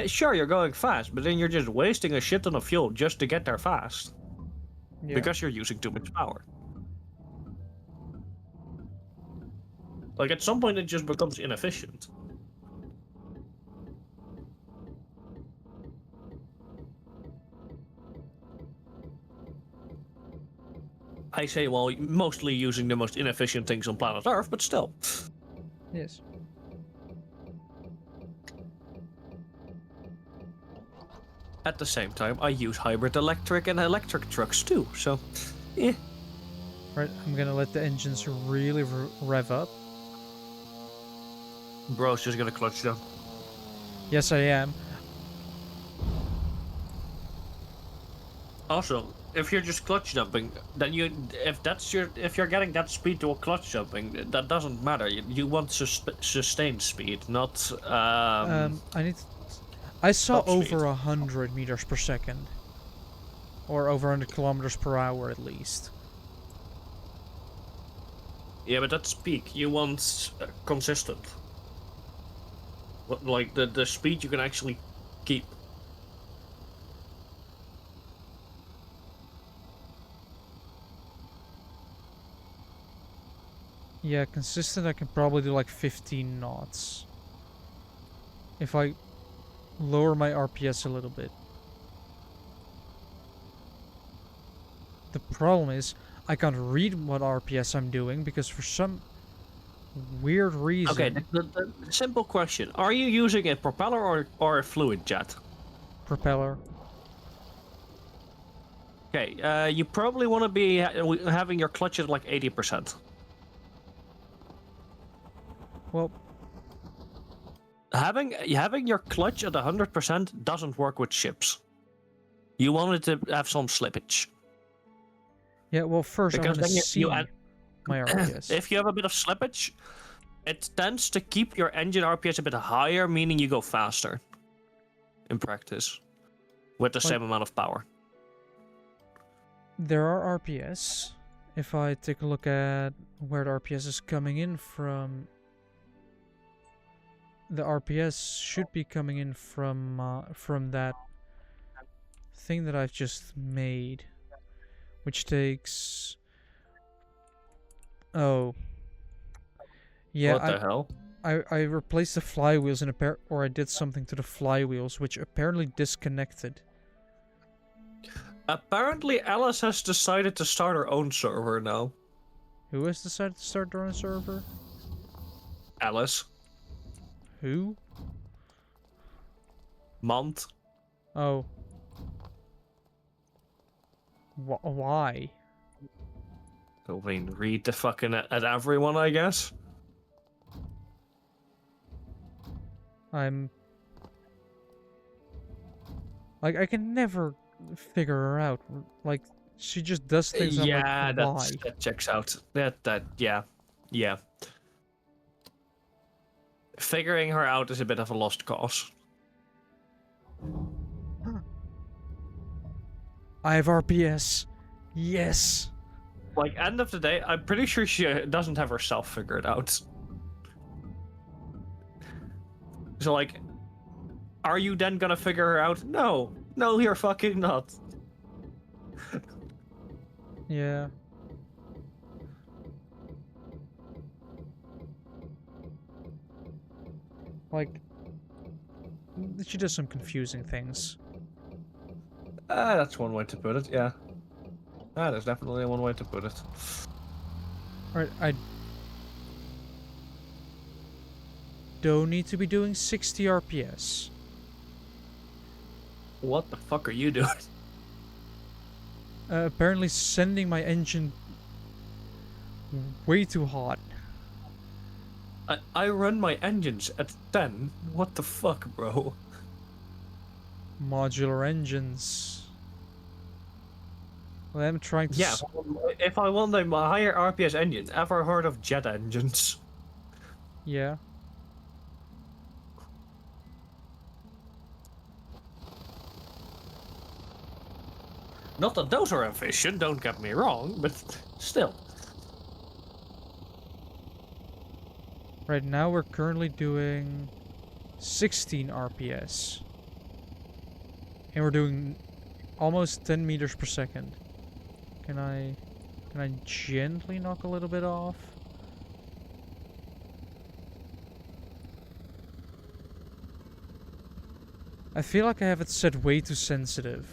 Sure, you're going fast, but then you're just wasting a shit ton of fuel just to get there fast. Yeah. Because you're using too much power. Like, at some point it just becomes inefficient. I say, well, mostly using the most inefficient things on planet Earth, but still. Yes. At the same time, I use hybrid electric and electric trucks too, so... eh. Right, I'm gonna let the engines really rev up. Bro's just gonna clutch them. Yes, I am. Also, if you're just clutch jumping, then if you're getting that speed to a clutch jumping, that doesn't matter. You want sustained speed, not I saw top speed. over 100 meters per second, or over 100 kilometers per hour at least. Yeah, but that's peak. You want consistent. Like the speed you can actually keep. Yeah, consistent I can probably do like 15 knots. If I lower my RPS a little bit. The problem is, I can't read what RPS I'm doing because for some weird reason... Okay, the simple question. Are you using a propeller or a fluid jet? Propeller. Okay, you probably want to be having your clutch at like 80%. Well, Having your clutch at 100% doesn't work with ships. You want it to have some slippage. yeah, well first I Because want to then see my RPS. if you have a bit of slippage, it tends to keep your engine RPS a bit higher, meaning you go faster. In practice. With the same amount of power. There are RPS. If I take a look at where the RPS is coming in from, the RPS should be coming in from that thing that I've just made, which takes... Oh. Yeah, What the hell? I replaced the flywheels or I did something to the flywheels, which apparently disconnected. Apparently, Alice has decided to start her own server now. Who has decided to start their own server? Alice. Who? Mont. Oh. Why? I mean, read the fucking at everyone, I guess. I'm... Like, I can never figure her out. Like, she just does things. Yeah, I'm like, why? that checks out. Yeah. Figuring her out is a bit of a lost cause. I have RPS. Yes. Like, end of the day, I'm pretty sure she doesn't have herself figured out. So, like, are you then gonna figure her out? No. No, you're fucking not. Yeah. Like, she does some confusing things. That's one way to put it, yeah. That is definitely one way to put it. Alright, I don't need to be doing 60 RPS. What the fuck are you doing? Apparently sending my engine way too hot. I run my engines at 10. What the fuck, bro? Modular engines. Well, I'm trying to... Yeah, if I want a higher RPS engine, ever heard of jet engines? Yeah. Not that those are efficient, don't get me wrong, but still. Right now we're currently doing 16 RPS. And we're doing almost 10 meters per second. Can I gently knock a little bit off? I feel like I have it set way too sensitive.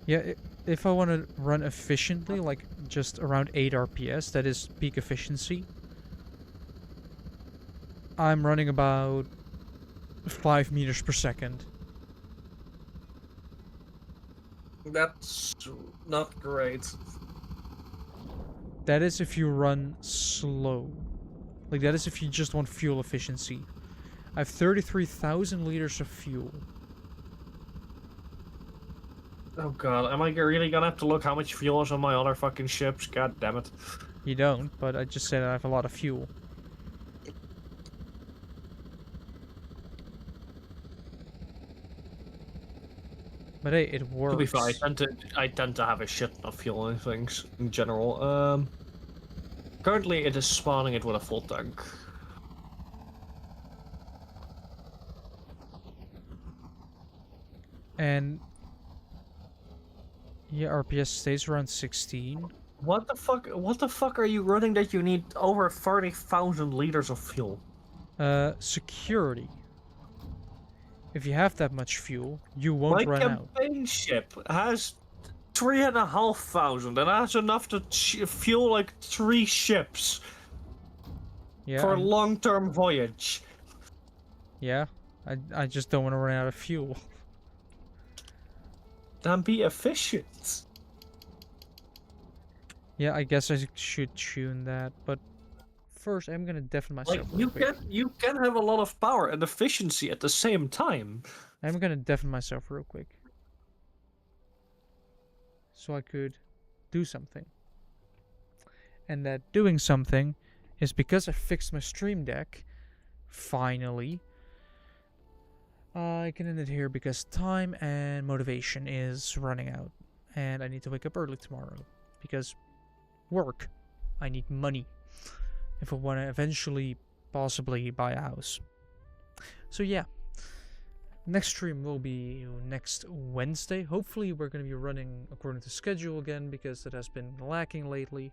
Yeah, if I want to run efficiently, like just around 8 RPS, that is peak efficiency, I'm running about 5 meters per second. That's not great. That is if you run slow. Like, that is if you just want fuel efficiency. I have 33,000 liters of fuel. Oh god, am I really gonna have to look how much fuel is on my other fucking ships? God damn it. You don't, but I just said I have a lot of fuel. But hey, it works. To be fair, I tend to have a shit ton of fuel in things in general. Currently it is spawning it with a full tank. And Yeah, RPS stays around 16. What the fuck? What the fuck are you running that you need over 30,000 liters of fuel? Security. If you have that much fuel, you won't My run out. campaign ship has 3,500, and that's enough to fuel like 3 ships Yeah, for a long-term voyage. yeah. I just don't want to run out of fuel. Then be efficient. Yeah, I guess I should tune that, but first I'm gonna deafen Like myself real quick. you can have a lot of power and efficiency at the same time. I'm gonna deafen myself real quick. So I could do something. And that doing something is because I fixed my stream deck. Finally. I can end it here because time and motivation is running out. And I need to wake up early tomorrow. Because work. I need money. If I want to eventually, possibly buy a house. So yeah. Next stream will be next Wednesday. Hopefully we're going to be running according to schedule again, because it has been lacking lately.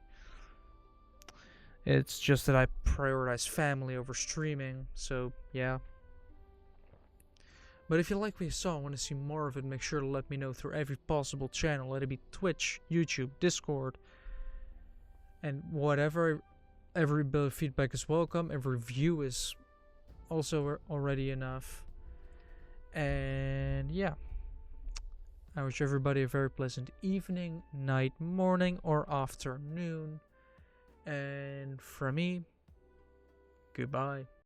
It's just that I prioritize family over streaming, so yeah. But if you like what you saw and want to see more of it, make sure to let me know through every possible channel. Let it be Twitch, YouTube, Discord, and whatever. Every bit of feedback is welcome. Every review is also already enough. And yeah. I wish everybody a very pleasant evening, night, morning, or afternoon. And from me, goodbye.